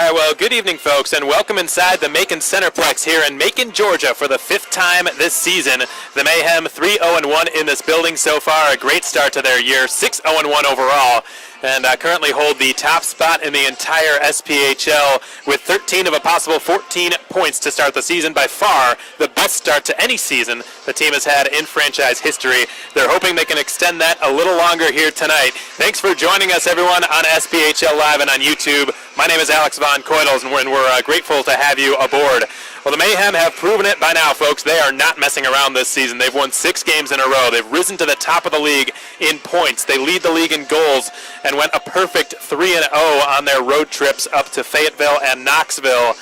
All right, well, good evening, folks, and welcome inside the Macon Centerplex here in Macon, Georgia for the fifth time this season. The Mayhem 3-0-1 in this building so far, a great start to their year, 6-0-1 overall, and currently hold the top spot in the entire SPHL with 13 of a possible 14 points to start the season. By far the best start to any season the team has had in franchise history. They're hoping they can extend that a little longer here tonight. Thanks for joining us, everyone, on SPHL Live and on YouTube. My name is Alex Von Koitels, and we're grateful to have you aboard. Well, the Mayhem have proven it by now, folks. They are not messing around this season. They've won 6 games in a row. They've risen to the top of the league in points. They lead the league in goals and went a perfect 3-0 on their road trips up to Fayetteville and Knoxville,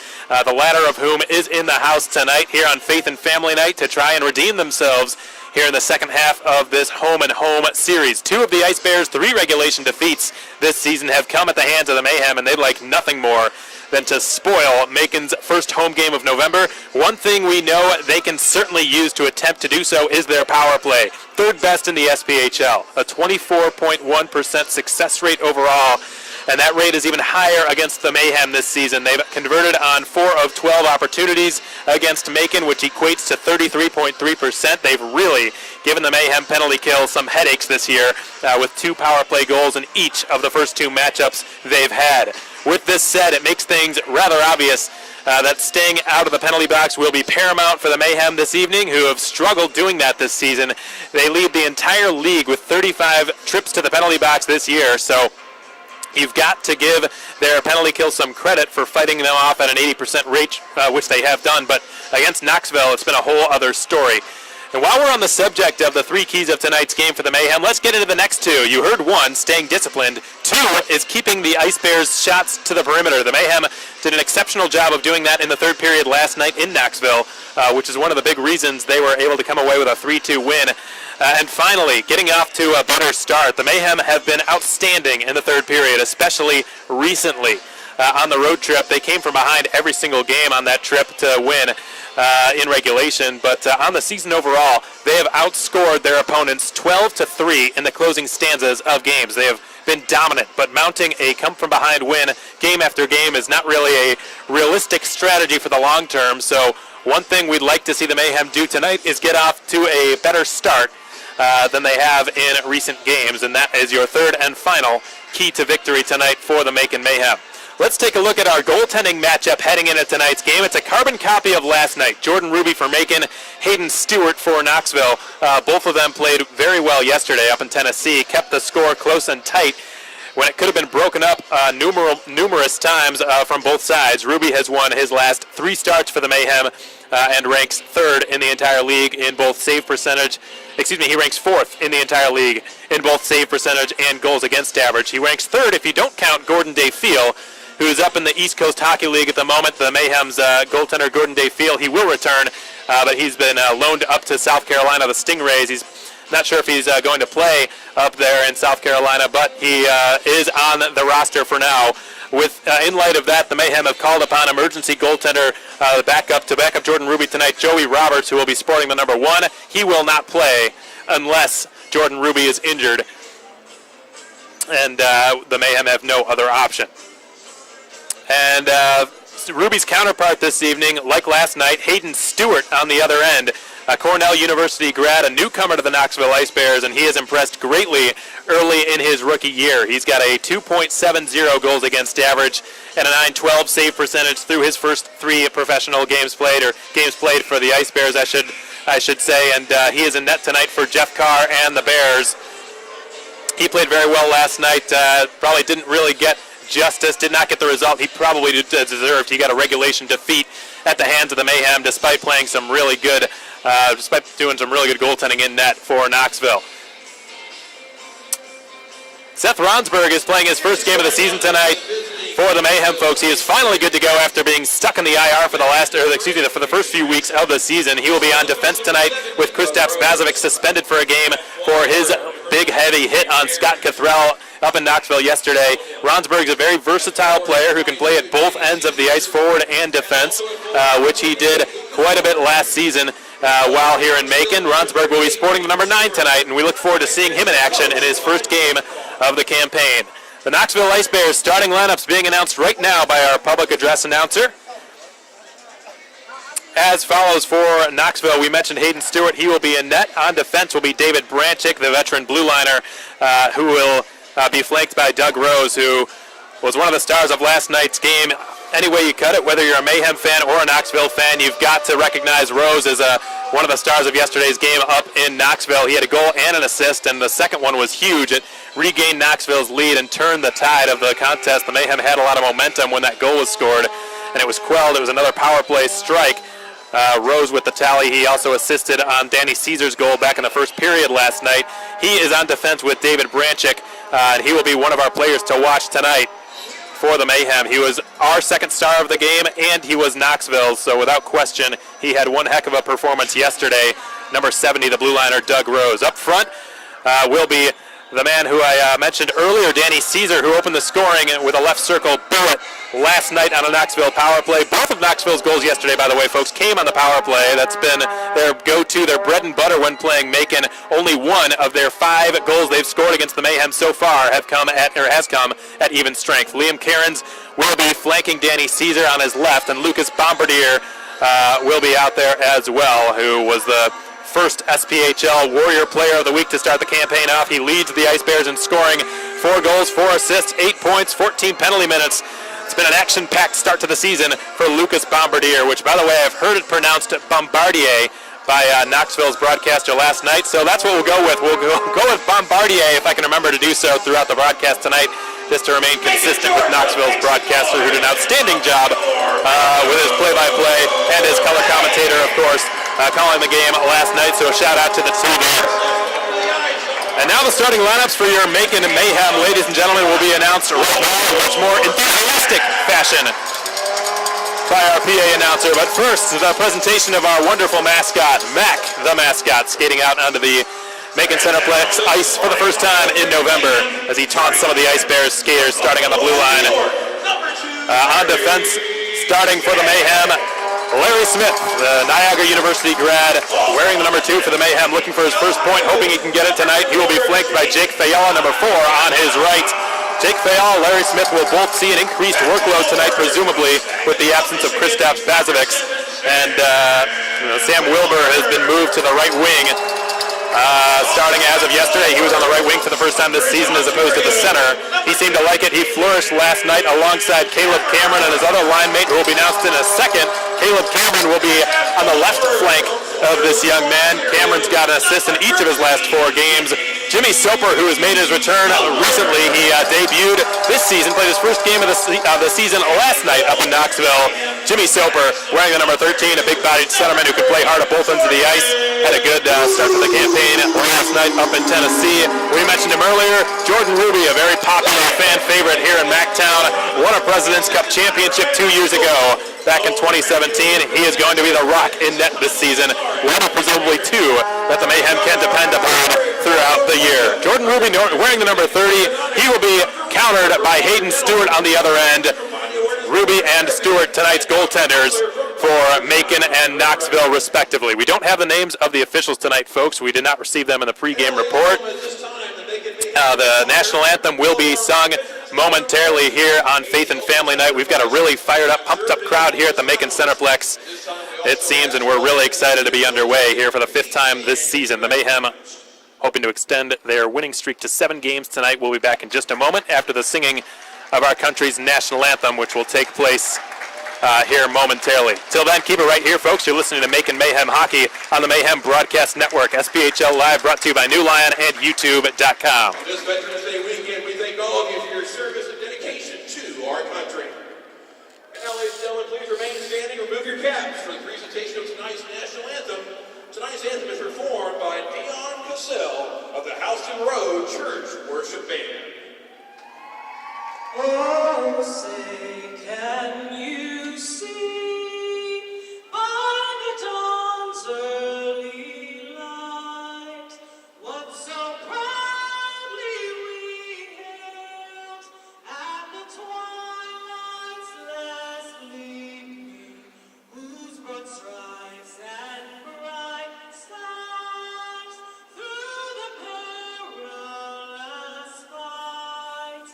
the latter of whom is in the house tonight here on Faith and Family Night to try and redeem themselves here in the second half of this home and home series. 2 of the Ice Bears' 3 regulation defeats this season have come at the hands of the Mayhem, and they'd like nothing more than to spoil Macon's first home game of November. One thing we know they can certainly use to attempt to do so is their power play. 3rd best in the SPHL, a 24.1% success rate overall, and that rate is even higher against the Mayhem this season. They've converted on 4 of 12 opportunities against Macon, which equates to 33.3%. They've really given the Mayhem penalty kill some headaches this year with 2 power play goals in each of the first 2 matchups they've had. With this said, it makes things rather obvious that staying out of the penalty box will be paramount for the Mayhem this evening, who have struggled doing that this season. They lead the entire league with 35 trips to the penalty box this year, so you've got to give their penalty kill some credit for fighting them off at an 80% rate, which they have done, but against Knoxville, it's been a whole other story. And while we're on the subject of the 3 keys of tonight's game for the Mayhem, let's get into the next 2. You heard 1, staying disciplined. 2 is keeping the Ice Bears' shots to the perimeter. The Mayhem did an exceptional job of doing that in the 3rd period last night in Knoxville, which is one of the big reasons they were able to come away with a 3-2 win. And finally, getting off to a better start. The Mayhem have been outstanding in the 3rd period, especially recently. On the road trip, they came from behind every single game on that trip to win in regulation, but on the season overall, they have outscored their opponents 12-3 in the closing stanzas of games. They have been dominant, but mounting a come-from-behind win game after game is not really a realistic strategy for the long term, so one thing we'd like to see the Mayhem do tonight is get off to a better start than they have in recent games, and that is your 3rd and final key to victory tonight for the Macon Mayhem. Let's take a look at our goaltending matchup heading into tonight's game. It's a carbon copy of last night. Jordan Ruby for Macon, Hayden Stewart for Knoxville. Both of them played very well yesterday up in Tennessee, kept the score close and tight when it could have been broken up numerous times from both sides. Ruby has won his last 3 starts for the Mayhem and ranks 3rd in the entire league in both save percentage. He ranks 4th in the entire league in both save percentage and goals against average. He ranks 3rd if you don't count Gordon Dayfield, who's up in the East Coast Hockey League at the moment. The Mayhem's goaltender, Gordon Dayfield, he will return, but he's been loaned up to South Carolina, the Stingrays. He's not sure if he's going to play up there in South Carolina, but he is on the roster for now. In light of that, the Mayhem have called upon emergency goaltender to back up Jordan Ruby tonight, Joey Roberts, who will be sporting the number 1. He will not play unless Jordan Ruby is injured, and the Mayhem have no other option. And Ruby's counterpart this evening, like last night, Hayden Stewart on the other end. A Cornell University grad, a newcomer to the Knoxville Ice Bears, and he has impressed greatly early in his rookie year. He's got a 2.70 goals against average and a 912 save percentage through his first 3 professional games played, or games played for the Ice Bears, I should say. And he is in net tonight for Jeff Carr and the Bears. He played very well last night. Probably didn't really get justice, did not get the result he probably deserved. He got a regulation defeat at the hands of the Mayhem, despite playing some really good, despite doing some really good goaltending in net for Knoxville. Seth Ronsberg is playing his first game of the season tonight for the Mayhem, folks. He is finally good to go after being stuck in the IR for the first few weeks of the season. He will be on defense tonight with Kristaps Bazovic suspended for a game for his big heavy hit on Scott Cathrell up in Knoxville yesterday. Ronsberg is a very versatile player who can play at both ends of the ice, forward and defense, which he did quite a bit last season while here in Macon. Ronsberg will be sporting the number 9 tonight, and we look forward to seeing him in action in his first game of the campaign. The Knoxville Ice Bears starting lineups being announced right now by our public address announcer. As follows for Knoxville, we mentioned Hayden Stewart. He will be in net. On defense will be David Branchick, the veteran blue liner, who will be flanked by Doug Rose, who was one of the stars of last night's game. Any way you cut it, whether you're a Mayhem fan or a Knoxville fan, you've got to recognize Rose as one of the stars of yesterday's game up in Knoxville. He had a goal and an assist, and the second one was huge. It regained Knoxville's lead and turned the tide of the contest. The Mayhem had a lot of momentum when that goal was scored, and it was quelled. It was another power play strike. Rose with the tally. He also assisted on Danny Caesar's goal back in the first period last night. He is on defense with David Branchick, and he will be one of our players to watch tonight for the Mayhem. He was our second star of the game, and he was Knoxville's, so without question, he had one heck of a performance yesterday. Number 70, the blue liner, Doug Rose. Up front will be the man who I mentioned earlier, Danny Caesar, who opened the scoring with a left circle bullet last night on a Knoxville power play. Both of Knoxville's goals yesterday, by the way, folks, came on the power play. That's been their go-to, their bread and butter when playing Macon. Only one of their 5 goals they've scored against the Mayhem so far has come at even strength. Liam Cairns will be flanking Danny Caesar on his left, and Lucas Bombardier will be out there as well, who was the first SPHL Warrior Player of the Week to start the campaign off. He leads the Ice Bears in scoring, 4 goals, 4 assists, 8 points, 14 penalty minutes. It's been an action-packed start to the season for Lucas Bombardier, which, by the way, I've heard it pronounced Bombardier by Knoxville's broadcaster last night, so that's what we'll go with. We'll go with Bombardier, if I can remember to do so throughout the broadcast tonight, just to remain consistent with Knoxville's broadcaster, who did an outstanding job with his play-by-play and his color commentator, of course, calling the game last night, so a shout-out to the two there. And now the starting lineups for your Macon and Mayhem, ladies and gentlemen, will be announced right now in a much more enthusiastic fashion by our PA announcer. But first, the presentation of our wonderful mascot, Mac, the mascot, skating out onto the Macon Centerplex ice for the first time in November as he taunts some of the Ice Bears skaters starting on the blue line. On defense, starting for the Mayhem, Larry Smith, the Niagara University grad, wearing the number 2 for the Mayhem, looking for his first point, hoping he can get it tonight. He will be flanked by Jake Fayella, number 4, on his right. Jake Fayella, Larry Smith will both see an increased workload tonight, presumably, with the absence of Kristaps Bazovics. And Sam Wilbur has been moved to the right wing. Starting as of yesterday, he was on the right wing for the first time this season as opposed to the center. He seemed to like it. He flourished last night alongside Caleb Cameron and his other line mate, who will be announced in a second. Caleb Cameron will be on the left flank of this young man. Cameron's got an assist in each of his last 4 games. Jimmy Soper, who has made his return recently, he debuted this season, played his first game of the season last night up in Knoxville. Jimmy Soper, wearing the number 13, a big-bodied centerman who could play hard at both ends of the ice, had a good start to the campaign last night up in Tennessee. We mentioned him earlier, Jordan Ruby, a very popular fan favorite here in Mactown, won a President's Cup championship 2 years ago. Back in 2017, he is going to be the rock in net this season, one of presumably 2 that the Mayhem can depend upon throughout the year. Jordan Ruby wearing the number 30, he will be countered by Hayden Stewart on the other end. Ruby and Stewart, tonight's goaltenders for Macon and Knoxville, respectively. We don't have the names of the officials tonight, folks. We did not receive them in the pregame report. The national anthem will be sung momentarily here on Faith and Family Night. We've got a really fired up, pumped up crowd here at the Macon Centerplex, it seems, and we're really excited to be underway here for the 5th time this season. The Mayhem hoping to extend their winning streak to 7 games tonight. We'll be back in just a moment after the singing of our country's national anthem, which will take place here momentarily. Till then, keep it right here, folks. You're listening to Macon Mayhem Hockey on the Mayhem Broadcast Network. SPHL Live, brought to you by New Lion and YouTube.com. This Veterans Day weekend, we thank all of you for your service and dedication to our country. And now, ladies and gentlemen, please remain standing or remove your caps for the presentation of tonight's national anthem. Tonight's anthem is performed by Dion Cassell of the Houston Road Church Worship Band. Oh, say, can you see by the dawn's early light what so proudly we hailed at the twilight's last gleaming, whose broad stripes and bright stars through the perilous fight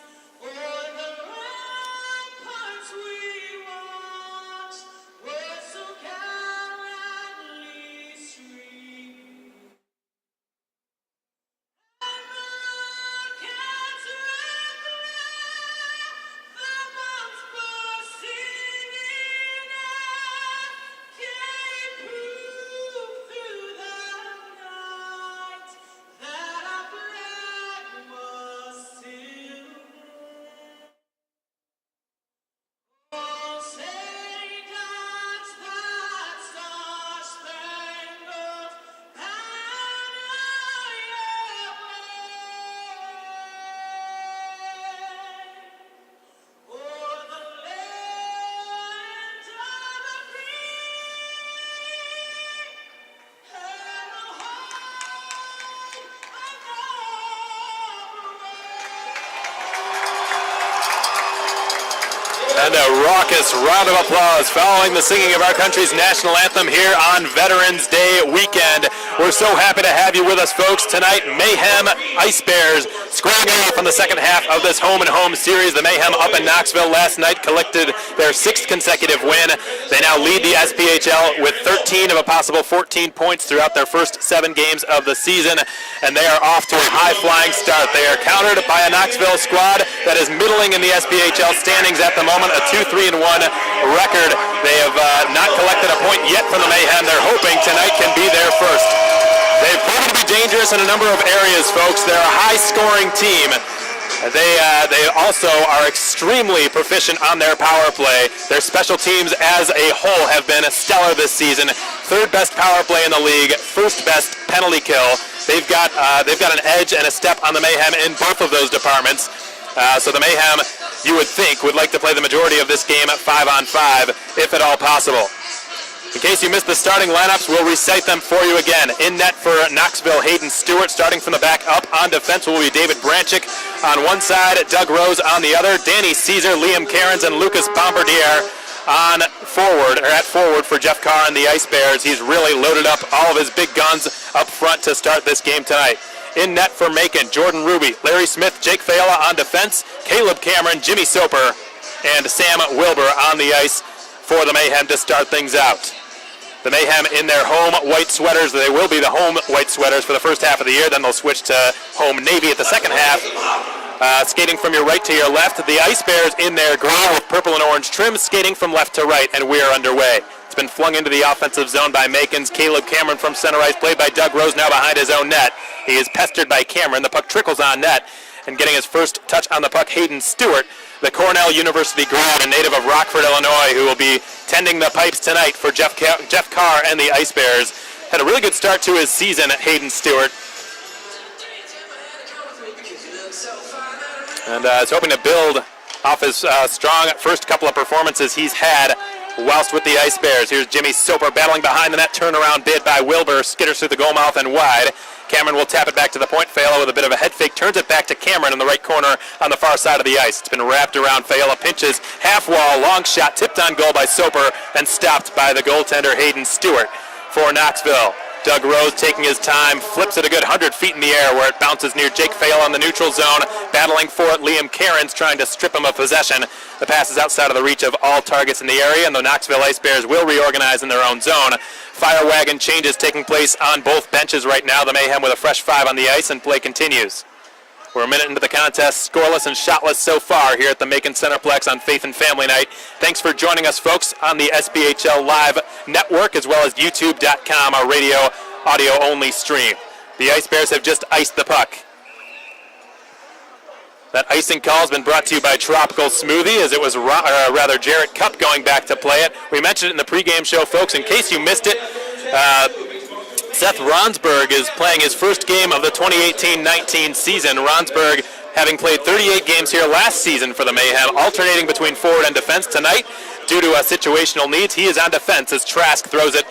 And a raucous round of applause following the singing of our country's national anthem here on Veterans Day weekend. We're so happy to have you with us, folks. Tonight, Mayhem Ice Bears squaring off on the second half of this home-and-home series. The Mayhem up in Knoxville last night collected their 6th consecutive win. They now lead the SPHL with 13 of a possible 14 points throughout their first 7 games of the season, and they are off to a high-flying start. They are countered by a Knoxville squad that is middling in the SPHL standings at the moment, a 2-3-1 record. They have not collected a point yet from the Mayhem. They're hoping tonight can be their first. They've proven to be dangerous in a number of areas, folks. They're a high-scoring team. They also are extremely proficient on their power play. Their special teams as a whole have been stellar this season. 3rd best power play in the league, 1st best penalty kill. They've got an edge and a step on the Mayhem in both of those departments. So the Mayhem, you would think, would like to play the majority of this game at 5-on-5, if at all possible. In case you missed the starting lineups, we'll recite them for you again. In net for Knoxville, Hayden Stewart. Starting from the back up on defense will be David Branchick on one side, Doug Rose on the other, Danny Caesar, Liam Cairns, and Lucas Bombardier at forward for Jeff Carr and the Ice Bears. He's really loaded up all of his big guns up front to start this game tonight. In net for Macon, Jordan Ruby, Larry Smith, Jake Fayola on defense, Caleb Cameron, Jimmy Soper, and Sam Wilbur on the ice for the Mayhem to start things out. The Mayhem in their home white sweaters. They will be the home white sweaters for the first half of the year. Then they'll switch to home navy at the second half. Skating from your right to your left, the Ice Bears in their green with purple and orange trim, skating from left to right, and we are underway. It's been flung into the offensive zone by Macon's Caleb Cameron from center ice, played by Doug Rose, now behind his own net. He is pestered by Cameron. The puck trickles on net, and getting his first touch on the puck, Hayden Stewart, the Cornell University grad and native of Rockford, Illinois, who will be tending the pipes tonight for Jeff Carr and the Ice Bears. Had a really good start to his season, Hayden Stewart. And is hoping to build off his strong first couple of performances he's had whilst with the Ice Bears. Here's Jimmy Soper battling behind the net, turnaround bid by Wilbur, skitters through the goal mouth and wide. Cameron will tap it back to the point. Fayola with a bit of a head fake, turns it back to Cameron in the right corner on the far side of the ice. It's been wrapped around. Fayola pinches, half wall, long shot, tipped on goal by Soper and stopped by the goaltender Hayden Stewart for Knoxville. Doug Rose taking his time, flips it a good 100 feet in the air where it bounces near Jake Fayola on the neutral zone. Battling for it, Liam Cairns trying to strip him of possession. The pass is outside of the reach of all targets in the area, and the Knoxville Ice Bears will reorganize in their own zone. Fire wagon changes taking place on both benches right now. The Mayhem with a fresh 5 on the ice, and play continues. We're a minute into the contest, scoreless and shotless so far here at the Macon Centerplex on Faith and Family Night. Thanks for joining us, folks, on the SPHL Live Network, as well as YouTube.com, our radio audio-only stream. The Ice Bears have just iced the puck. That icing call has been brought to you by Tropical Smoothie, as it was Jarrett Cup going back to play it. We mentioned it in the pregame show, folks. In case you missed it, Seth Ronsberg is playing his first game of the 2018-19 season. Ronsberg, having played 38 games here last season for the Mayhem, alternating between forward and defense tonight. Due to situational needs, he is on defense as Trask throws it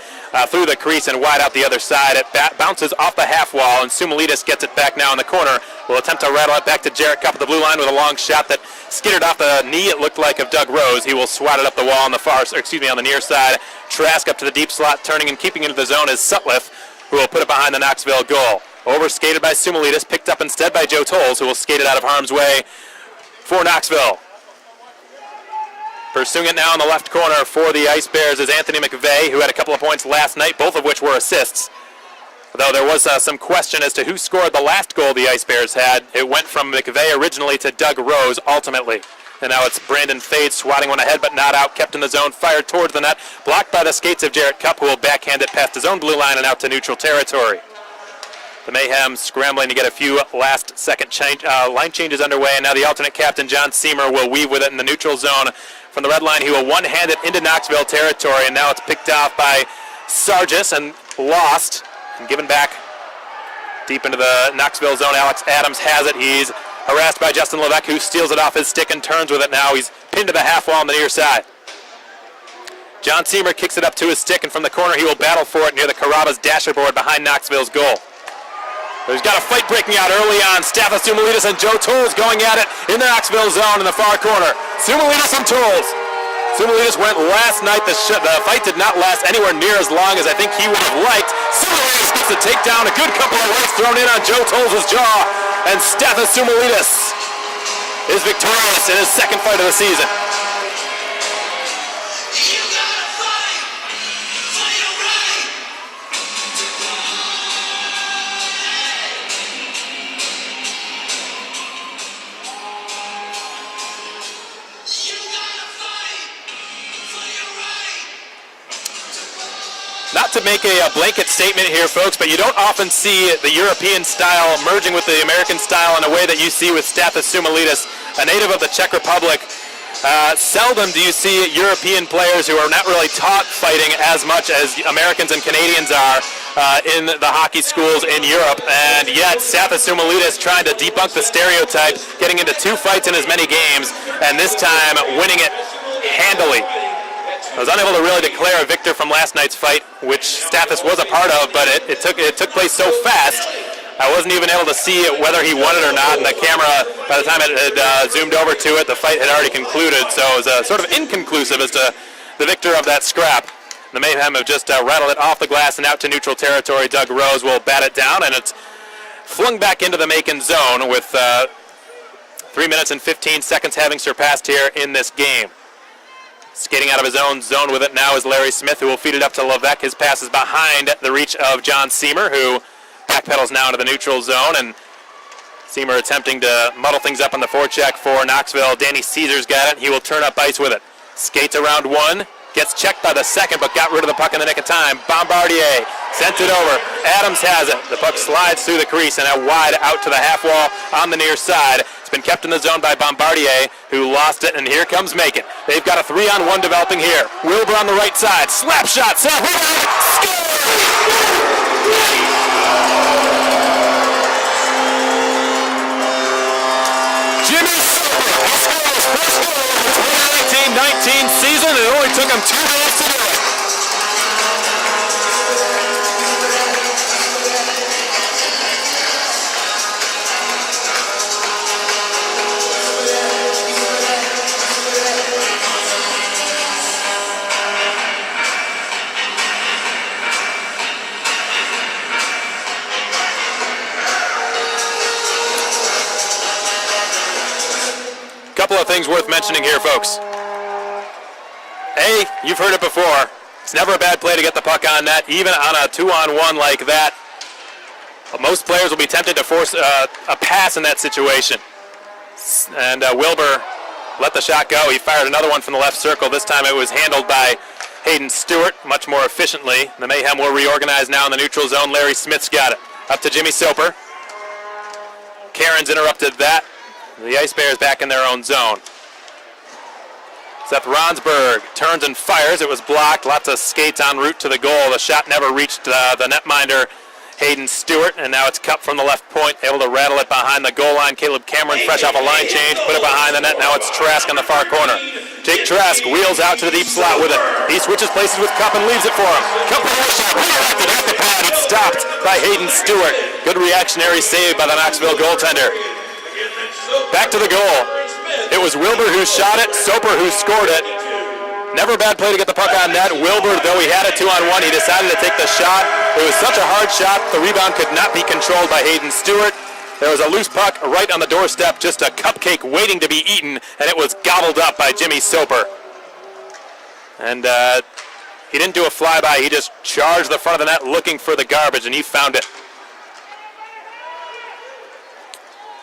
through the crease and wide out the other side. It bounces off the half wall, and Sumalides gets it back now in the corner. Will attempt to rattle it back to Jarrett Cup at the blue line with a long shot that skittered off the knee, it looked like, of Doug Rose. He will swat it up the wall on the near side. Trask up to the deep slot, turning and keeping into the zone is Sutliff, who will put it behind the Knoxville goal. Overskated by Sumalides, picked up instead by Joe Tolles, who will skate it out of harm's way for Knoxville. Pursuing it now in the left corner for the Ice Bears is Anthony McVeigh, who had a couple of points last night, both of which were assists. Though there was some question as to who scored the last goal the Ice Bears had. It went from McVeigh originally to Doug Rose ultimately. And now it's Brandon Fade swatting one ahead but not out, kept in the zone, fired towards the net, blocked by the skates of Jarrett Cup, who will backhand it past his own blue line and out to neutral territory. The Mayhem scrambling to get a few last-second line changes underway, and now the alternate captain, John Seamer, will weave with it in the neutral zone. From the red line, he will one-hand it into Knoxville territory, and now it's picked off by Sargis and lost and given back deep into the Knoxville zone. Alex Adams has it. He's harassed by Justin Levesque, who steals it off his stick and turns with it now. He's pinned to the half wall on the near side. John Seamer kicks it up to his stick, and from the corner he will battle for it near the Carrabba's dasher board behind Knoxville's goal. There's got a fight breaking out early on. Stathis Sumalitis and Joe Tools going at it in the Knoxville zone in the far corner. Sumalitis and Tools. Sumalitis went last night. The fight did not last anywhere near as long as I think he would have liked. Sumalitis gets the takedown. A good couple of rights thrown in on Joe Tools' jaw. And Stathis Sumalitis is victorious in his second fight of the season. Not to make a blanket statement here, folks, but you don't often see the European style merging with the American style in a way that you see with Stathis Sumalitis, a native of the Czech Republic. Seldom do you see European players who are not really taught fighting as much as Americans and Canadians are in the hockey schools in Europe, and yet Stathis Sumalitis trying to debunk the stereotype, getting into 2 fights in as many games, and this time winning it handily. I was unable to really declare a victor from last night's fight, which Stathis was a part of, but it took place so fast, I wasn't even able to see whether he won it or not, and the camera, by the time it had zoomed over to it, the fight had already concluded, so it was sort of inconclusive as to the victor of that scrap. The Mayhem have just rattled it off the glass and out to neutral territory. Doug Rose will bat it down, and it's flung back into the Macon zone with 3 minutes and 15 seconds having surpassed here in this game. Skating out of his own zone with it now is Larry Smith, who will feed it up to Levesque. His pass is behind the reach of John Seamer, who backpedals now into the neutral zone, and Seamer attempting to muddle things up on the forecheck for Knoxville. Danny Caesar's got it. He will turn up ice with it. Skates around 1, gets checked by the second, but got rid of the puck in the nick of time. Bombardier sent it over. Adams has it. The puck slides through the crease and out wide out to the half wall on the near side. It's been kept in the zone by Bombardier, who lost it, and here comes Macon. They've got a 3-on-1 developing here. Wilbur on the right side. Slap shot. Score! Jimmy Soper scored his first goal of the 2018-19 season. It only took him 2 minutes to do it. Couple of things worth mentioning here, folks. A, you've heard it before. It's never a bad play to get the puck on net, even on a 2-on-1 like that. But most players will be tempted to force a pass in that situation. And Wilbur let the shot go. He fired another one from the left circle. This time it was handled by Hayden Stewart much more efficiently. The Mayhem will reorganize now in the neutral zone. Larry Smith's got it. Up to Jimmy Soper. Cairns interrupted that. The Ice Bears back in their own zone. Seth Ronsberg turns and fires. It was blocked. Lots of skates en route to the goal. The shot never reached the netminder, Hayden Stewart, and now it's cut from the left point, able to rattle it behind the goal line. Caleb Cameron, fresh off a line change, put it behind the net. Now it's Trask on the far corner. Jake Trask wheels out to the deep slot with it. He switches places with Cup and leaves it for him. Cup with a shot, redirected at the pad. It's stopped by Hayden Stewart. Good reactionary save by the Knoxville goaltender. Back to the goal. It was Wilbur who shot it, Soper who scored it. Never a bad play to get the puck on net. Wilbur, though he had a 2-on-1, he decided to take the shot. It was such a hard shot, the rebound could not be controlled by Hayden Stewart. There was a loose puck right on the doorstep, just a cupcake waiting to be eaten, and it was gobbled up by Jimmy Soper. And he didn't do a flyby, he just charged the front of the net looking for the garbage, and he found it.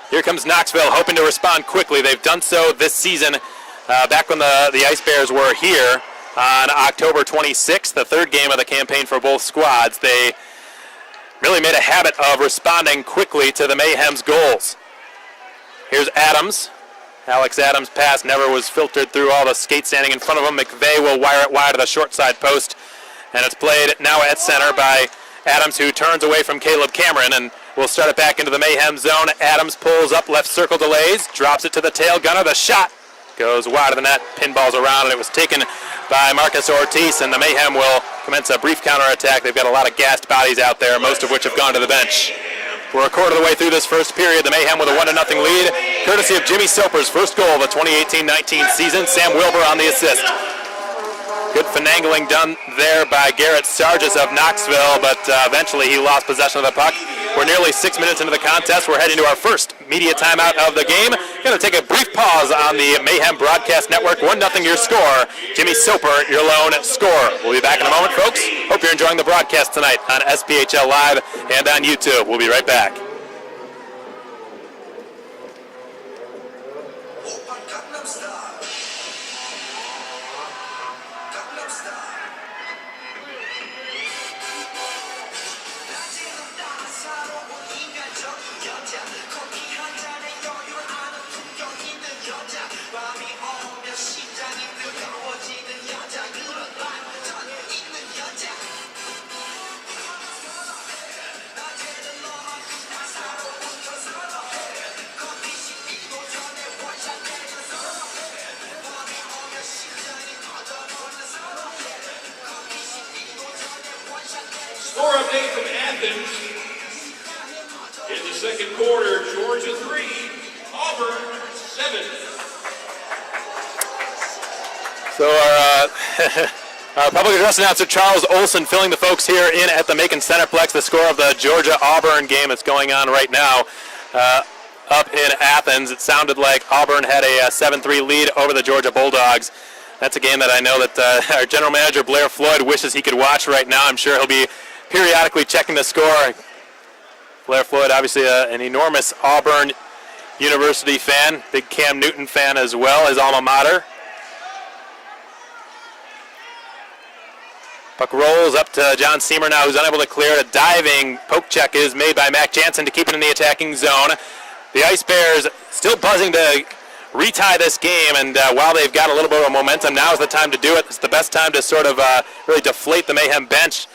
Here comes Knoxville, hoping to respond quickly. They've done so this season, back when the Ice Bears were here on October 26th, the third game of the campaign for both squads. They really made a habit of responding quickly to the Mayhem's goals. Here's Adams. Alex Adams' pass never was filtered through all the skate standing in front of him. McVeigh will wire it wide to the short side post, and it's played now at center by Adams, who turns away from Caleb Cameron, and we'll start it back into the Mayhem zone. Adams pulls up, left circle delays, drops it to the tail gunner. The shot goes wide of the net, pinballs around, and it was taken by Marcus Ortiz, and the Mayhem will commence a brief counterattack. They've got a lot of gassed bodies out there, most of which have gone to the bench. We're a quarter of the way through this first period. The Mayhem with a 1-0 lead, courtesy of Jimmy Soper's first goal of the 2018-19 season. Sam Wilbur on the assist. Good finagling done there by Garrett Sargis of Knoxville, but eventually he lost possession of the puck. We're nearly 6 minutes into the contest. We're heading to our first media timeout of the game. Going to take a brief pause on the Mayhem Broadcast Network. 1-0 your score. Jimmy Soper, your lone scorer. We'll be back in a moment, folks. Hope you're enjoying the broadcast tonight on SPHL Live and on YouTube. We'll be right back. Score update from Athens. In the second quarter, Georgia 3, Auburn 7. So our public address announcer Charles Olson filling the folks here in at the Macon Centerplex. The score of the Georgia-Auburn game that's going on right now up in Athens. It sounded like Auburn had a 7-3 lead over the Georgia Bulldogs. That's a game that I know that our general manager Blair Floyd wishes he could watch right now. I'm sure he'll be periodically checking the score. Blair Floyd, obviously an enormous Auburn University fan, big Cam Newton fan as well, his alma mater. Puck rolls up to John Seamer now, who's unable to clear it. A diving poke check is made by Mac Jansen to keep it in the attacking zone. The Ice Bears still buzzing to retie this game, and while they've got a little bit of momentum, now is the time to do it. It's the best time to sort of really deflate the Mayhem bench.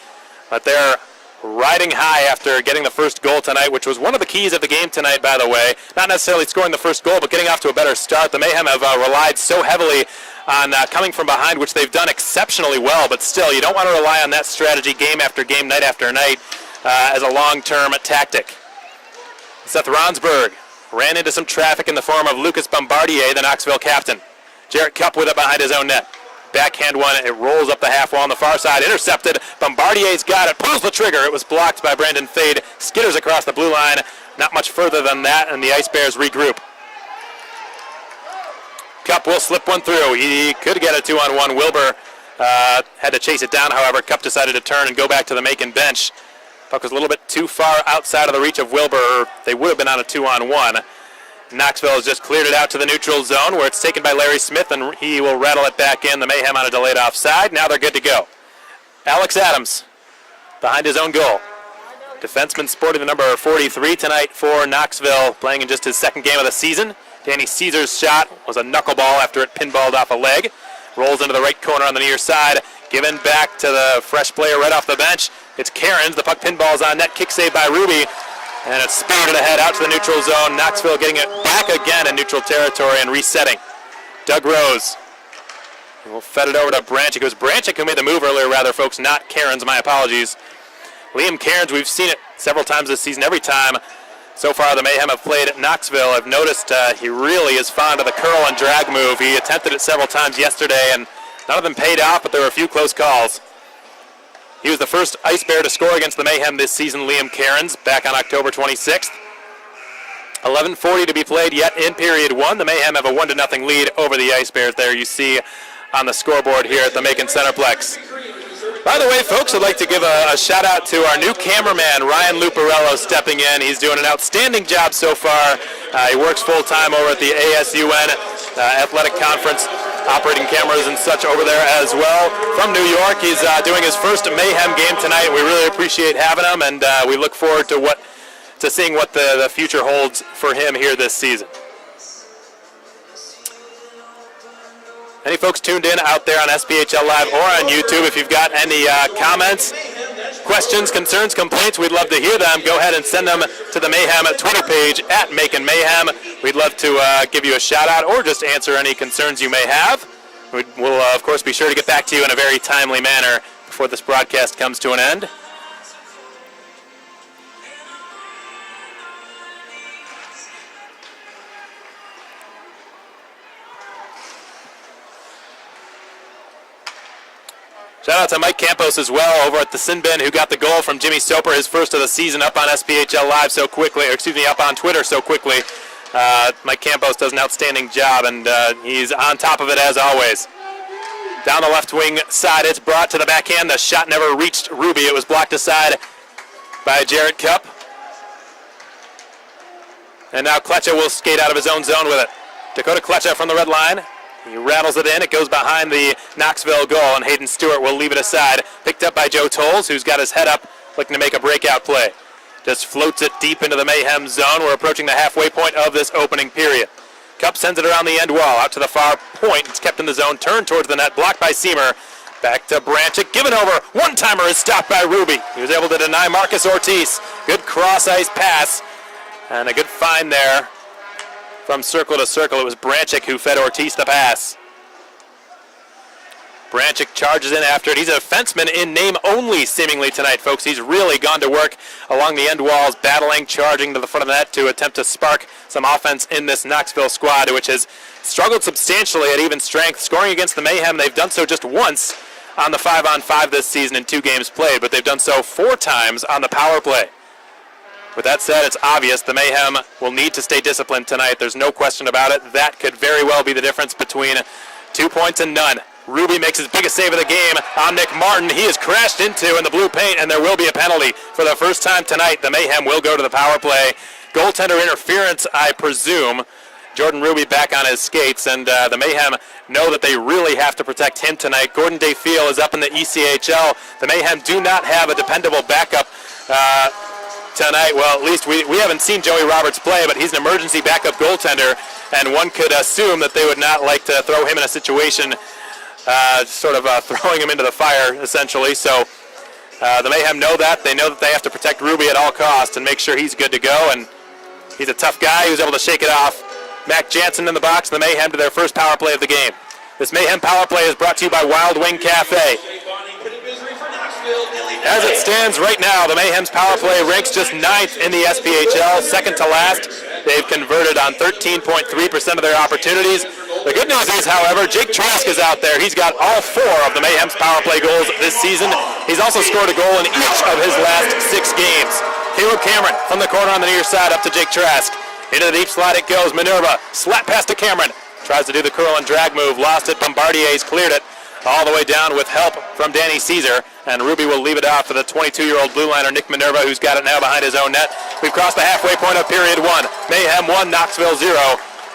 But they're riding high after getting the first goal tonight, which was one of the keys of the game tonight, by the way. Not necessarily scoring the first goal, but getting off to a better start. The Mayhem have relied so heavily on coming from behind, which they've done exceptionally well. But still, you don't want to rely on that strategy game after game, night after night, as a long-term tactic. Seth Ronsberg ran into some traffic in the form of Lucas Bombardier, the Knoxville captain. Jarrett Cupp with it behind his own net. Backhand one, it rolls up the half wall on the far side, intercepted. Bombardier's got it, pulls the trigger. It was blocked by Brandon Fade, skitters across the blue line. Not much further than that, and the Ice Bears regroup. Cupp will slip one through. He could get a 2-on-1. Wilbur had to chase it down, however. Cupp decided to turn and go back to the Macon bench. Puck was a little bit too far outside of the reach of Wilbur. They would have been on a 2-on-1. Knoxville has just cleared it out to the neutral zone where it's taken by Larry Smith, and he will rattle it back in. The Mayhem on a delayed offside. Now they're good to go. Alex Adams behind his own goal. Defenseman sporting the number 43 tonight for Knoxville, playing in just his second game of the season. Danny Caesar's shot was a knuckleball after it pinballed off a leg. Rolls into the right corner on the near side. Given back to the fresh player right off the bench. It's Cairns. The puck pinballs on net. Kick save by Ruby. And it's spirited ahead out to the neutral zone. Knoxville getting it back again in neutral territory and resetting. Doug Rose will fed it over to Branchik. It was Branchik who made the move earlier, rather, folks, not Cairns. My apologies. Liam Cairns, we've seen it several times this season. Every time so far the Mayhem have played at Knoxville, I've noticed he really is fond of the curl and drag move. He attempted it several times yesterday, and none of them paid off, but there were a few close calls. He was the first Ice Bear to score against the Mayhem this season, Liam Cairns, back on October 26th. 11:40 to be played yet in period one. The Mayhem have a 1-0 lead over the Ice Bears there you see on the scoreboard here at the Macon Centerplex. By the way, folks, I'd like to give a shout out to our new cameraman, Ryan Luparello, stepping in. He's doing an outstanding job so far. He works full-time over at the ASUN Athletic Conference, operating cameras and such over there as well. From New York, he's doing his first Mayhem game tonight. We really appreciate having him, and we look forward to seeing what the future holds for him here this season. Any folks tuned in out there on SPHL Live or on YouTube, if you've got any comments, questions, concerns, complaints, we'd love to hear them. Go ahead and send them to the Mayhem Twitter page at Macon Mayhem. We'd love to give you a shout out or just answer any concerns you may have. We'll, of course, be sure to get back to you in a very timely manner before this broadcast comes to an end. Shout out to Mike Campos as well over at the Sin Bin, who got the goal from Jimmy Soper, his first of the season, up on SPHL Live so quickly, or excuse me, up on Twitter so quickly. Mike Campos does an outstanding job, and he's on top of it as always. Down the left wing side, it's brought to the backhand. The shot never reached Ruby. It was blocked aside by Jarrett Cup. And now Kletcha will skate out of his own zone with it. Dakota Kletcha from the red line. He rattles it in. It goes behind the Knoxville goal, and Hayden Stewart will leave it aside. Picked up by Joe Tolles, who's got his head up, looking to make a breakout play. Just floats it deep into the Mayhem zone. We're approaching the halfway point of this opening period. Cup sends it around the end wall, out to the far point. It's kept in the zone, turned towards the net, blocked by Seamer. Back to Branchick, given over. One-timer is stopped by Ruby. He was able to deny Marcus Ortiz. Good cross-ice pass, and a good find there. From circle to circle, it was Branchick who fed Ortiz the pass. Branchick charges in after it. He's a defenseman in name only, seemingly, tonight, folks. He's really gone to work along the end walls, battling, charging to the front of the net to attempt to spark some offense in this Knoxville squad, which has struggled substantially at even strength. Scoring against the Mayhem, they've done so just once on the 5-on-5 this season in 2 games played, but they've done so 4 times on the power play. With that said, it's obvious the Mayhem will need to stay disciplined tonight. There's no question about it. That could very well be the difference between 2 points and none. Ruby makes his biggest save of the game on Nick Martin. He is crashed into in the blue paint, and there will be a penalty. For the first time tonight, the Mayhem will go to the power play. Goaltender interference, I presume. Jordan Ruby back on his skates, and the Mayhem know that they really have to protect him tonight. Gordon Dayfield is up in the ECHL. The Mayhem do not have a dependable backup tonight. Well, at least we haven't seen Joey Roberts play, but he's an emergency backup goaltender, and one could assume that they would not like to throw him in a situation throwing him into the fire, essentially. So the Mayhem know that. They know that they have to protect Ruby at all costs and make sure he's good to go, and he's a tough guy. He was able to shake it off. Mac Jansen in the box, the Mayhem to their first power play of the game. This Mayhem power play is brought to you by Wild Wing Cafe. As it stands right now, the Mayhem's power play ranks just 9th in the SPHL, second to last. They've converted on 13.3% of their opportunities. The good news is, however, Jake Trask is out there. He's got all 4 of the Mayhem's power play goals this season. He's also scored a goal in each of his last 6 games. Caleb Cameron from the corner on the near side up to Jake Trask. Into the deep slot it goes. Minerva, slap pass to Cameron. Tries to do the curl and drag move. Lost it. Bombardier's cleared it all the way down with help from Danny Caesar. And Ruby will leave it out for the 22-year-old blue liner, Nick Minerva, who's got it now behind his own net. We've crossed the halfway point of period 1. Mayhem 1, Knoxville 0.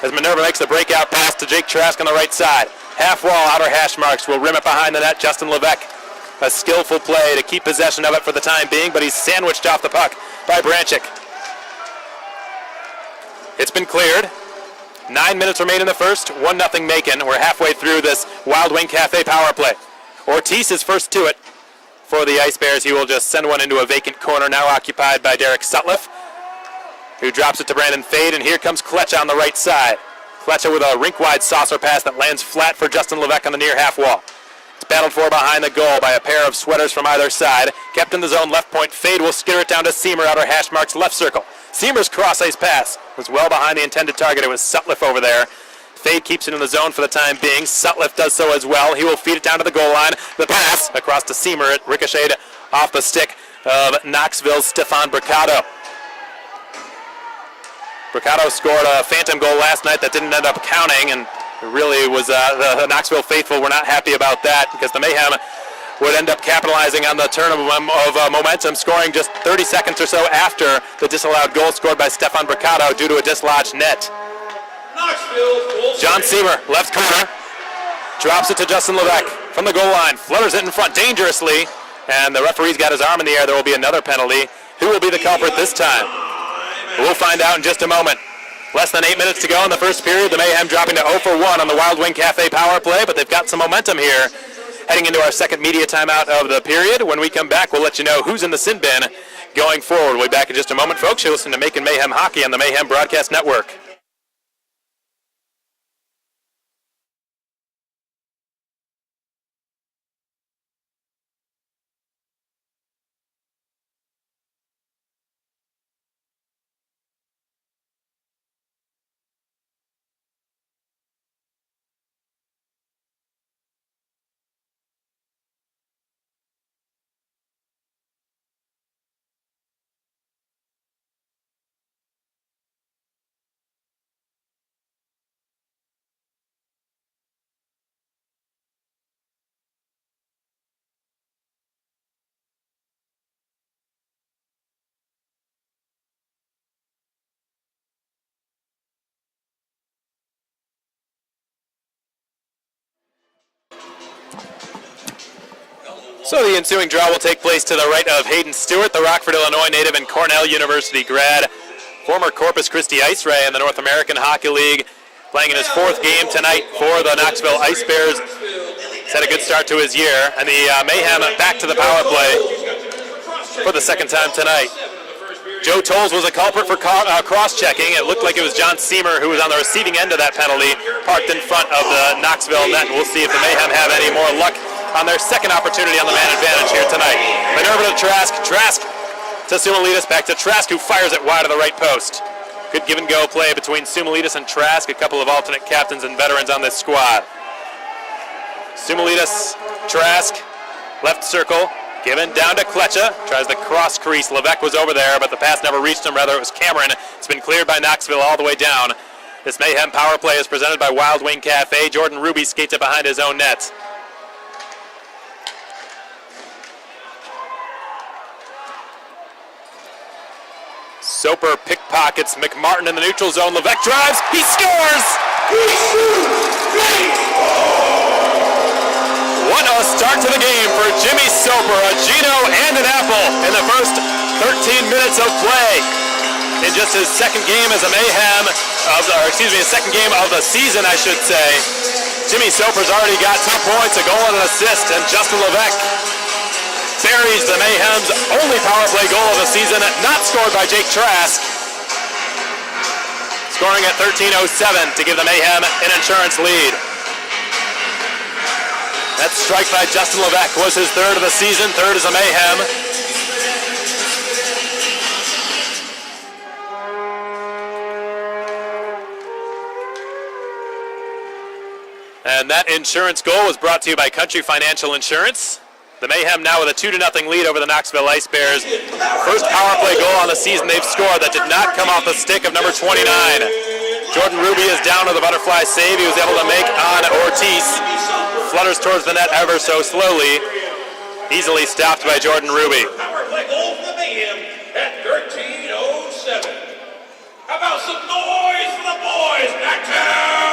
As Minerva makes the breakout pass to Jake Trask on the right side. Half wall, outer hash marks will rim it behind the net. Justin Levesque. A skillful play to keep possession of it for the time being, but he's sandwiched off the puck by Branchick. It's been cleared. 9 minutes remain in the first. 1-0 Macon. We're halfway through this Wild Wing Cafe power play. Ortiz is first to it for the Ice Bears. He will just send one into a vacant corner, now occupied by Derek Sutliff, who drops it to Brandon Fade, and here comes Kletcha on the right side. Kletcha with a rink-wide saucer pass that lands flat for Justin Levesque on the near half wall. It's battled for behind the goal by a pair of sweaters from either side. Kept in the zone left point. Fade will skitter it down to Seamer, outer hash marks left circle. Seamer's cross-ice pass was well behind the intended target. It was Sutliff over there. Fade keeps it in the zone for the time being. Sutliff does so as well. He will feed it down to the goal line. The pass across to Seamer. It ricocheted off the stick of Knoxville's Stefan Bricado. Bricado scored a phantom goal last night that didn't end up counting, and it really was the Knoxville faithful were not happy about that, because the Mayhem would end up capitalizing on the turn of momentum, scoring just 30 seconds or so after the disallowed goal scored by Stefan Bricado due to a dislodged net. John Seamer, left corner, drops it to Justin Levesque from the goal line, flutters it in front dangerously, and the referee's got his arm in the air. There will be another penalty. Who will be the culprit this time? We'll find out in just a moment. Less than 8 minutes to go in the first period. The Mayhem dropping to 0 for 1 on the Wild Wing Cafe power play, but they've got some momentum here. Heading into our second media timeout of the period. When we come back, we'll let you know who's in the sin bin going forward. We'll be back in just a moment, folks. You're listening to Macon Mayhem Hockey on the Mayhem Broadcast Network. So the ensuing draw will take place to the right of Hayden Stewart, the Rockford, Illinois native and Cornell University grad, former Corpus Christi Ice Ray in the North American Hockey League, playing in his 4th game tonight for the Knoxville Ice Bears. He's had a good start to his year, and the Mayhem back to the power play for the 2nd time tonight. Joe Tolles was a culprit for cross-checking. It looked like it was John Seamer who was on the receiving end of that penalty, parked in front of the Knoxville net. We'll see if the Mayhem have any more luck on their 2nd opportunity on the man advantage here tonight. Minerva to Trask. Trask to Sumalitis, back to Trask, who fires it wide of the right post. Good give-and-go play between Sumalitis and Trask, a couple of alternate captains and veterans on this squad. Sumalitis, Trask, left circle, given down to Kletcha, tries the cross crease. Levesque was over there, but the pass never reached him. Rather, it was Cameron. It's been cleared by Knoxville all the way down. This Mayhem power play is presented by Wild Wing Cafe. Jordan Ruby skates it behind his own net. Soper pickpockets McMartin in the neutral zone. Levesque drives. He scores! What a start to the game for Jimmy Soper. A Gino and an apple in the first 13 minutes of play. In just his 2nd game as a Mayhem, his 2nd game of the season, I should say. Jimmy Soper's already got 2 points, a goal and an assist, and Justin Levesque buries the Mayhem's only power play goal of the season, not scored by Jake Trask. Scoring at 13:07 to give the Mayhem an insurance lead. That strike by Justin Levesque was his 3rd of the season, 3rd as a Mayhem. And that insurance goal was brought to you by Country Financial Insurance. The Mayhem now with a 2-0 lead over the Knoxville Ice Bears. First power play goal on the season they've scored that did not come off the stick of number 29. Jordan Ruby is down with a butterfly save he was able to make on Ortiz. Flutters towards the net ever so slowly. Easily stopped by Jordan Ruby. Power play goal for the Mayhem at 13:07. How about some noise for the boys? Backtown!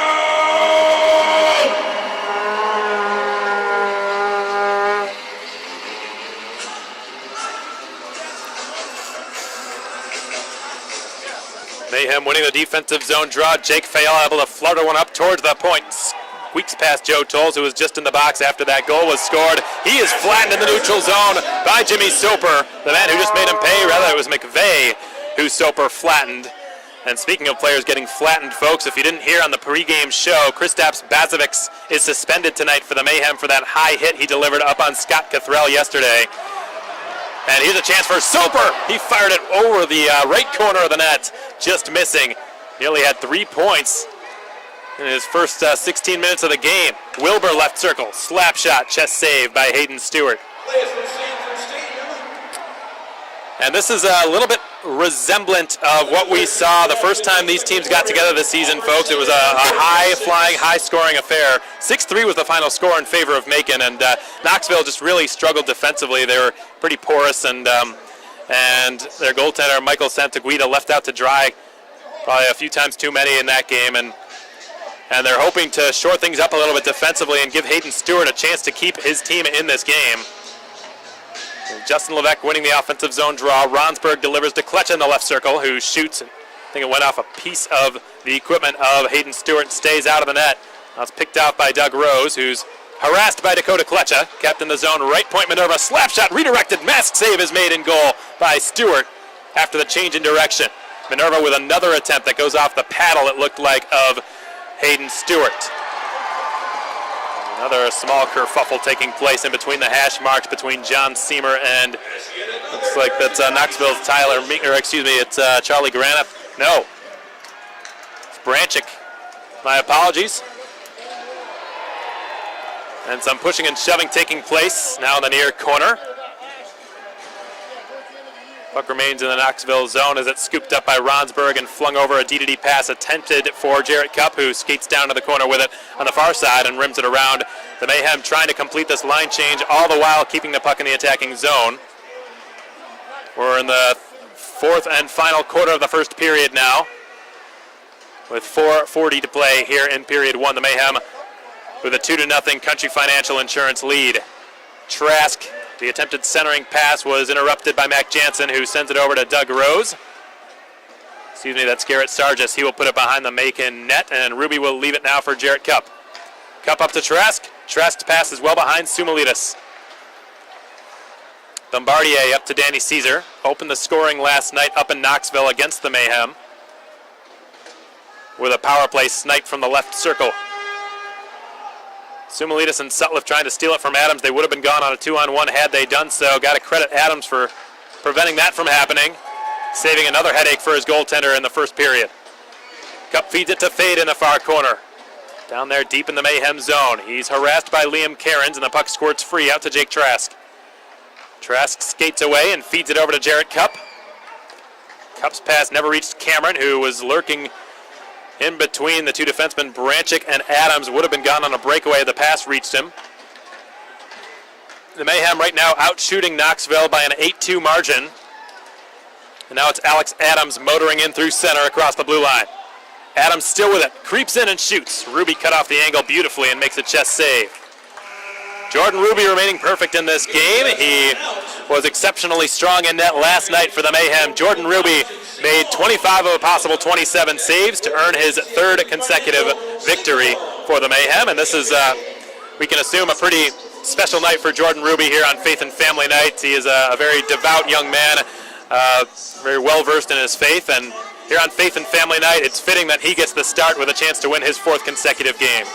Mayhem winning the defensive zone draw. Jake Fayella able to flutter one up towards the point. Squeaks past Joe Tolles, who was just in the box after that goal was scored. He is flattened in the neutral zone by Jimmy Soper, the man who just made him pay. Rather, it was McVeigh who Soper flattened. And speaking of players getting flattened, folks, if you didn't hear on the pregame show, Kristaps Bazovics is suspended tonight for the Mayhem for that high hit he delivered up on Scott Cathrell yesterday. And here's a chance for Soper. He fired it over the right corner of the net, just missing. He only had 3 points in his first 16 minutes of the game. Wilbur left circle, slap shot, chest save by Hayden Stewart. And this is a little bit resemblant of what we saw the first time these teams got together this season, folks. It was a high-flying, high-scoring affair. 6-3 was the final score in favor of Macon, and Knoxville just really struggled defensively. They were pretty porous, and their goaltender, Michael Santaguida, left out to dry probably a few times too many in that game, and they're hoping to shore things up a little bit defensively and give Hayden Stewart a chance to keep his team in this game. Justin Levesque winning the offensive zone draw. Ronsberg delivers to Kletcha in the left circle, who shoots. I think it went off a piece of the equipment of Hayden Stewart and stays out of the net. Now it's picked out by Doug Rose, who's harassed by Dakota Kletcha. Kept in the zone, right point Minerva. Slap shot, redirected. Mask save is made in goal by Stewart after the change in direction. Minerva with another attempt that goes off the paddle, it looked like, of Hayden Stewart. Another small kerfuffle taking place in between the hash marks between John Seamer and looks like that's Knoxville's it's Charlie Graniff. No, it's Branchick. My apologies. And some pushing and shoving taking place now in the near corner. Puck remains in the Knoxville zone as it's scooped up by Ronsberg and flung over. A D-to-D pass attempted for Jarrett Cupp, who skates down to the corner with it on the far side and rims it around. The Mayhem trying to complete this line change, all the while keeping the puck in the attacking zone. We're in the 4th and final quarter of the first period now, with 4:40 to play here in period 1. The Mayhem with a 2-0 Country Financial Insurance lead. Trask, the attempted centering pass was interrupted by Mac Jansen, who sends it over to Doug Rose. Excuse me, that's Garrett Sargis. He will put it behind the Macon net, and Ruby will leave it now for Jarrett Cup. Cup up to Trask. Trask's pass is well behind Sumalides. Bombardier up to Danny Caesar. Opened the scoring last night up in Knoxville against the Mayhem with a power play snipe from the left circle. Sumalides and Sutliff trying to steal it from Adams. They would have been gone on a 2-on-1 had they done so. Got to credit Adams for preventing that from happening, saving another headache for his goaltender in the first period. Cup feeds it to Fade in the far corner. Down there deep in the Mayhem zone. He's harassed by Liam Cairns, and the puck squirts free out to Jake Trask. Trask skates away and feeds it over to Jarrett Cup. Cup's pass never reached Cameron, who was lurking in between the two defensemen. Branchik and Adams would have been gone on a breakaway. The pass reached him. The Mayhem right now out shooting Knoxville by an 8-2 margin. And now it's Alex Adams motoring in through center across the blue line. Adams still with it, creeps in and shoots. Ruby cut off the angle beautifully and makes a chest save. Jordan Ruby remaining perfect in this game. He was exceptionally strong in net last night for the Mayhem. Jordan Ruby made 25 of a possible 27 saves to earn his third consecutive victory for the Mayhem. And this is, we can assume, a pretty special night for Jordan Ruby here on Faith and Family Night. He is a very devout young man, very well versed in his faith. And here on Faith and Family Night, it's fitting that he gets the start with a chance to win his fourth consecutive game.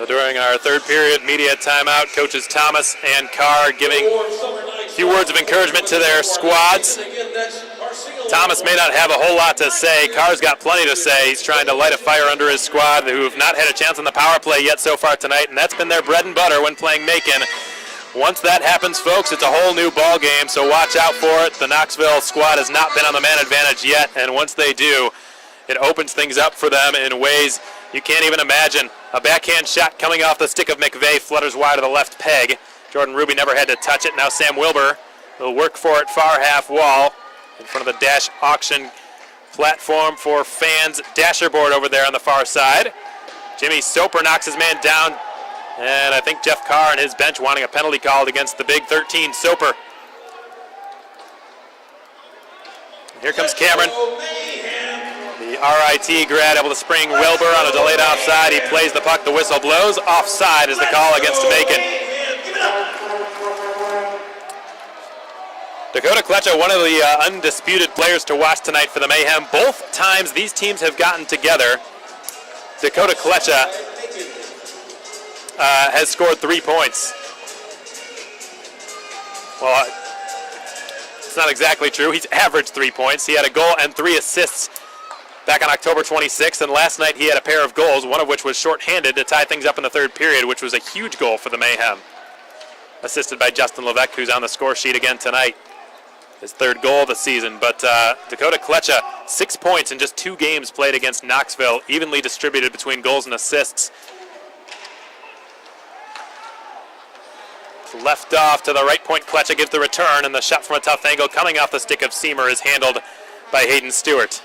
During our third period media timeout, coaches Thomas and Carr giving a few words of encouragement to their squads. Thomas may not have a whole lot to say. Carr's got plenty to say. He's trying to light a fire under his squad, who have not had a chance on the power play yet so far tonight, and that's been their bread and butter when playing Macon. Once that happens, folks, it's a whole new ball game, so watch out for it. The Knoxville squad has not been on the man advantage yet, and once they do, it opens things up for them in ways you can't even imagine. A backhand shot coming off the stick of McVeigh flutters wide of the left peg. Jordan Ruby never had to touch it. Now Sam Wilbur will work for it far half wall in front of the Dash auction platform for fans. Dasher board over there on the far side. Jimmy Soper knocks his man down, and I think Jeff Carr and his bench wanting a penalty called against the big 13 Soper. Here comes Cameron. The RIT grad able to spring Wilbur on a delayed offside. He plays the puck, the whistle blows. Offside is the call against Macon. Dakota Kletcha, one of the undisputed players to watch tonight for the Mayhem. Both times these teams have gotten together, Dakota Kletcha has scored 3 points. Well, it's not exactly true. He's averaged 3 points. He had a goal and 3 assists back on October 26th, and last night he had a pair of goals, one of which was shorthanded to tie things up in the third period, which was a huge goal for the Mayhem. Assisted by Justin Levesque, who's on the score sheet again tonight. His third goal of the season. But Dakota Kletcha, 6 points in just 2 games played against Knoxville, evenly distributed between goals and assists. Left off to the right point, Kletcha gives the return, and the shot from a tough angle coming off the stick of Seamer is handled by Hayden Stewart.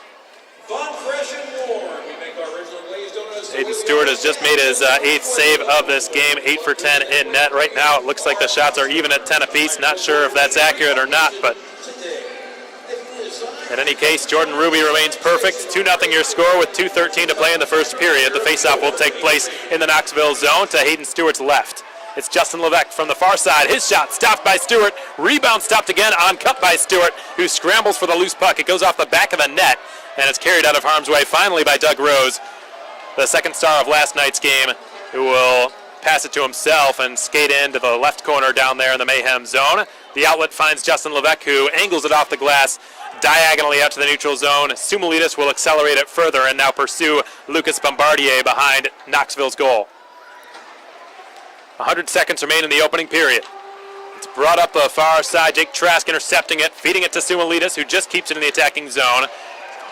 Hayden Stewart has just made his 8th save of this game, 8 for 10 in net. Right now it looks like the shots are even at 10 apiece. Not sure if that's accurate or not, but in any case, Jordan Ruby remains perfect. 2-0 your score with 2:13 to play in the first period. The faceoff will take place in the Knoxville zone to Hayden Stewart's left. It's Justin Levesque from the far side. His shot stopped by Stewart. Rebound stopped again on cut by Stewart, who scrambles for the loose puck. It goes off the back of the net, and it's carried out of harm's way finally by Doug Rose, the second star of last night's game, who will pass it to himself and skate into the left corner down there in the Mayhem zone. The outlet finds Justin Levesque, who angles it off the glass diagonally out to the neutral zone. Sumalides will accelerate it further and now pursue Lucas Bombardier behind Knoxville's goal. 100 seconds remain in the opening period. It's brought up the far side. Jake Trask intercepting it, feeding it to Sumalitas, who just keeps it in the attacking zone.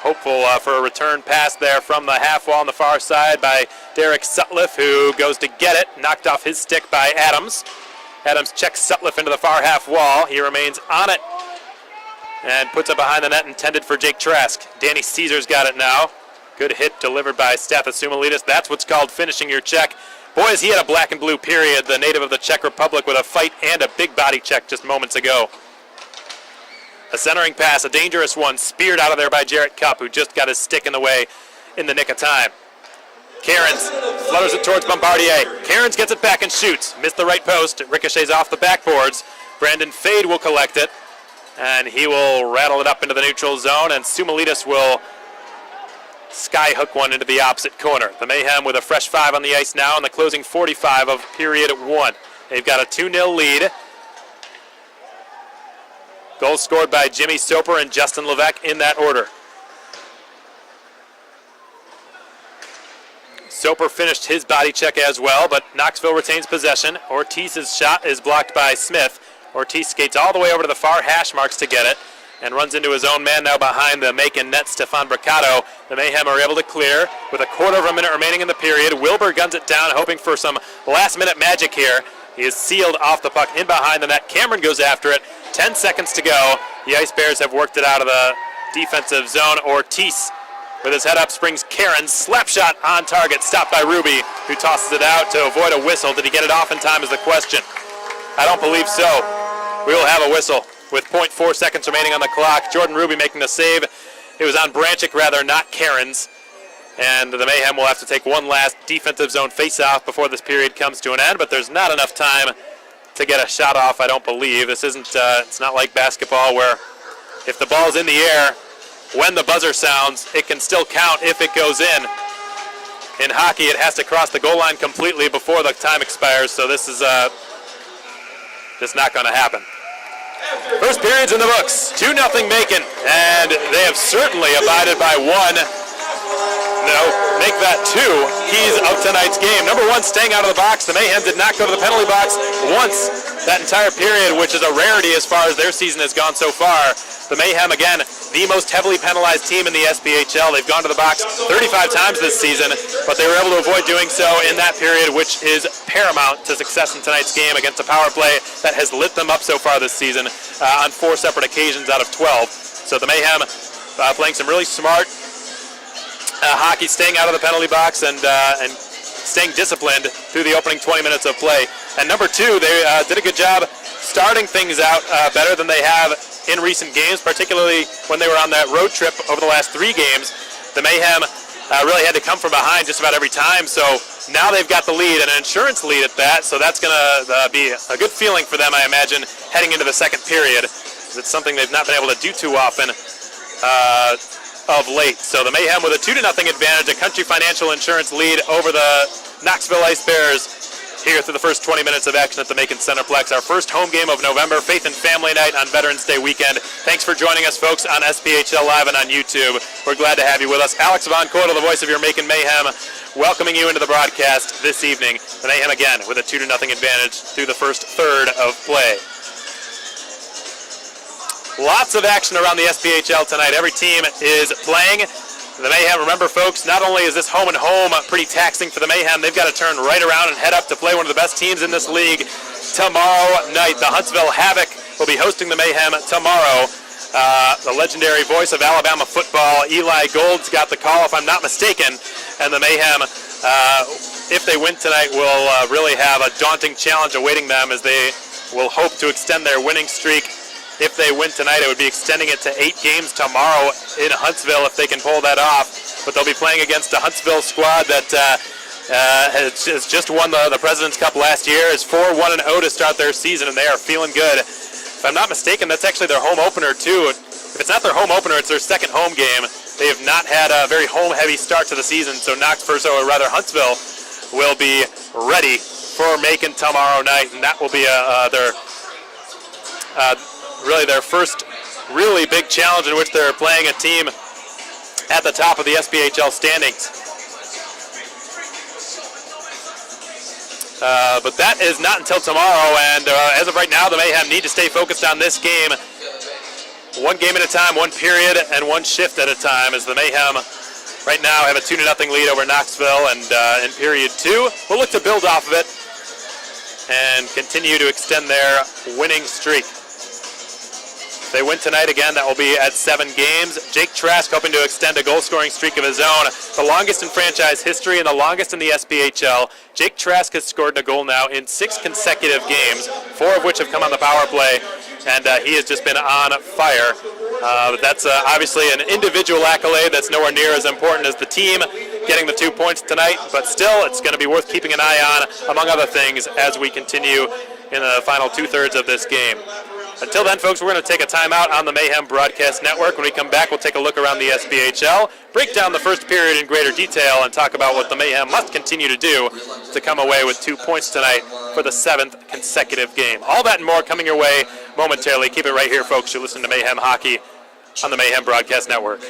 Hopeful for a return pass there from the half wall on the far side by Derek Sutliff, who goes to get it, knocked off his stick by Adams. Adams checks Sutliff into the far half wall. He remains on it and puts it behind the net, intended for Jake Trask. Danny Caesar's got it now. Good hit delivered by Stathis Sumalitas. That's what's called finishing your check. Boys, he had a black and blue period, the native of the Czech Republic, with a fight and a big body check just moments ago. A centering pass, a dangerous one, speared out of there by Jarrett Cupp, who just got his stick in the way in the nick of time. Cairns flutters it towards Bombardier. Cairns gets it back and shoots. Missed the right post. It ricochets off the backboards. Brandon Fade will collect it, and he will rattle it up into the neutral zone, and Sumalitas will skyhook one into the opposite corner. The Mayhem with a fresh 5 on the ice now in the closing 45 of period 1. They've got a 2-0 lead. Goals scored by Jimmy Soper and Justin Levesque in that order. Soper finished his body check as well, but Knoxville retains possession. Ortiz's shot is blocked by Smith. Ortiz skates all the way over to the far hash marks to get it and runs into his own man now behind the Macon net, Stefan Braccato. The Mayhem are able to clear with a quarter of a minute remaining in the period. Wilbur guns it down, hoping for some last-minute magic here. He is sealed off the puck in behind the net. Cameron goes after it. 10 seconds to go. The Ice Bears have worked it out of the defensive zone. Ortiz with his head up springs Cairns. Slap shot on target, stopped by Ruby, who tosses it out to avoid a whistle. Did he get it off in time is the question. I don't believe so. We will have a whistle with 0.4 seconds remaining on the clock. Jordan Ruby making the save. It was on Branchik rather, not Cairns. And the Mayhem will have to take one last defensive zone face-off before this period comes to an end, but there's not enough time to get a shot off, I don't believe. This isn't, it's not like basketball where if the ball's in the air, when the buzzer sounds, it can still count if it goes in. In hockey, it has to cross the goal line completely before the time expires, so this is just not going to happen. First period's in the books. 2-0 Macon, and they have certainly abided by one. No, make that 2 keys of tonight's game. Number 1, staying out of the box. The Mayhem did not go to the penalty box once that entire period, which is a rarity as far as their season has gone so far. The Mayhem, again, the most heavily penalized team in the SPHL. They've gone to the box 35 times this season, but they were able to avoid doing so in that period, which is paramount to success in tonight's game against a power play that has lit them up so far this season on 4 separate occasions out of 12. So the Mayhem playing some really smart hockey, staying out of the penalty box and staying disciplined through the opening 20 minutes of play. And number 2, they did a good job starting things out better than they have in recent games, particularly when they were on that road trip over the last 3 games. The Mayhem really had to come from behind just about every time, so now they've got the lead, and an insurance lead at that, so that's going to be a good feeling for them, I imagine, heading into the second period. It's something they've not been able to do too often of late. So the Mayhem with a 2-0 advantage, a Country Financial Insurance lead over the Knoxville Ice Bears here through the first 20 minutes of action at the Macon Centerplex. Our first home game of November, Faith and Family Night on Veterans Day weekend. Thanks for joining us, folks, on SPHL Live and on YouTube. We're glad to have you with us. Alex Von Cordel, the voice of your Macon Mayhem, welcoming you into the broadcast this evening. The Mayhem again with a 2-0 advantage through the first third of play. Lots of action around the SPHL tonight. Every team is playing. The Mayhem, remember folks, not only is this home and home pretty taxing for the Mayhem, they've got to turn right around and head up to play one of the best teams in this league tomorrow night. The Huntsville Havoc will be hosting the Mayhem tomorrow. The legendary voice of Alabama football, Eli Gold's got the call, if I'm not mistaken, and the Mayhem, if they win tonight, will really have a daunting challenge awaiting them as they will hope to extend their winning streak. If they win tonight, it would be extending it to 8 games tomorrow in Huntsville if they can pull that off. But they'll be playing against a Huntsville squad that has just won the President's Cup last year. Is 4-1-0 to start their season, and they are feeling good. If I'm not mistaken, that's actually their home opener too. If it's not their home opener, it's their second home game. They have not had a very home-heavy start to the season, so Huntsville will be ready for Macon tomorrow night, and that will be really their first really big challenge in which they're playing a team at the top of the SPHL standings. But that is not until tomorrow, and as of right now, the Mayhem need to stay focused on this game. One game at a time, one period, and one shift at a time, as the Mayhem right now have a 2-0 lead over Knoxville, and in period 2, we'll look to build off of it and continue to extend their winning streak. If they win tonight again, that will be at 7 games. Jake Trask hoping to extend a goal-scoring streak of his own, the longest in franchise history and the longest in the SPHL. Jake Trask has scored a goal now in 6 consecutive games, 4 of which have come on the power play, and he has just been on fire. But that's obviously an individual accolade that's nowhere near as important as the team getting the 2 points tonight, but still it's going to be worth keeping an eye on, among other things, as we continue in the final 2/3 of this game. Until then, folks, we're going to take a timeout on the Mayhem Broadcast Network. When we come back, we'll take a look around the SPHL, break down the first period in greater detail, and talk about what the Mayhem must continue to do to come away with 2 points tonight for the 7th consecutive game. All that and more coming your way momentarily. Keep it right here, folks. You're listening to Mayhem Hockey on the Mayhem Broadcast Network.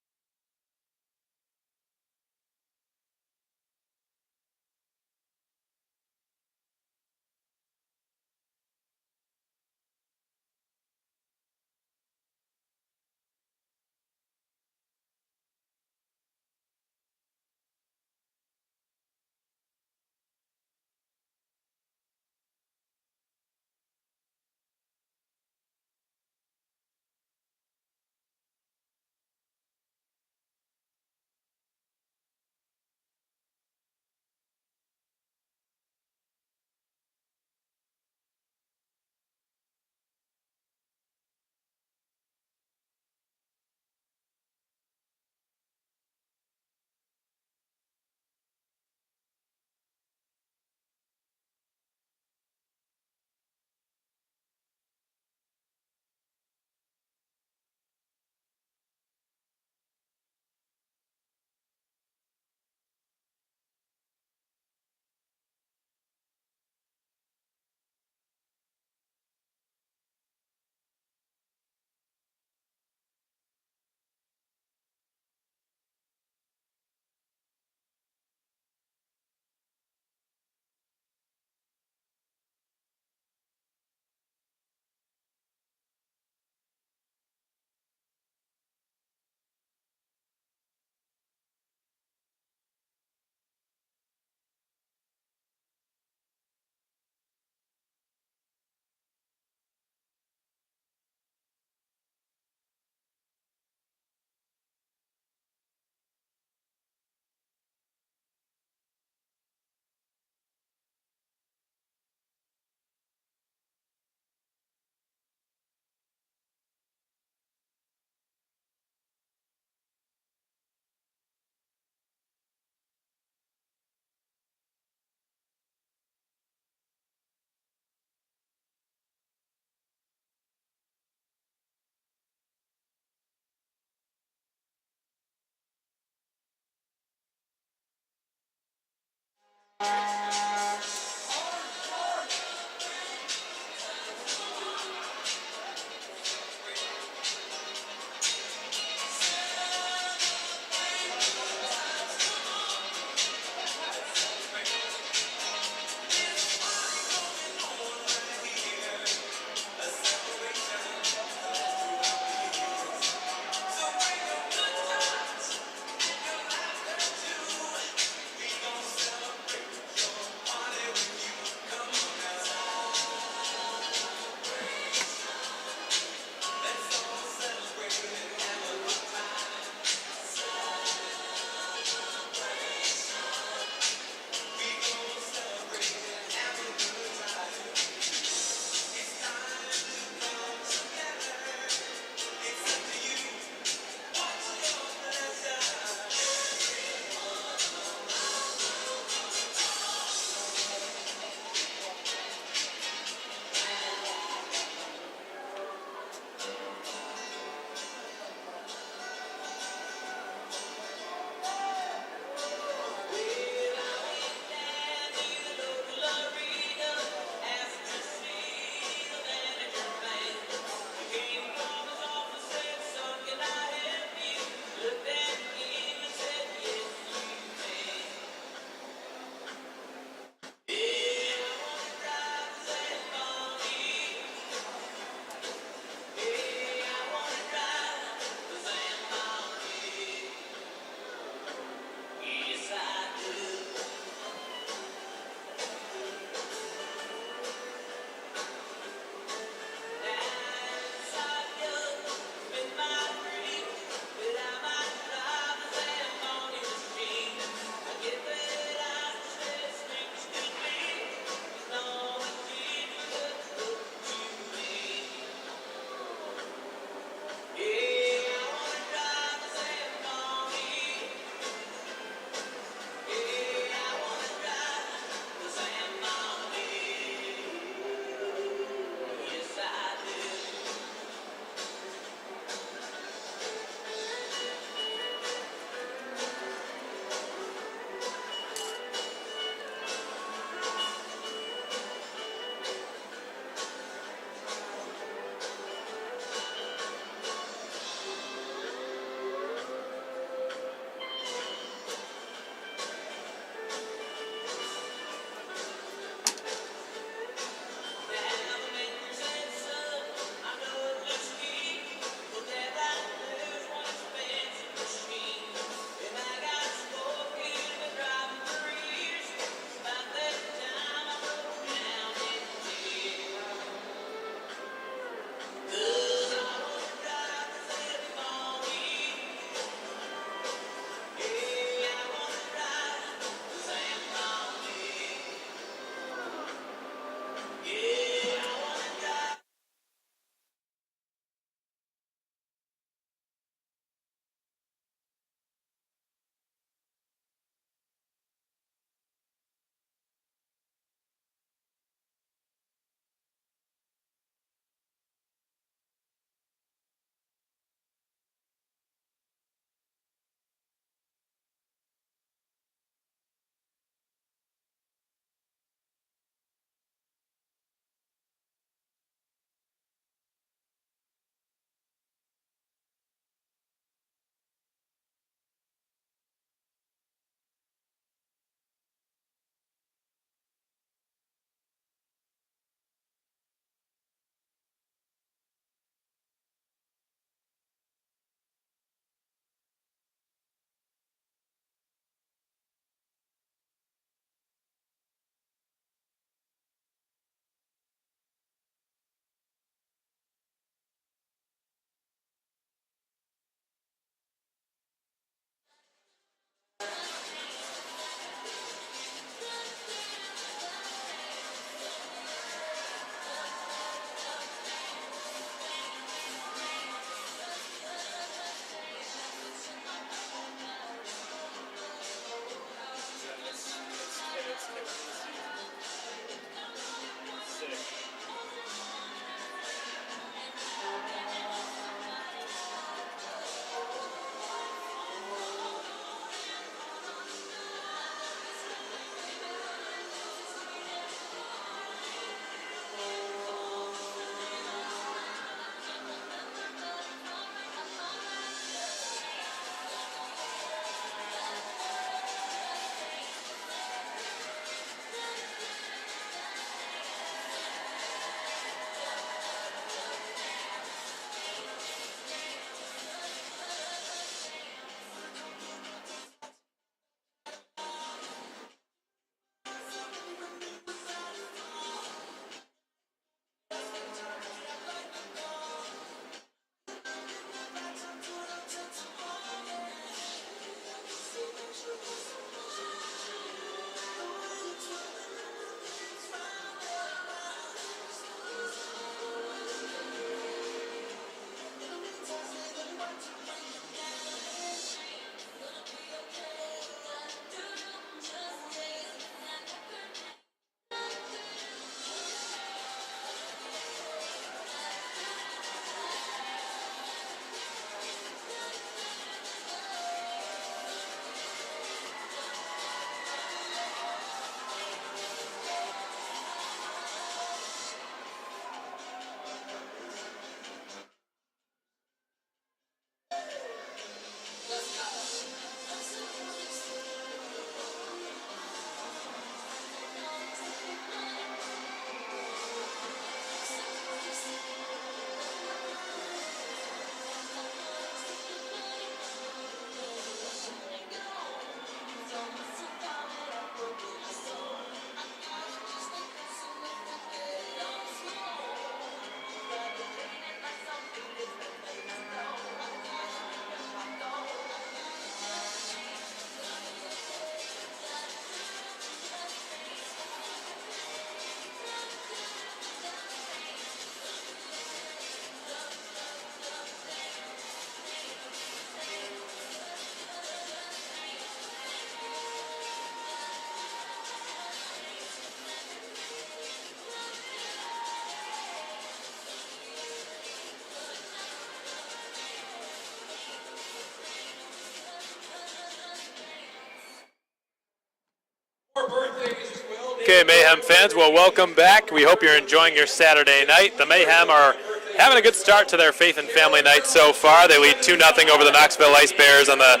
Okay, Mayhem fans, well, welcome back. We hope you're enjoying your Saturday night. The Mayhem are having a good start to their Faith and Family night so far. They lead 2-0 over the Knoxville Ice Bears on the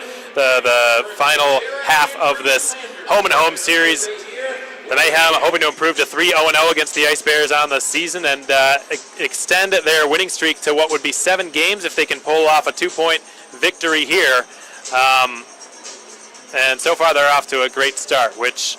final half of this home-and-home series. The Mayhem hoping to improve to 3-0 against the Ice Bears on the season and extend their winning streak to what would be 7 games if they can pull off a 2-point victory here. And so far they're off to a great start, which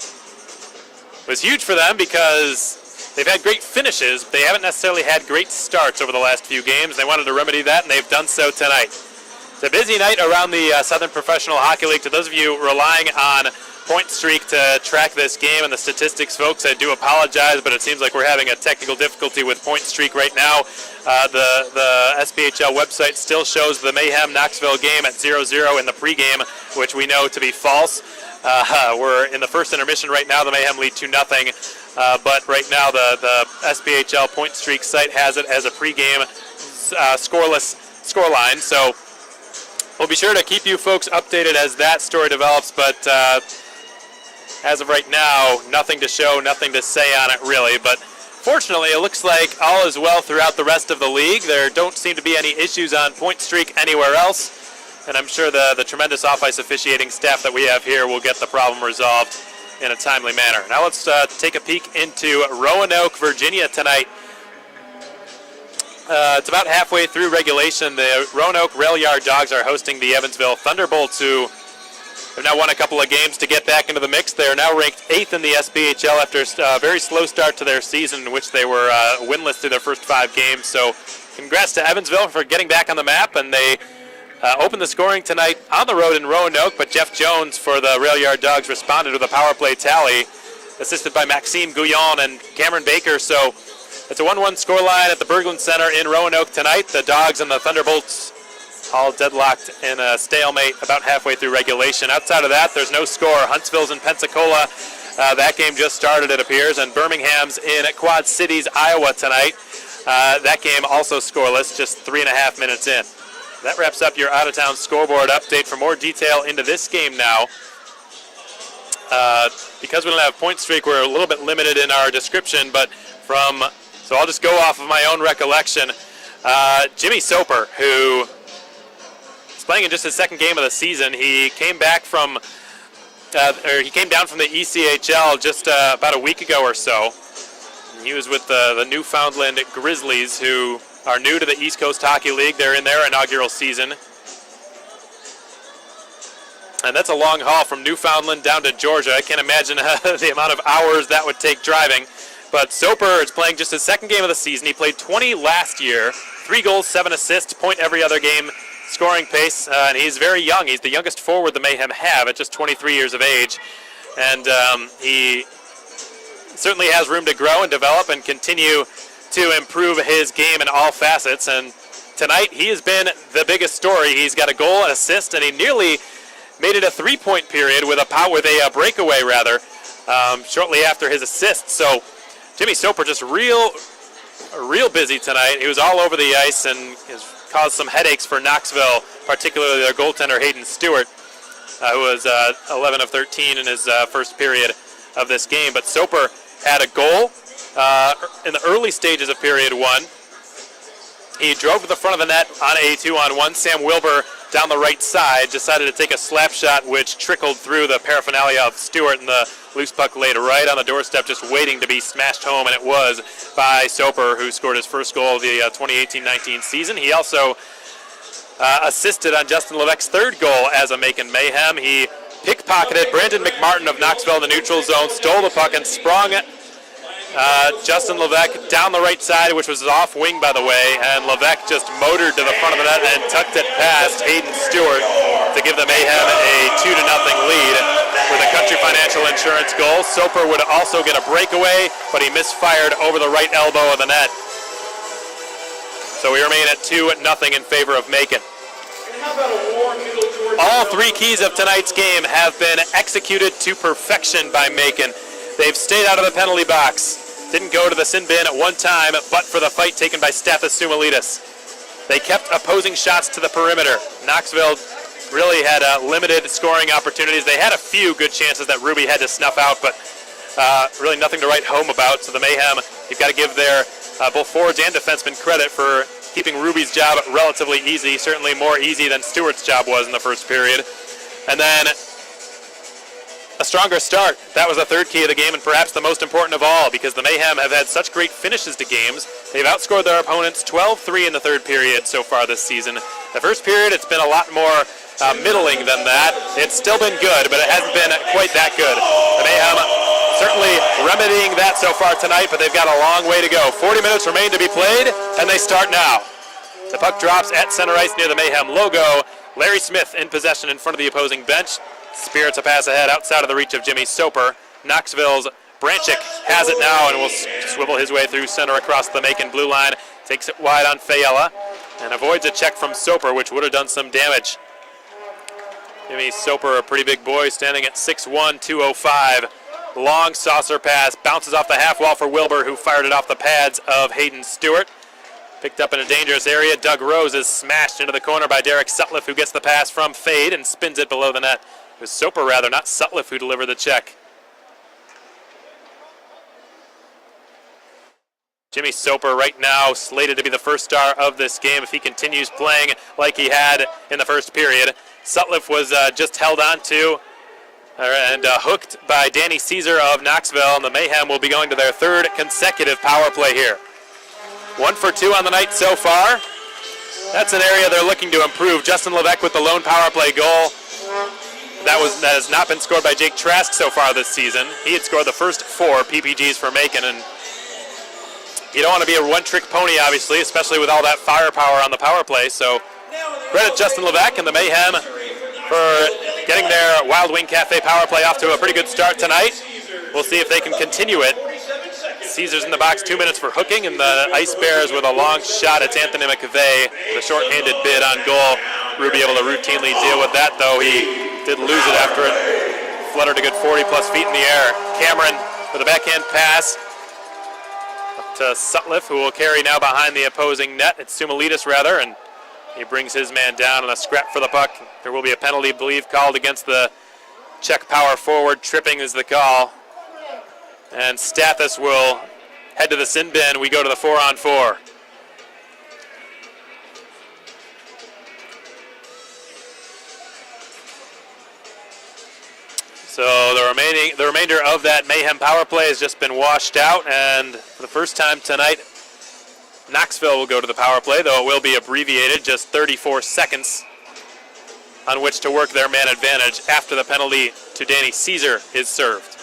was huge for them because they've had great finishes, but they haven't necessarily had great starts over the last few games. They wanted to remedy that, and they've done so tonight. It's a busy night around the Southern Professional Hockey League. To those of you relying on point streak to track this game and the statistics, folks, I do apologize, but it seems like we're having a technical difficulty with point streak right now. The SPHL website still shows the Mayhem Knoxville game at 0-0 in the pregame, which we know to be false. We're in the first intermission right now. The Mayhem lead 2-0, but right now the SPHL point streak site has it as a pregame scoreless scoreline. So we'll be sure to keep you folks updated as that story develops, but as of right now, nothing to show, nothing to say on it really. But fortunately, it looks like all is well throughout the rest of the league. There don't seem to be any issues on point streak anywhere else. And I'm sure the tremendous off-ice officiating staff that we have here will get the problem resolved in a timely manner. Now let's take a peek into Roanoke, Virginia tonight. It's about halfway through regulation. The Roanoke Rail Yard Dogs are hosting the Evansville Thunderbolts, who have now won a couple of games to get back into the mix. They are now ranked 8th in the SPHL after a very slow start to their season in which they were winless through their first 5 games. So congrats to Evansville for getting back on the map, and they opened the scoring tonight on the road in Roanoke, but Jeff Jones for the Rail Yard Dogs responded with a power play tally, assisted by Maxime Gouillon and Cameron Baker. So it's a 1-1 scoreline at the Berglund Center in Roanoke tonight. The Dogs and the Thunderbolts all deadlocked in a stalemate about halfway through regulation. Outside of that, there's no score. Huntsville's in Pensacola. That game just started, it appears, and Birmingham's in Quad Cities, Iowa tonight. That game also scoreless, just 3.5 minutes in. That wraps up your out-of-town scoreboard update. For more detail into this game now, because we don't have point streak, we're a little bit limited in our description, so I'll just go off of my own recollection. Jimmy Soper, who is playing in just his second game of the season, he came back from, he came down from the ECHL just about a week ago or so. He was with the Newfoundland Grizzlies, who are new to the East Coast Hockey League. They're in their inaugural season. And that's a long haul from Newfoundland down to Georgia. I can't imagine the amount of hours that would take driving. But Soper is playing just his second game of the season. He played 20 last year, 3 goals, 7 assists, point every other game, scoring pace. And he's very young. He's the youngest forward the Mayhem have at just 23 years of age. And he certainly has room to grow and develop and continue to improve his game in all facets, and tonight he has been the biggest story. He's got a goal, an assist, and he nearly made it a 3-point period with a breakaway shortly after his assist. So Jimmy Soper just real busy tonight. He was all over the ice and has caused some headaches for Knoxville, particularly their goaltender Hayden Stewart, who was 11 of 13 in his first period of this game. But Soper had a goal in the early stages of period 1. He drove to the front of the net on a 2-on-1. Sam Wilbur down the right side decided to take a slap shot, which trickled through the paraphernalia of Stewart, and the loose puck laid right on the doorstep, just waiting to be smashed home, and it was by Soper, who scored his first goal of the 2018-19 season. He also assisted on Justin Levesque's 3rd goal as a Macon Mayhem. He pickpocketed Brandon McMartin of Knoxville in the neutral zone, stole the puck, and sprung Justin Levesque down the right side, which was off wing, by the way, and Levesque just motored to the front of the net and tucked it past Hayden Stewart to give the Mayhem a 2-0 lead with a Country Financial Insurance goal. Soper would also get a breakaway, but he misfired over the right elbow of the net. So we remain at 2-0 in favor of Macon. All 3 keys of tonight's game have been executed to perfection by Macon. They've stayed out of the penalty box. Didn't go to the sin bin at one time, but for the fight taken by Stathis Soumalides. They kept opposing shots to the perimeter. Knoxville really had limited scoring opportunities. They had a few good chances that Ruby had to snuff out, but really nothing to write home about. So the Mayhem, you've got to give their both forwards and defensemen credit for keeping Ruby's job relatively easy, certainly more easy than Stewart's job was in the first period. And then a stronger start. That was the third key of the game, and perhaps the most important of all, because the Mayhem have had such great finishes to games. They've outscored their opponents 12-3 in the third period so far this season. The first period, it's been a lot more middling than that. It's still been good, but it hasn't been quite that good. The Mayhem certainly remedying that so far tonight, but they've got a long way to go. 40 minutes remain to be played, and they start now. The puck drops at center ice near the Mayhem logo. Larry Smith in possession in front of the opposing bench. Spirits a pass ahead outside of the reach of Jimmy Soper. Knoxville's Branchik has it now and will swivel his way through center across the Macon blue line. Takes it wide on Fayella and avoids a check from Soper, which would have done some damage. Jimmy Soper, a pretty big boy, standing at 6'1", 205. Long saucer pass, bounces off the half wall for Wilbur, who fired it off the pads of Hayden Stewart. Picked up in a dangerous area. Doug Rose is smashed into the corner by Derek Sutliff, who gets the pass from Fade and spins it below the net. It was Soper, rather, not Sutliff, who delivered the check. Jimmy Soper right now slated to be the first star of this game if he continues playing like he had in the first period. Sutliff was just held on to and hooked by Danny Caesar of Knoxville, and the Mayhem will be going to their third consecutive power play here. 1 for 2 on the night so far. That's an area they're looking to improve. Justin Levesque with the lone power play goal. That has not been scored by Jake Trask so far this season. He had scored the first 4 PPGs for Macon, and you don't want to be a one-trick pony, obviously, especially with all that firepower on the power play. So credit Justin Levesque and the Mayhem for getting their Wild Wing Cafe power play off to a pretty good start tonight. We'll see if they can continue it. Caesar's in the box, 2 minutes for hooking, and the Ice Bears with a long shot. It's Anthony McVeigh, the short-handed bid on goal. Ruby able to routinely deal with that, though he did lose it after it fluttered a good 40-plus feet in the air. Cameron with a backhand pass up to Sutliff, who will carry now behind the opposing net. It's Sumalitis, rather, and he brings his man down on a scrap for the puck. There will be a penalty, I believe, called against the Czech power forward. Tripping is the call. And Stathis will head to the sin bin. We go to the 4-on-4. So the remainder of that Mayhem power play has just been washed out, and for the first time tonight, Knoxville will go to the power play, though it will be abbreviated, just 34 seconds on which to work their man advantage after the penalty to Danny Caesar is served.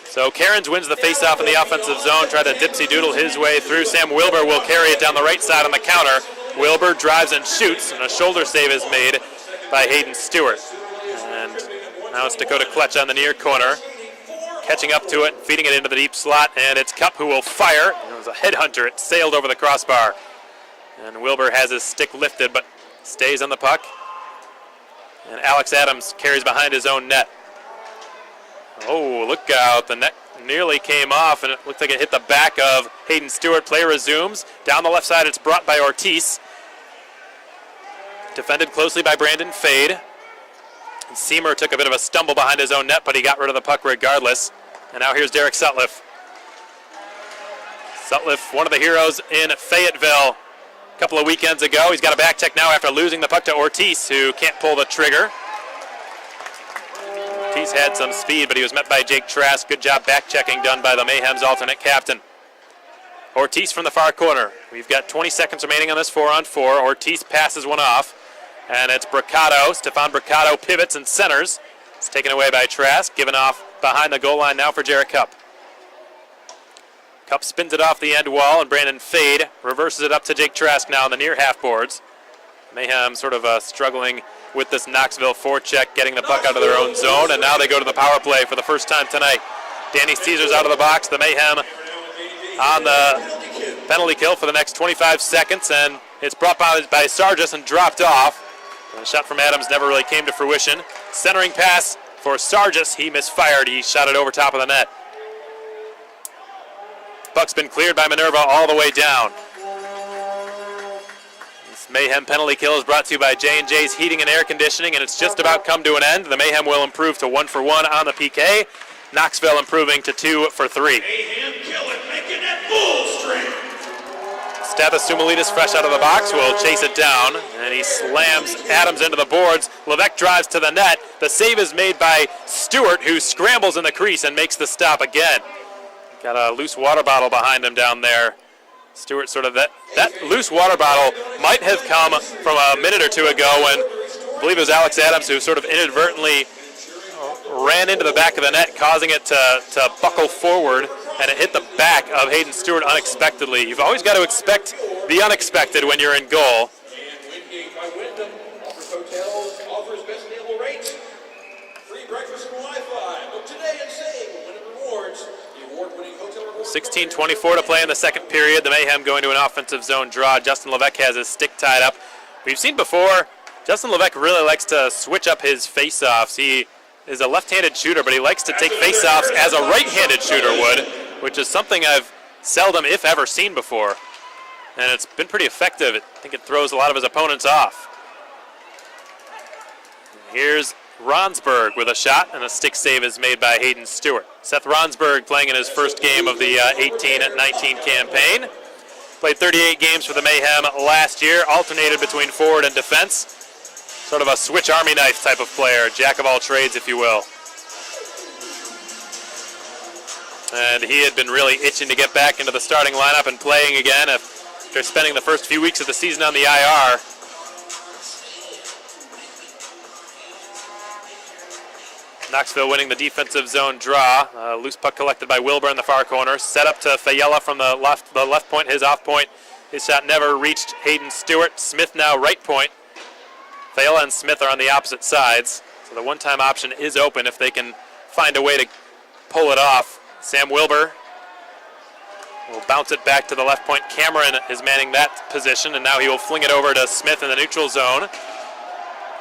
So Cairns wins the faceoff in the offensive zone, tried to dipsy-doodle his way through. Sam Wilbur will carry it down the right side on the counter. Wilbur drives and shoots, and a shoulder save is made by Hayden Stewart. And now it's Dakota Kletch on the near corner, catching up to it, feeding it into the deep slot, and it's Cup who will fire. It was a headhunter. It sailed over the crossbar. And Wilbur has his stick lifted, but stays on the puck. And Alex Adams carries behind his own net. Oh, look out. The net nearly came off, and it looked like it hit the back of Hayden Stewart. Play resumes. Down the left side, it's brought by Ortiz. Defended closely by Brandon Fade. And Seymour took a bit of a stumble behind his own net, but he got rid of the puck regardless. And now here's Derek Sutliff. Sutliff, one of the heroes in Fayetteville a couple of weekends ago. He's got a back check now after losing the puck to Ortiz, who can't pull the trigger. Ortiz had some speed, but he was met by Jake Trask. Good job back checking done by the Mayhem's alternate captain. Ortiz from the far corner. We've got 20 seconds remaining on this 4-on-4. Ortiz passes one off, and it's Bricado. Stefan Bricado pivots and centers. It's taken away by Trask, given off behind the goal line now for Jarrett Cup. Cup spins it off the end wall, and Brandon Fade reverses it up to Jake Trask now on the near half boards. Mayhem sort of struggling with this Knoxville forecheck, getting the puck out of their own zone, and now they go to the power play for the first time tonight. Danny Caesar's out of the box. The Mayhem on the penalty kill for the next 25 seconds, and it's brought by Sargis and dropped off. The shot from Adams never really came to fruition. Centering pass for Sargis. He misfired. He shot it over top of the net. Puck's been cleared by Minerva all the way down. Mayhem penalty kill is brought to you by J&J's Heating and Air Conditioning, and it's just about come to an end. The Mayhem will improve to 1 for 1 on the PK. Knoxville improving to 2 for 3. Mayhem killing, making that full strength. Stathis Sumulidis fresh out of the box will chase it down, and he slams Adams into the boards. Levesque drives to the net. The save is made by Stewart, who scrambles in the crease and makes the stop again. Got a loose water bottle behind him down there. Stewart sort of that loose water bottle might have come from a minute or two ago when I believe it was Alex Adams who sort of inadvertently ran into the back of the net, causing it to buckle forward, and it hit the back of Hayden Stewart unexpectedly. You've always got to expect the unexpected when you're in goal. And Wingate by Wyndham offers hotels, offers best available rates, free breakfast and Wi-Fi. Book today and save Wyndham Rewards, the award-winning hotel reward. 16:24 to play in the second period. The Mayhem going to an offensive zone draw. Justin Levesque has his stick tied up. We've seen before, Justin Levesque really likes to switch up his face-offs. He is a left-handed shooter, but he likes to take face-offs as a right-handed shooter would, which is something I've seldom, if ever, seen before. And it's been pretty effective. I think it throws a lot of his opponents off. Here's Ronsberg with a shot, and a stick save is made by Hayden Stewart. Seth Ronsberg playing in his first game of the 18-19 campaign. Played 38 games for the Mayhem last year, alternated between forward and defense. Sort of a switch army knife type of player, jack of all trades, if you will. And he had been really itching to get back into the starting lineup and playing again after spending the first few weeks of the season on the IR. Knoxville winning the defensive zone draw. Loose puck collected by Wilbur in the far corner. Set up to Fayella from the left point, his off point. His shot never reached Hayden Stewart. Smith now right point. Fayella and Smith are on the opposite sides. So the one-time option is open if they can find a way to pull it off. Sam Wilbur will bounce it back to the left point. Cameron is manning that position, and now he will fling it over to Smith in the neutral zone.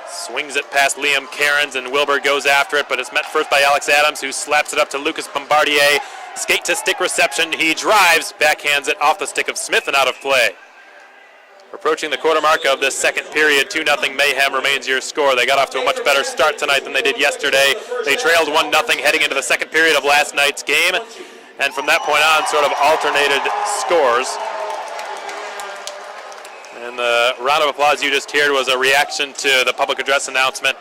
Swings it past Liam Cairns, and Wilbur goes after it, but it's met first by Alex Adams, who slaps it up to Lucas Bombardier. Skate-to-stick reception. He drives, backhands it off the stick of Smith and out of play. Approaching the quarter mark of this second period, 2-0 Mayhem remains your score. They got off to a much better start tonight than they did yesterday. They trailed 1-0 heading into the second period of last night's game, and from that point on, sort of alternated scores. And the round of applause you just heard was a reaction to the public address announcement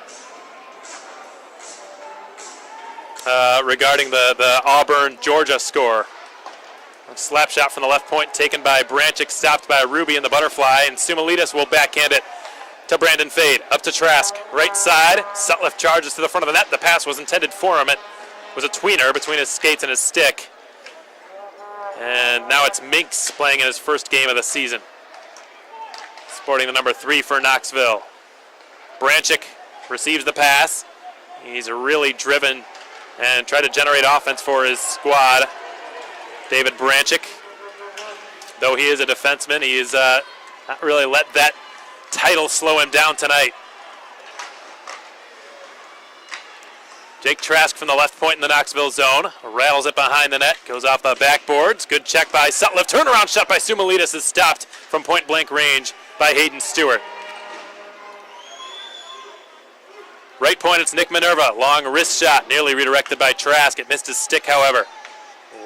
regarding the Auburn-Georgia score. A slap shot from the left point taken by Branchick, stopped by Ruby in the butterfly, and Sumulidis will backhand it to Brandon Fade. Up to Trask, right side. Sutliff charges to the front of the net. The pass was intended for him. It was a tweener between his skates and his stick. And now it's Minks playing in his first game of the season. Sporting the number 3 for Knoxville. Branchick receives the pass. He's really driven and tried to generate offense for his squad. David Branchick, though he is a defenseman, he is not really let that title slow him down tonight. Jake Trask from the left point in the Knoxville zone, rattles it behind the net, goes off the backboards. Good check by Sutliff. Turnaround shot by Sumulidis is stopped from point blank range by Hayden Stewart. Right point, it's Nick Minerva. Long wrist shot, nearly redirected by Trask. It missed his stick, however.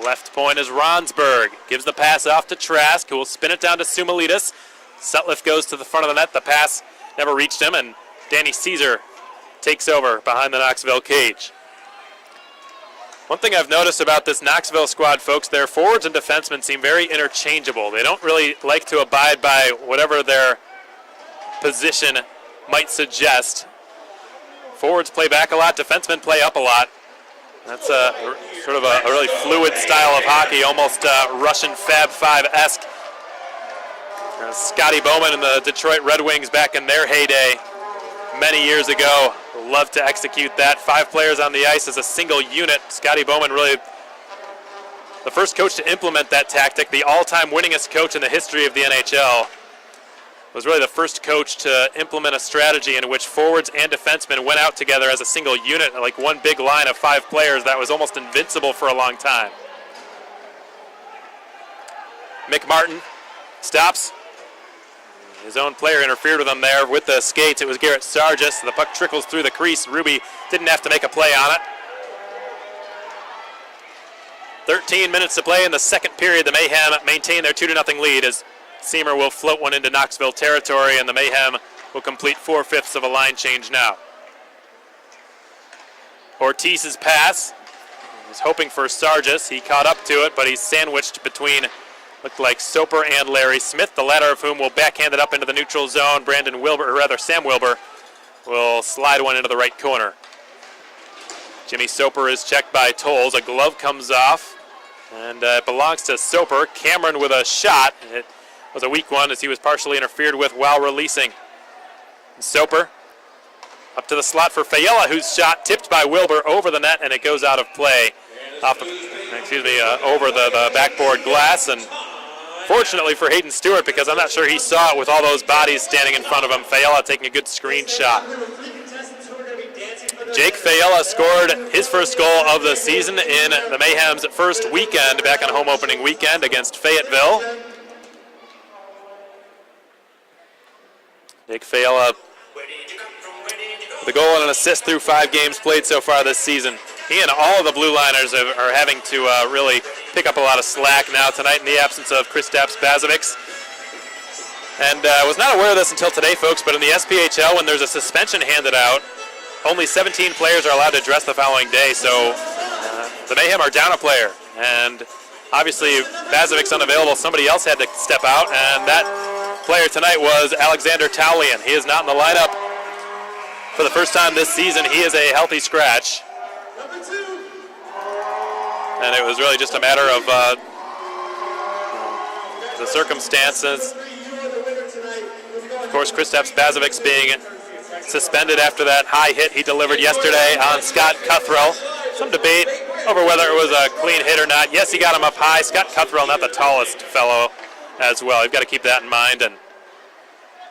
Left point is Ronsberg. Gives the pass off to Trask, who will spin it down to Sumulidis. Sutliff goes to the front of the net. The pass never reached him, and Danny Caesar takes over behind the Knoxville cage. One thing I've noticed about this Knoxville squad, folks, their forwards and defensemen seem very interchangeable. They don't really like to abide by whatever their position might suggest. Forwards play back a lot, defensemen play up a lot. That's a sort of a really fluid style of hockey, almost Russian Fab Five-esque. Scotty Bowman and the Detroit Red Wings back in their heyday many years ago loved to execute that. 5 players on the ice as a single unit. Scotty Bowman really the first coach to implement that tactic, the all-time winningest coach in the history of the NHL. Was really the first coach to implement a strategy in which forwards and defensemen went out together as a single unit, like one big line of 5 players that was almost invincible for a long time. Mick Martin stops, His own player interfered with him there with the skates. It was Garrett Sargis. The puck trickles through the crease. Ruby didn't have to make a play on it. 13 minutes to play in the second period. The Mayhem maintain their 2-0 lead as Seymour will float one into Knoxville territory, and the Mayhem will complete 4/5 of a line change now. Ortiz's pass. He was hoping for Sargis. He caught up to it, but he's sandwiched between, looked like Soper and Larry Smith, the latter of whom will backhand it up into the neutral zone. Sam Wilbur will slide one into the right corner. Jimmy Soper is checked by Tolles. A glove comes off, and it belongs to Soper. Cameron with a shot. It was a weak one as he was partially interfered with while releasing. And Soper up to the slot for Fayella, whose shot tipped by Wilbur over the net, and it goes out of play over the backboard glass. And fortunately for Hayden Stewart, because I'm not sure he saw it with all those bodies standing in front of him, Fayella taking a good screenshot. Jake Fayella scored his first goal of the season in the Mayhem's first weekend, back on home opening weekend against Fayetteville. Jake Fayella with a goal and an assist through 5 games played so far this season. He and all of the Blue Liners are having to really pick up a lot of slack now tonight in the absence of Kristaps Bazovics. And I was not aware of this until today, folks, but in the SPHL, when there's a suspension handed out, only 17 players are allowed to dress the following day, so the Mayhem are down a player. And obviously, Bazovic's unavailable. Somebody else had to step out, and that player tonight was Alexander Taulian. He is not in the lineup for the first time this season. He is a healthy scratch. And it was really just a matter of the circumstances. Of course, Kristaps Bazovics being suspended after that high hit he delivered yesterday on Scott Cuthrell. Some debate over whether it was a clean hit or not. Yes, he got him up high. Scott Cuthrell, not the tallest fellow as well. You've got to keep that in mind. And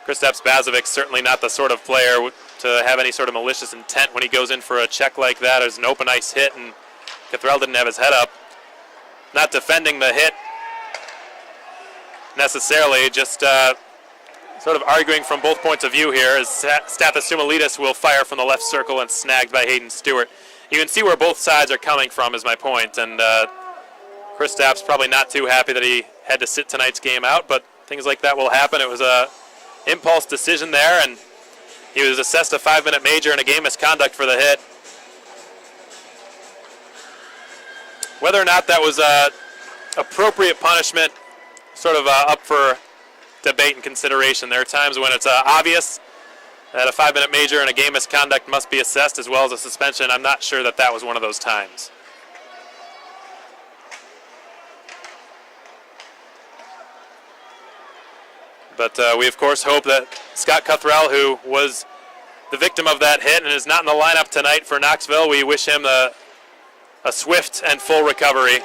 Kristaps Bazovics certainly not the sort of player to have any sort of malicious intent when he goes in for a check like that. There's an open ice hit, and Cuthrell didn't have his head up. Not defending the hit necessarily, just sort of arguing from both points of view here as Stathis Sumilidis will fire from the left circle and snagged by Hayden Stewart. You can see where both sides are coming from is my point, and Kristaps probably not too happy that he had to sit tonight's game out, but things like that will happen. It was a impulse decision there, and he was assessed a 5-minute major and a game misconduct for the hit. Whether or not that was appropriate punishment, sort of up for debate and consideration. There are times when it's obvious that a 5-minute major and a game misconduct must be assessed as well as a suspension. I'm not sure that that was one of those times. But we, of course, hope that Scott Cuthrell, who was the victim of that hit and is not in the lineup tonight for Knoxville, we wish him a swift and full recovery,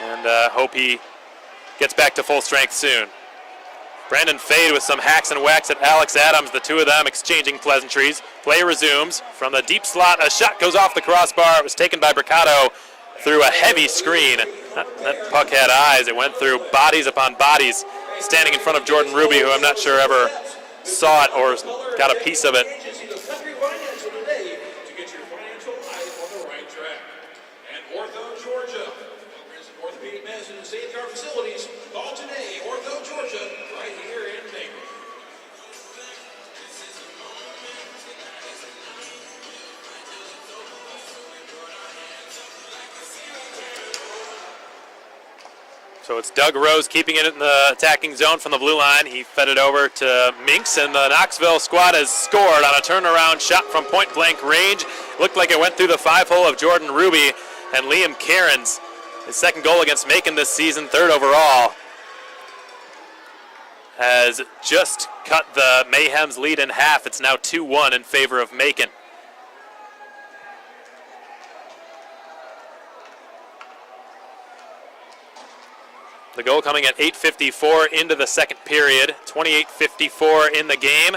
and hope he gets back to full strength soon. Brandon Fade with some hacks and whacks at Alex Adams, the two of them exchanging pleasantries. Play resumes. From the deep slot, a shot goes off the crossbar. It was taken by Bricado through a heavy screen. That puck had eyes. It went through bodies upon bodies, standing in front of Jordan Ruby, who I'm not sure ever saw it or got a piece of it. So it's Doug Rose keeping it in the attacking zone from the blue line. He fed it over to Minks, and the Knoxville squad has scored on a turnaround shot from point-blank range. Looked like it went through the 5-hole of Jordan Ruby, and Liam Cairns, his second goal against Macon this season, 3rd overall, has just cut the Mayhem's lead in half. It's now 2-1 in favor of Macon. The goal coming at 8:54 into the second period, 28:54 in the game.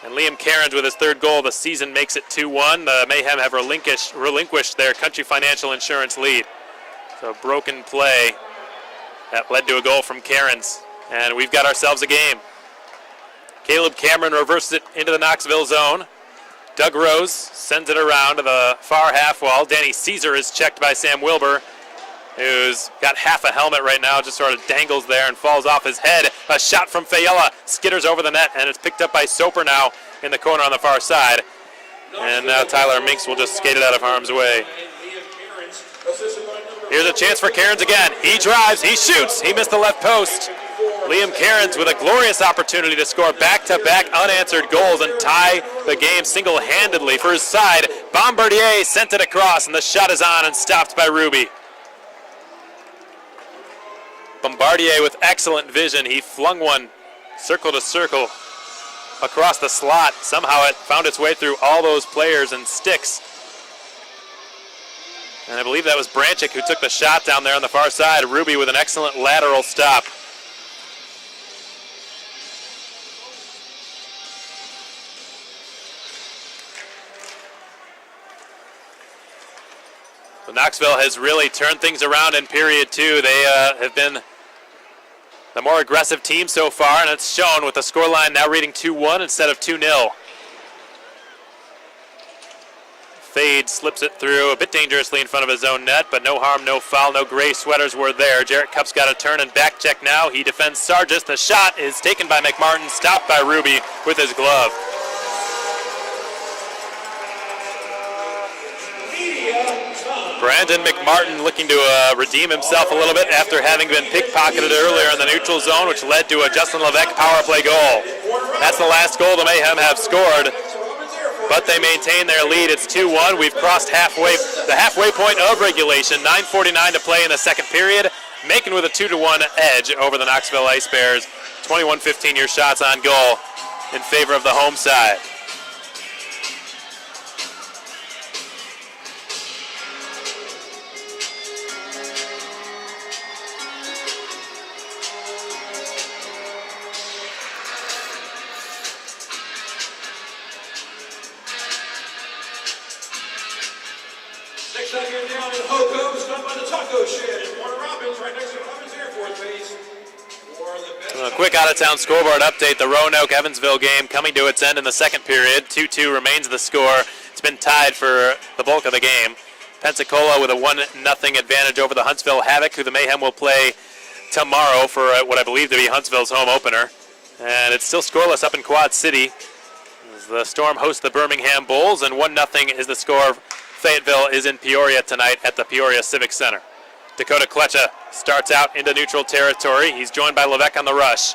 And Liam Cairns with his 3rd goal of the season makes it 2-1. The Mayhem have relinquished their Country Financial Insurance lead. So a broken play that led to a goal from Cairns. And we've got ourselves a game. Caleb Cameron reverses it into the Knoxville zone. Doug Rose sends it around to the far half wall. Danny Caesar is checked by Sam Wilbur, who's got half a helmet right now, just sort of dangles there and falls off his head. A shot from Fayella skitters over the net, and it's picked up by Soper now in the corner on the far side. And now Tyler Minks will just skate it out of harm's way. Here's a chance for Cairns again. He drives, he shoots, he missed the left post. Liam Cairns with a glorious opportunity to score back-to-back unanswered goals and tie the game single-handedly for his side. Bombardier sent it across, and the shot is on and stopped by Ruby. Bombardier with excellent vision. He flung one circle to circle across the slot. Somehow it found its way through all those players and sticks. And I believe that was Branchick who took the shot down there on the far side. Ruby with an excellent lateral stop. But Knoxville has really turned things around in period two. They have been the more aggressive team so far, and it's shown with the scoreline now reading 2-1 instead of 2-0. Fade slips it through a bit dangerously in front of his own net, but no harm, no foul, no gray sweaters were there. Jarrett Cupp's got a turn and back check now. He defends Sargis. The shot is taken by McMartin, stopped by Ruby with his glove. Brandon McMartin looking to redeem himself a little bit after having been pickpocketed earlier in the neutral zone, which led to a Justin Levesque power play goal. That's the last goal the Mayhem have scored, but they maintain their lead. It's 2-1. We've crossed the halfway point of regulation. 9:49 to play in the second period. Macon with a 2-1 edge over the Knoxville Ice Bears. 21-15 your shots on goal in favor of the home side. Next up here now in Hoco's, done by the Taco Shed in Warner Robins, right next to Robins Air Force Base. A quick out-of-town scoreboard update. The Roanoke-Evansville game coming to its end in the second period. 2-2 remains the score. It's been tied for the bulk of the game. Pensacola with a 1-0 advantage over the Huntsville Havoc, who the Mayhem will play tomorrow for what I believe to be Huntsville's home opener. And it's still scoreless up in Quad City. The Storm hosts the Birmingham Bulls, and 1-0 is the score. Fayetteville is in Peoria tonight at the Peoria Civic Center. Dakota Kletcha starts out into neutral territory. He's joined by Levesque on the rush.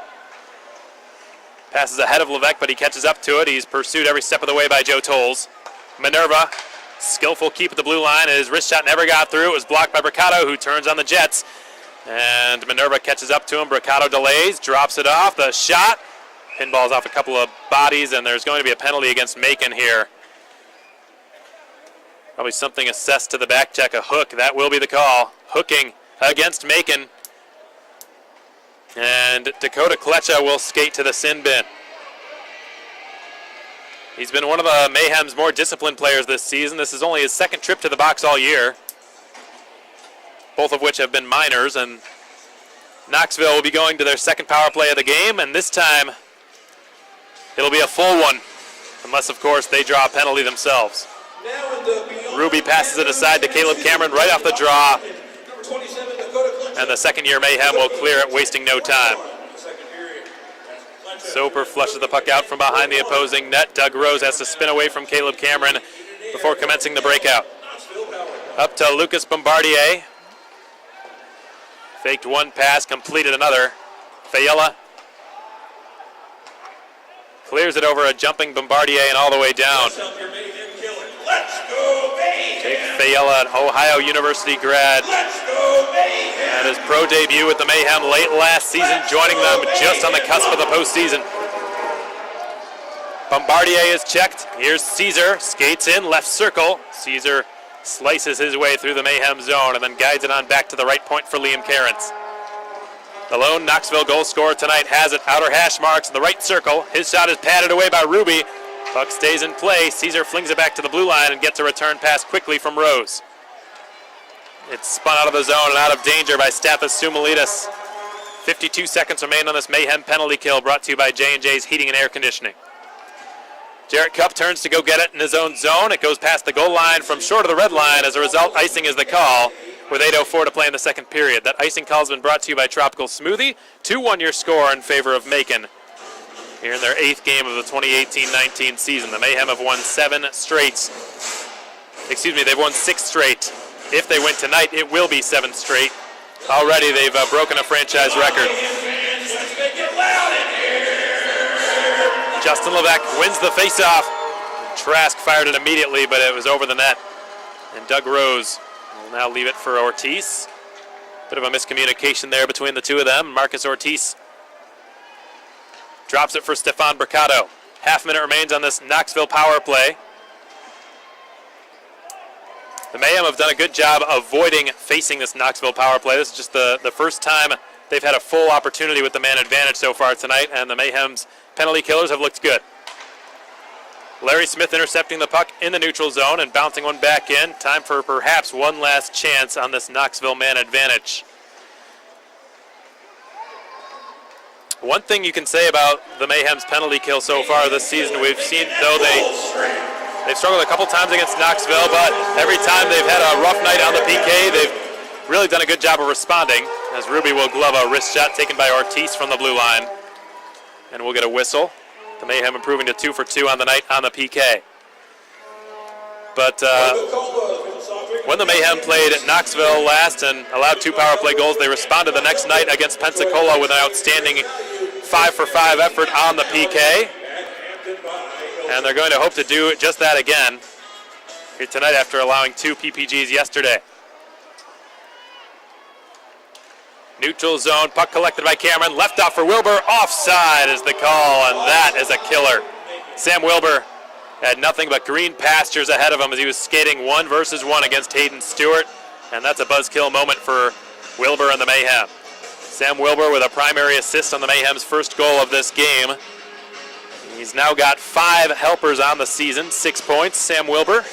Passes ahead of Levesque, but he catches up to it. He's pursued every step of the way by Joe Tolles. Minerva, skillful keep at the blue line. His wrist shot never got through. It was blocked by Bricado, who turns on the Jets. And Minerva catches up to him. Bricado delays, drops it off. The shot pinballs off a couple of bodies, and there's going to be a penalty against Macon here. Probably something assessed to the back check, a hook. That will be the call. Hooking against Macon. And Dakota Kletcha will skate to the sin bin. He's been one of the Mayhem's more disciplined players this season. This is only his second trip to the box all year, both of which have been minors. And Knoxville will be going to their second power play of the game, and this time it'll be a full one, unless, of course, they draw a penalty themselves. Ruby passes it aside to Caleb Cameron right off the draw, and the second-year Mayhem will clear it, wasting no time. Soper flushes the puck out from behind the opposing net. Doug Rose has to spin away from Caleb Cameron before commencing the breakout. Up to Lucas Bombardier. Faked one pass, completed another. Fayella clears it over a jumping Bombardier and all the way down. Jake Fayella, an Ohio University grad, had his pro debut with the Mayhem late last season, joining them just on the cusp of the postseason. Bombardier is checked. Here's Caesar, skates in, left circle. Caesar slices his way through the Mayhem zone and then guides it on back to the right point for Liam Cairns. The lone Knoxville goal scorer tonight has it. Outer hash marks in the right circle. His shot is patted away by Ruby. Puck stays in play. Caesar flings it back to the blue line and gets a return pass quickly from Rose. It's spun out of the zone and out of danger by Stathis Soumalides. 52 seconds remain on this Mayhem penalty kill, brought to you by J&J's Heating and Air Conditioning. Jarrett Cupp turns to go get it in his own zone. It goes past the goal line from short of the red line. As a result, icing is the call with 8:04 to play in the second period. That icing call has been brought to you by Tropical Smoothie. 2-1 your score in favor of Macon here in their 8th game of the 2018-19 season. The Mayhem have won 7 straight. They've won 6 straight. If they win tonight, it will be 7 straight. Already they've broken a franchise record. Justin Levesque wins the faceoff. Trask fired it immediately, but it was over the net. And Doug Rose will now leave it for Ortiz. Bit of a miscommunication there between the two of them. Marcus Ortiz drops it for Stefan Mercado. Half minute remains on this Knoxville power play. The Mayhem have done a good job avoiding facing this Knoxville power play. This is just the first time they've had a full opportunity with the man advantage so far tonight, and the Mayhem's penalty killers have looked good. Larry Smith intercepting the puck in the neutral zone and bouncing one back in. Time for perhaps one last chance on this Knoxville man advantage. One thing you can say about the Mayhem's penalty kill so far this season, we've seen, though they've struggled a couple times against Knoxville, but every time they've had a rough night on the PK, they've really done a good job of responding, as Ruby will glove a wrist shot taken by Ortiz from the blue line. And we'll get a whistle. The Mayhem improving to 2 for 2 on the night on the PK. But when the Mayhem played at Knoxville last and allowed 2 power play goals, they responded the next night against Pensacola with an outstanding 5 for 5 effort on the PK. And they're going to hope to do just that again here tonight after allowing 2 PPGs yesterday. Neutral zone, puck collected by Cameron, left off for Wilbur, offside is the call, and that is a killer. Sam Wilbur had nothing but green pastures ahead of him as he was skating 1 versus 1 against Hayden Stewart, and that's a buzzkill moment for Wilbur and the Mayhem. Sam Wilbur with a primary assist on the Mayhem's first goal of this game. He's now got 5 helpers on the season, 6 points. Sam Wilbur,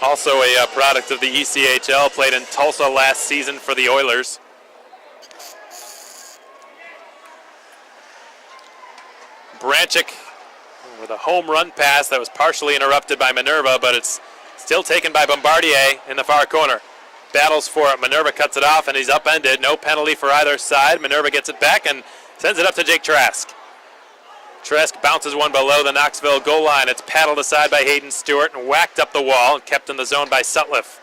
also a product of the ECHL, played in Tulsa last season for the Oilers. Branchik with a home run pass that was partially interrupted by Minerva, but it's still taken by Bombardier in the far corner. Battles for it. Minerva cuts it off, and he's upended. No penalty for either side. Minerva gets it back and sends it up to Jake Trask. Trask bounces one below the Knoxville goal line. It's paddled aside by Hayden Stewart and whacked up the wall and kept in the zone by Sutliff.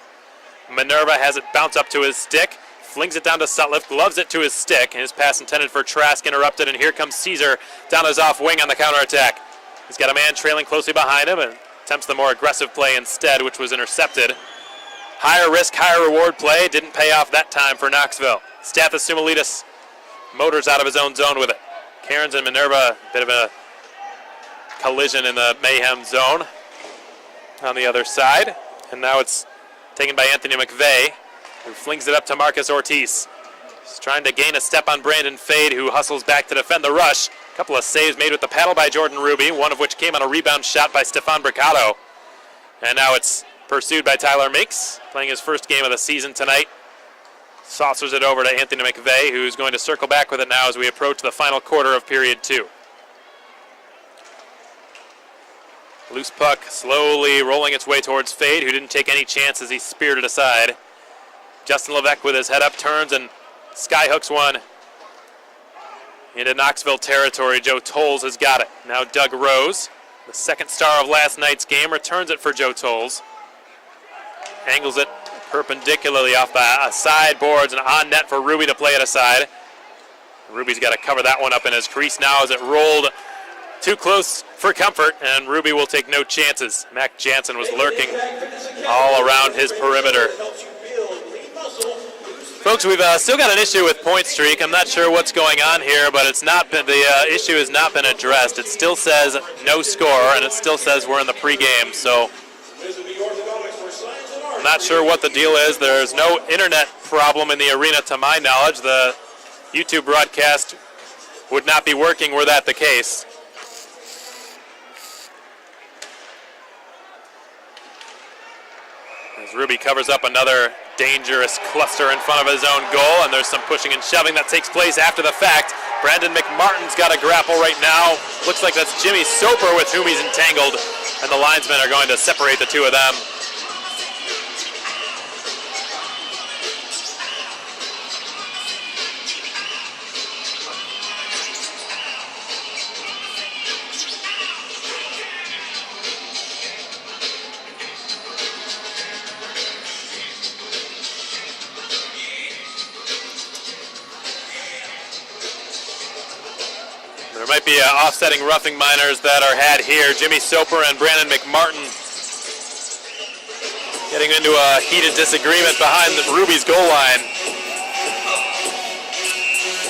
Minerva has it bounce up to his stick, flings it down to Sutliff, gloves it to his stick, and his pass intended for Trask interrupted, and here comes Caesar down his off wing on the counterattack. He's got a man trailing closely behind him and attempts the more aggressive play instead, which was intercepted. Higher risk, higher reward play. Didn't pay off that time for Knoxville. Stathis Sumulidis motors out of his own zone with it. Cairns and Minerva, a bit of a collision in the Mayhem zone on the other side. And now it's taken by Anthony McVeigh, who flings it up to Marcus Ortiz. He's trying to gain a step on Brandon Fade, who hustles back to defend the rush. A couple of saves made with the paddle by Jordan Ruby, one of which came on a rebound shot by Stefan Mercado. And now it's pursued by Tyler Meeks, playing his first game of the season tonight. Saucers it over to Anthony McVeigh, who's going to circle back with it now as we approach the final quarter of period 2. Loose puck slowly rolling its way towards Fade, who didn't take any chances. He speared it aside. Justin Levesque with his head up turns and skyhooks one into Knoxville territory. Joe Tolles has got it. Now Doug Rose, the second star of last night's game, returns it for Joe Tolles. Angles it perpendicularly off the side boards and on net for Ruby to play it aside. Ruby's got to cover that one up in his crease now as it rolled too close for comfort, and Ruby will take no chances. Mac Jansen was lurking all around his perimeter. Folks, we've still got an issue with point streak. I'm not sure what's going on here, but it's not been, the issue has not been addressed. It still says no score, and it still says we're in the pregame, so I'm not sure what the deal is. There's no internet problem in the arena to my knowledge. The YouTube broadcast would not be working were that the case. As Ruby covers up another dangerous cluster in front of his own goal, and there's some pushing and shoving that takes place after the fact. Brandon McMartin's got a grapple right now. Looks like that's Jimmy Soper with whom he's entangled, and the linesmen are going to separate the two of them. There might be offsetting roughing minors that are had here. Jimmy Soper and Brandon McMartin getting into a heated disagreement behind the Ruby's goal line.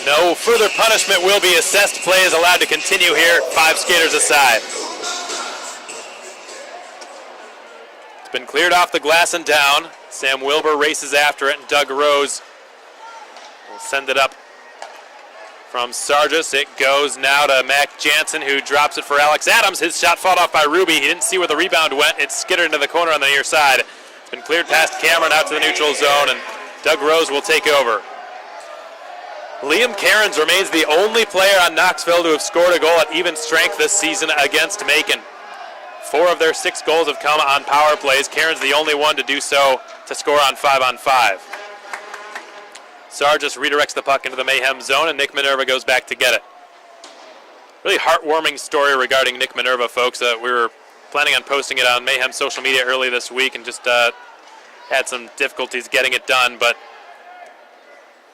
No further punishment will be assessed. Play is allowed to continue here. 5 skaters aside. It's been cleared off the glass and down. Sam Wilbur races after it, and Doug Rose will send it up from Sargis. It goes now to Mac Jansen, who drops it for Alex Adams. His shot fought off by Ruby. He didn't see where the rebound went. It skittered into the corner on the near side. It's been cleared past Cameron out to the neutral zone, and Doug Rose will take over. Liam Cairns remains the only player on Knoxville to have scored a goal at even strength this season against Macon. 4 of their 6 goals have come on power plays. Cairns the only one to do so to score on 5-on-5. Sargis redirects the puck into the Mayhem zone, and Nick Minerva goes back to get it. Really heartwarming story regarding Nick Minerva, folks. We were planning on posting it on Mayhem social media early this week and just had some difficulties getting it done. But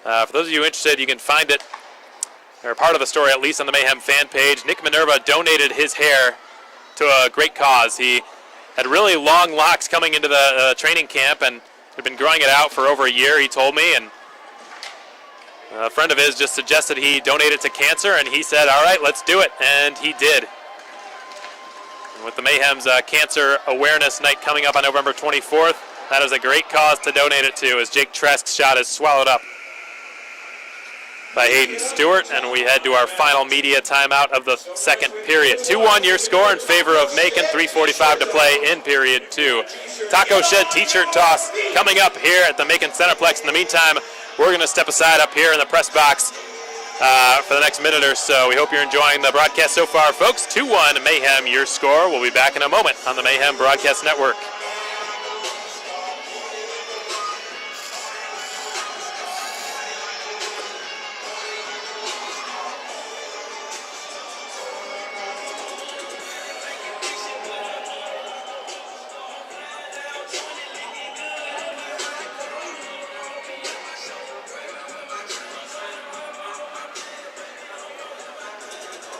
for those of you interested, you can find it, or part of the story at least, on the Mayhem fan page. Nick Minerva donated his hair to a great cause. He had really long locks coming into the training camp and had been growing it out for over a year, he told me, and a friend of his just suggested he donate it to cancer, and he said, all right, let's do it, and he did. And with the Mayhem's Cancer Awareness Night coming up on November 24th, that is a great cause to donate it to, as Jake Tresk's shot is swallowed up by Hayden Stewart, and we head to our final media timeout of the second period. 2-1 your score in favor of Macon, 3:45 to play in period 2. Taco Shed t-shirt toss coming up here at the Macon Centerplex. In the meantime, we're going to step aside up here in the press box for the next minute or so. We hope you're enjoying the broadcast so far, folks. 2-1 Mayhem your score. We'll be back in a moment on the Mayhem Broadcast Network.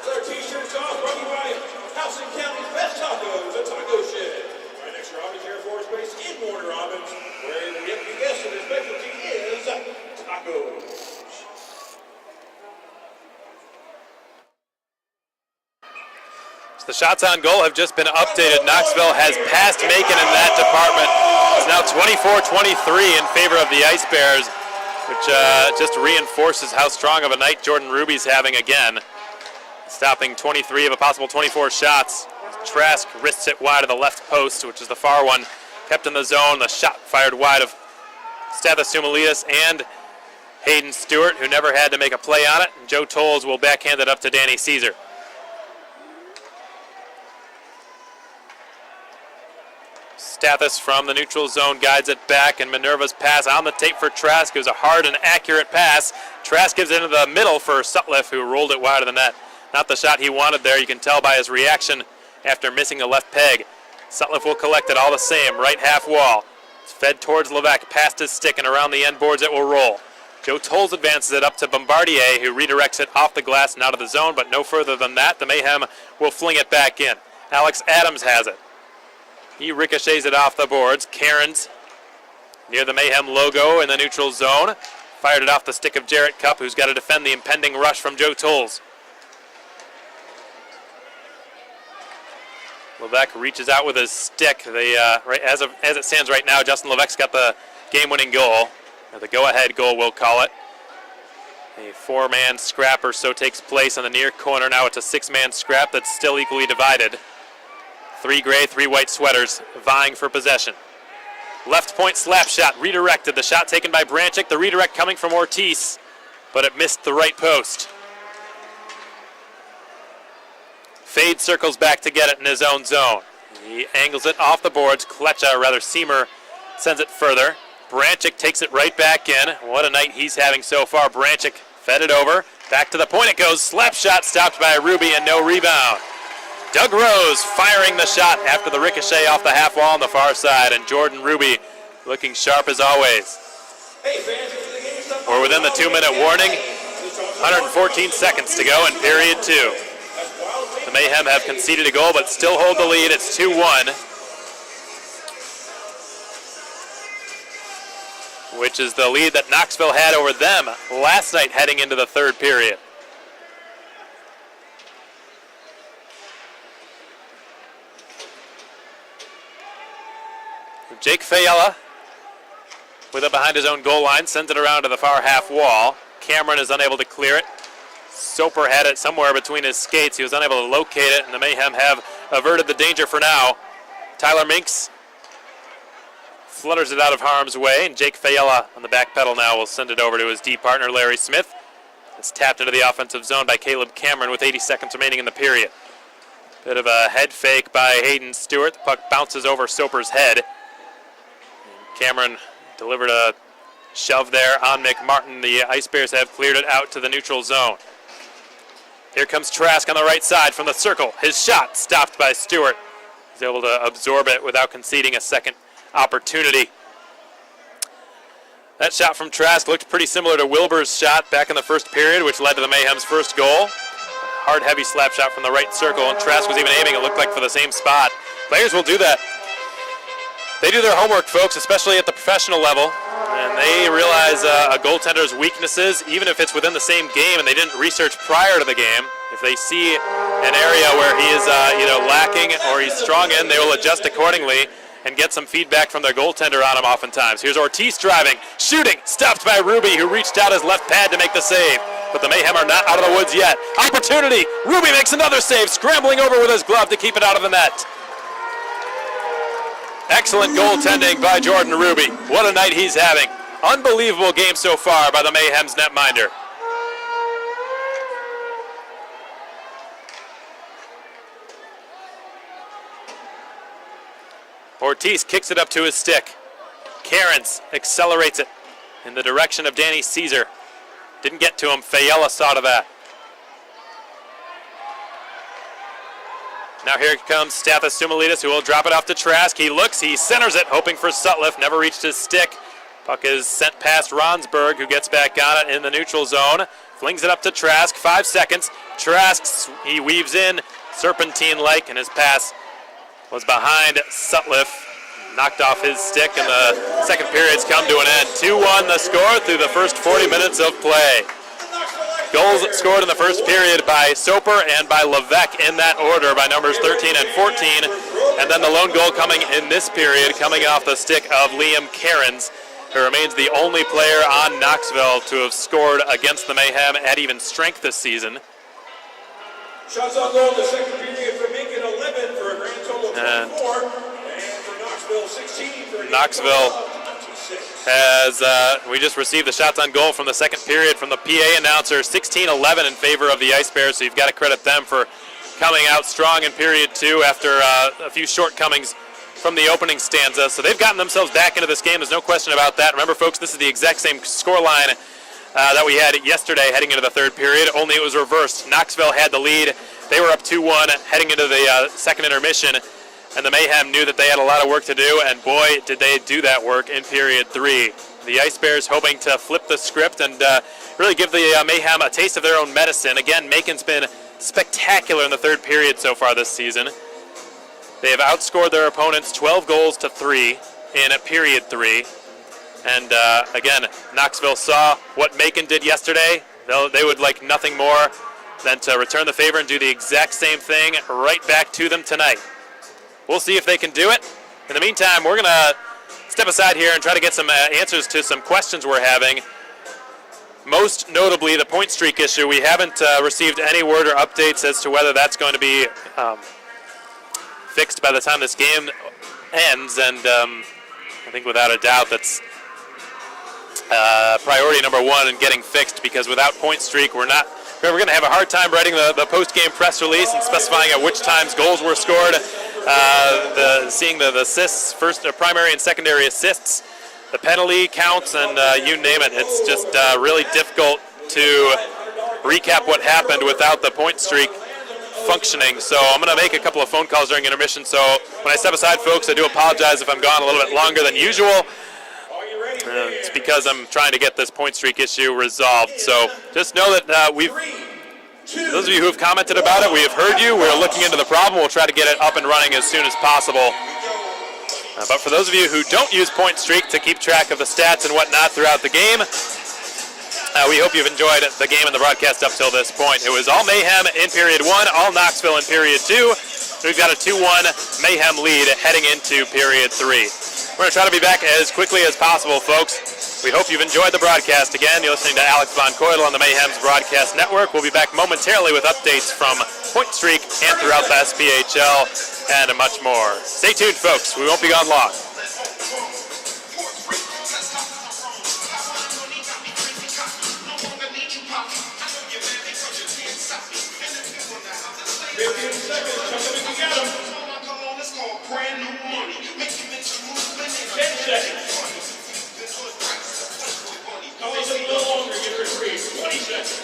Their t-shirts off, brought to you by House and County's Best Tacos, the Taco Shed. Right next to Robbins Air Force Base in Warner Robins, where the empty guest and their specialty is tacos. So the shots on goal have just been updated. Knoxville has passed Macon in that department. It's now 24-23 in favor of the Ice Bears, which just reinforces how strong of a night Jordan Ruby's having again. Stopping 23 of a possible 24 shots. Trask wrists it wide of the left post, which is the far one. Kept in the zone. The shot fired wide of Stathis Sumalidas and Hayden Stewart, who never had to make a play on it. And Joe Tolles will backhand it up to Danny Caesar. Stathis from the neutral zone guides it back, and Minerva's pass on the tape for Trask. It was a hard and accurate pass. Trask gives it into the middle for Sutliff, who rolled it wide of the net. Not the shot he wanted there. You can tell by his reaction after missing the left peg. Sutliff will collect it all the same. Right half wall. It's fed towards Levesque, past his stick, and around the end boards it will roll. Joe Tolles advances it up to Bombardier, who redirects it off the glass and out of the zone, but no further than that. The Mayhem will fling it back in. Alex Adams has it. He ricochets it off the boards. Cairns near the Mayhem logo in the neutral zone. Fired it off the stick of Jarrett Cupp, who's got to defend the impending rush from Joe Tolles. Levesque reaches out with his stick. Right, as it stands right now, Justin Levesque's got the game-winning goal, or the go-ahead goal, we'll call it. A 4-man scrap or so takes place on the near corner. Now it's a 6-man scrap that's still equally divided. 3 gray, 3 white sweaters vying for possession. Left point slap shot redirected. The shot taken by Branchick. The redirect coming from Ortiz, but it missed the right post. Fade circles back to get it in his own zone. He angles it off the boards. Seamer sends it further. Branchick takes it right back in. What a night he's having so far. Branchick fed it over. Back to the point it goes. Slap shot stopped by Ruby and no rebound. Doug Rose firing the shot after the ricochet off the half wall on the far side. And Jordan Ruby looking sharp as always. We're within the 2-minute warning. 114 seconds to go in period 2. The Mayhem have conceded a goal but still hold the lead. It's 2-1. Which is the lead that Knoxville had over them last night heading into the third period. Jake Fayella, with it behind his own goal line, sends it around to the far half wall. Cameron is unable to clear it. Soper had it somewhere between his skates. He was unable to locate it, and the Mayhem have averted the danger for now. Tyler Minks flutters it out of harm's way, and Jake Fayella on the back pedal now will send it over to his D partner, Larry Smith. It's tapped into the offensive zone by Caleb Cameron with 80 seconds remaining in the period. Bit of a head fake by Hayden Stewart. The puck bounces over Soper's head. Cameron delivered a shove there on McMartin. The Ice Bears have cleared it out to the neutral zone. Here comes Trask on the right side from the circle. His shot stopped by Stewart. He's able to absorb it without conceding a second opportunity. That shot from Trask looked pretty similar to Wilbur's shot back in the first period, which led to the Mayhem's first goal. Hard, heavy slap shot from the right circle, and Trask was even aiming, it looked like, for the same spot. Players will do that. They do their homework, folks, especially at the professional level, and they realize a goaltender's weaknesses, even if it's within the same game and they didn't research prior to the game. If they see an area where he is lacking or he's strong in, they will adjust accordingly and get some feedback from their goaltender on him oftentimes. Here's Ortiz driving, shooting, stopped by Ruby, who reached out his left pad to make the save. But the Mayhem are not out of the woods yet. Opportunity! Ruby makes another save, scrambling over with his glove to keep it out of the net. Excellent goaltending by Jordan Ruby. What a night he's having. Unbelievable game so far by the Mayhem's netminder. Ortiz kicks it up to his stick. Cairns accelerates it in the direction of Danny Caesar. Didn't get to him. Fayella saw to that. Now here comes Stathis Sumalitis, who will drop it off to Trask. He looks, he centers it, hoping for Sutliff. Never reached his stick. Puck is sent past Ronsberg, who gets back on it in the neutral zone. Flings it up to Trask. 5 seconds. Trask, he weaves in, serpentine-like, and his pass was behind Sutliff. Knocked off his stick, and the second period's come to an end. 2-1 the score through the first 40 minutes of play. Goals scored in the first period by Soper and by Levesque in that order, by numbers 13 and 14. And then the lone goal coming in this period, coming off the stick of Liam Cairns, who remains the only player on Knoxville to have scored against the Mayhem at even strength this season. Shots on goal in the second period for Macon, 11 for a grand total of 24. And for Knoxville, 16 for a Knoxville has, we just received the shots on goal from the second period from the PA announcer, 16-11 in favor of the Ice Bears, so you've got to credit them for coming out strong in period 2 after a few shortcomings from the opening stanza. So they've gotten themselves back into this game, there's no question about that. Remember, folks, this is the exact same scoreline that we had yesterday heading into the third period, only it was reversed. Knoxville had the lead. They were up 2-1 heading into the second intermission, and the Mayhem knew that they had a lot of work to do, and boy, did they do that work in period 3. The Ice Bears hoping to flip the script and really give the Mayhem a taste of their own medicine. Again, Macon's been spectacular in the third period so far this season. They have outscored their opponents 12-3 in period 3. And again, Knoxville saw what Macon did yesterday. They would like nothing more than to return the favor and do the exact same thing right back to them tonight. We'll see if they can do it. In the meantime, we're going to step aside here and try to get some answers to some questions we're having. Most notably, the point streak issue. We haven't received any word or updates as to whether that's going to be fixed by the time this game ends. And I think without a doubt that's priority number one in getting fixed, because without point streak, we're going to have a hard time writing the post-game press release and specifying at which times goals were scored. Seeing the assists, first primary and secondary assists, the penalty counts, and you name it. It's just really difficult to recap what happened without the point streak functioning. So I'm going to make a couple of phone calls during intermission. So when I step aside, folks, I do apologize if I'm gone a little bit longer than usual. It's because I'm trying to get this point streak issue resolved. So just know that those of you who have commented about it, we have heard you. We're looking into the problem. We'll try to get it up and running as soon as possible. But for those of you who don't use point streak to keep track of the stats and whatnot throughout the game, we hope you've enjoyed the game and the broadcast up till this point. It was all Mayhem in period 1, all Knoxville in period 2. We've got a 2-1 Mayhem lead heading into period 3. We're going to try to be back as quickly as possible, folks. We hope you've enjoyed the broadcast. Again, you're listening to Alex Von Coydle on the Mayhem's Broadcast Network. We'll be back momentarily with updates from Point Streak and throughout the SPHL and much more. Stay tuned, folks. We won't be gone long. 15 seconds, something to get him. 10 seconds. Call us a little longer, get reprieve. 20 seconds.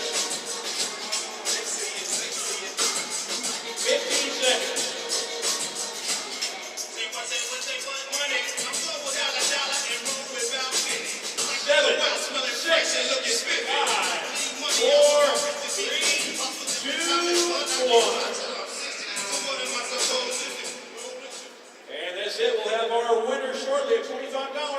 15 seconds. 7, 6, 5, 4, 3, 2, 1. And that's it. We'll have our winner shortly at $25.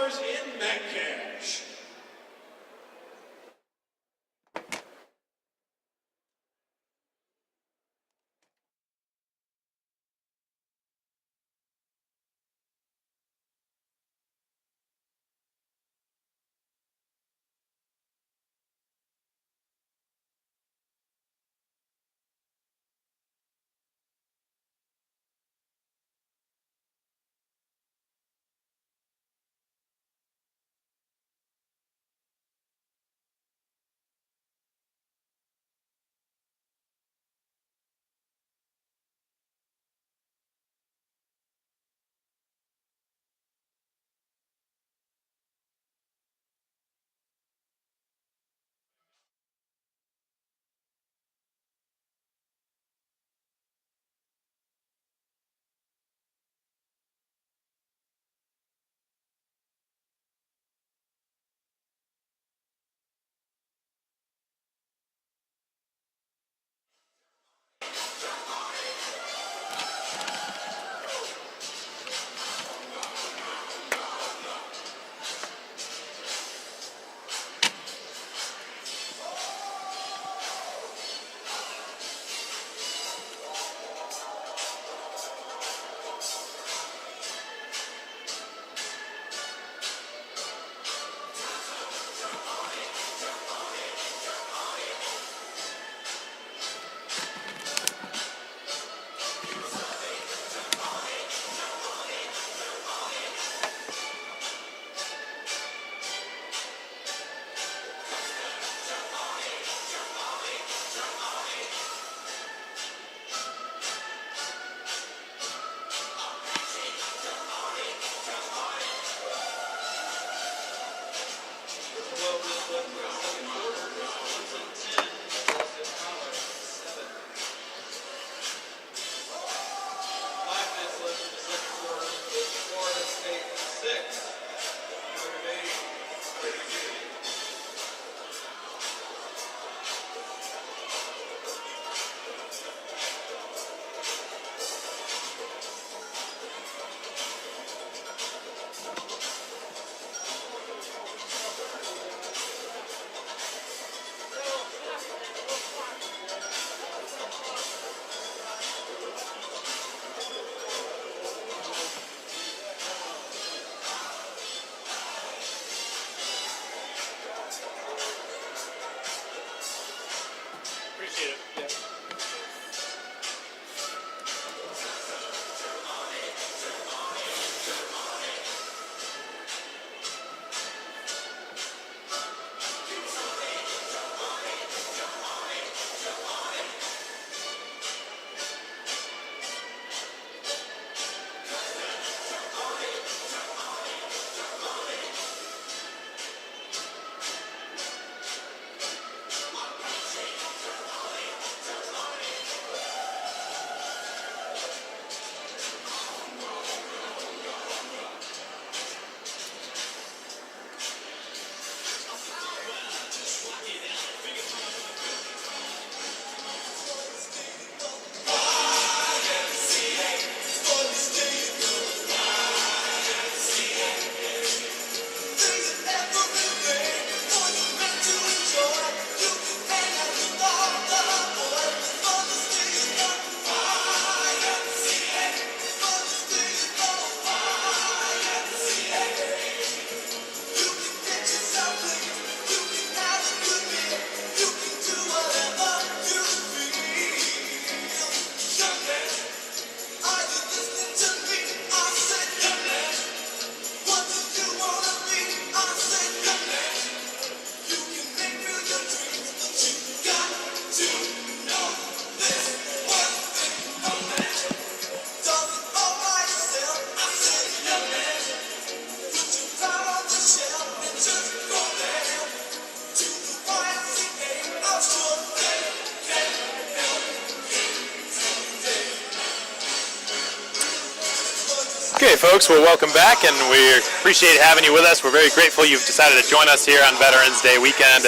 Okay, folks, well, welcome back, and we appreciate having you with us. We're very grateful you've decided to join us here on Veterans Day weekend,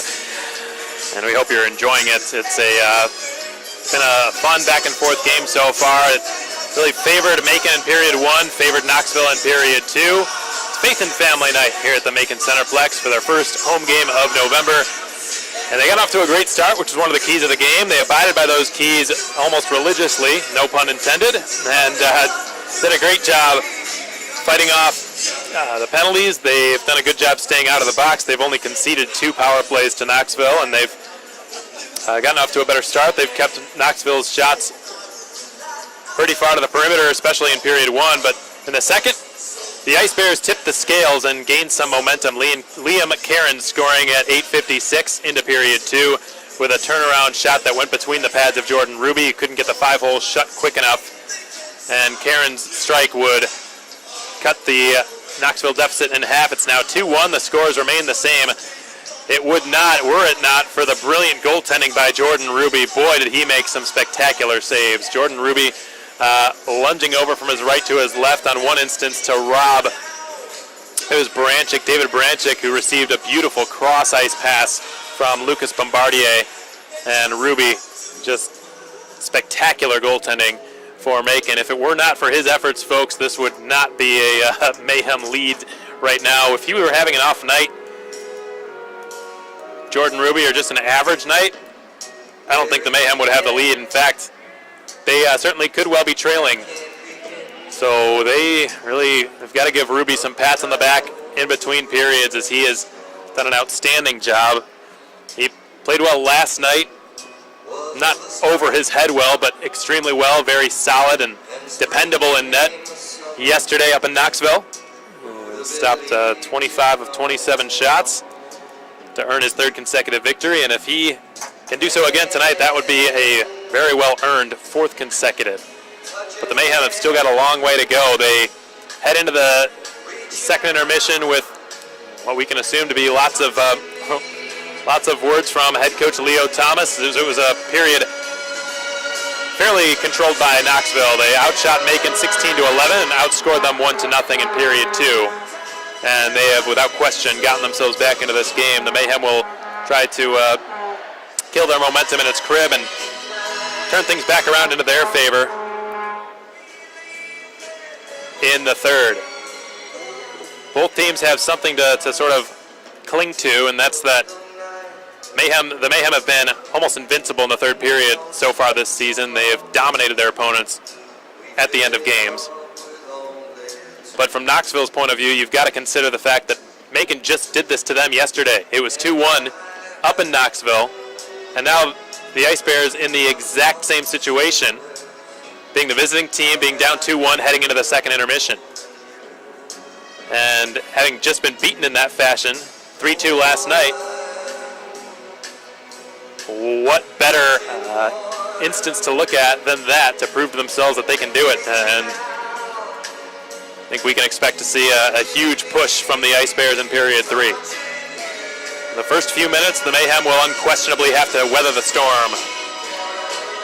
and we hope you're enjoying it. It's been a fun back-and-forth game so far. It really favored Macon in period 1, favored Knoxville in period 2. It's Faith and Family Night here at the Macon Centerplex for their first home game of November. And they got off to a great start, which is one of the keys of the game. They abided by those keys almost religiously, no pun intended, and did a great job fighting off the penalties. They've done a good job staying out of the box. They've only conceded 2 power plays to Knoxville, and they've gotten off to a better start. They've kept Knoxville's shots pretty far to the perimeter, especially in period 1. But in the second, the Ice Bears tipped the scales and gained some momentum. Liam Cairns scoring at 8:56 into period 2 with a turnaround shot that went between the pads of Jordan Ruby. He couldn't get the 5-hole shut quick enough, and Cairns' strike would cut the Knoxville deficit in half. It's now 2-1. The scores remain the same. It would not, were it not for the brilliant goaltending by Jordan Ruby. Boy, did he make some spectacular saves. Jordan Ruby lunging over from his right to his left on one instance to rob. It was David Branchik, who received a beautiful cross-ice pass from Lucas Bombardier. And Ruby, just spectacular goaltending for Macon. If it were not for his efforts, folks, this would not be a Mayhem lead right now. If he were having an off night, Jordan Ruby, or just an average night, I don't think the Mayhem would have the lead. In fact, they certainly could well be trailing. So they really have got to give Ruby some pats on the back in between periods, as he has done an outstanding job. He played well last night. Not over his head well, but extremely well, very solid and dependable in net. Yesterday up in Knoxville, stopped 25 of 27 shots to earn his 3rd consecutive victory, and if he can do so again tonight, that would be a very well-earned 4th consecutive. But the Mayhem have still got a long way to go. They head into the second intermission with what we can assume to be lots of words from head coach Leo Thomas. It was a period fairly controlled by Knoxville. They outshot Macon 16-11 and outscored them 1-0 in period 2. And they have, without question, gotten themselves back into this game. The Mayhem will try to kill their momentum in its crib and turn things back around into their favor in the third. Both teams have something to sort of cling to, and that's that the Mayhem have been almost invincible in the third period so far this season. They have dominated their opponents at the end of games. But from Knoxville's point of view, you've got to consider the fact that Macon just did this to them yesterday. It was 2-1 up in Knoxville, and now the Ice Bears in the exact same situation, being the visiting team, being down 2-1 heading into the second intermission. And having just been beaten in that fashion, 3-2 last night, what better instance to look at than that to prove to themselves that they can do it? And I think we can expect to see a huge push from the Ice Bears in period 3. In the first few minutes, the Mayhem will unquestionably have to weather the storm.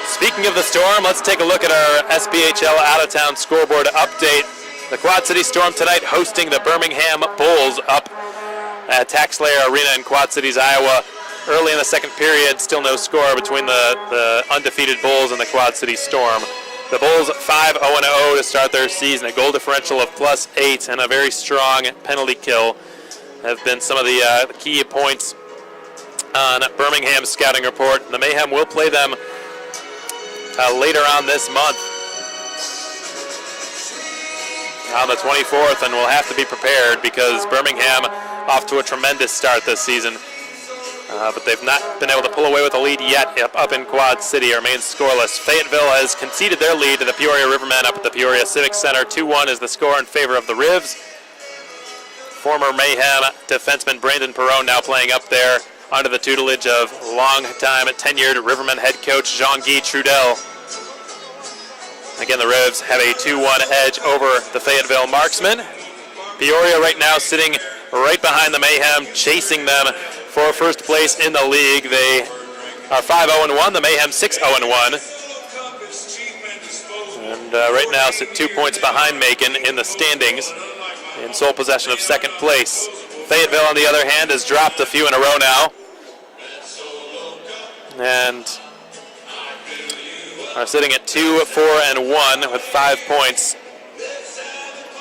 Speaking of the storm, let's take a look at our SPHL out-of-town scoreboard update. The Quad City Storm tonight hosting the Birmingham Bulls up at TaxSlayer Arena in Quad Cities, Iowa. Early in the second period, still no score between the undefeated Bulls and the Quad City Storm. The Bulls 5-0-0 to start their season. A goal differential of +8 and a very strong penalty kill have been some of the key points on Birmingham's scouting report. The Mayhem will play them later on this month on the 24th, and we'll have to be prepared because Birmingham off to a tremendous start this season. But they've not been able to pull away with a lead yet up in Quad City, remains scoreless. Fayetteville has conceded their lead to the Peoria Rivermen up at the Peoria Civic Center. 2-1 is the score in favor of the Rivs. Former Mayhem defenseman Brandon Perron now playing up there under the tutelage of long-time tenured Rivermen head coach Jean-Guy Trudel. Again, the Rivs have a 2-1 edge over the Fayetteville Marksmen. Peoria right now sitting right behind the Mayhem, chasing them for first place in the league. They are 5-0-1, the Mayhem 6-0-1. And right now sit 2 points behind Macon in the standings in sole possession of second place. Fayetteville, on the other hand, has dropped a few in a row now and are sitting at 2, 4, and 1 with 5 points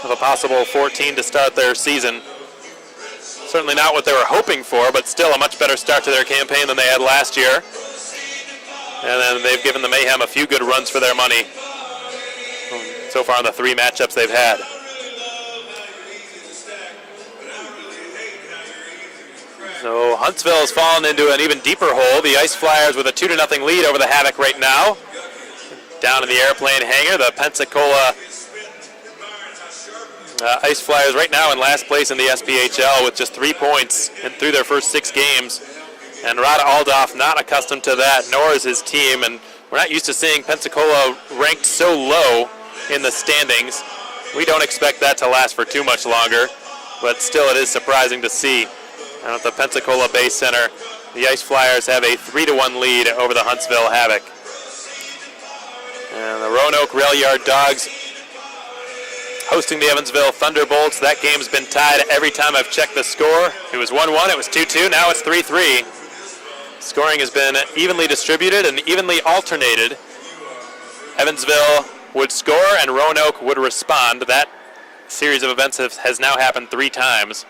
of a possible 14 to start their season. Certainly not what they were hoping for, but still a much better start to their campaign than they had last year. And then they've given the Mayhem a few good runs for their money so far in the 3 matchups they've had. So Huntsville has fallen into an even deeper hole. The Ice Flyers with a 2-0 lead over the Havoc right now. Down in the airplane hangar, the Pensacola Ice Flyers right now in last place in the SPHL with just 3 points and through their first 6 games. And Rod Aldoff not accustomed to that, nor is his team. And we're not used to seeing Pensacola ranked so low in the standings. We don't expect that to last for too much longer, but still it is surprising to see. And at the Pensacola Base Center, the Ice Flyers have a 3-1 lead over the Huntsville Havoc. And the Roanoke Rail Yard Dogs hosting the Evansville Thunderbolts. That game's been tied every time I've checked the score. It was 1-1, it was 2-2, now it's 3-3. Scoring has been evenly distributed and evenly alternated. Evansville would score and Roanoke would respond. That series of events has now happened 3 times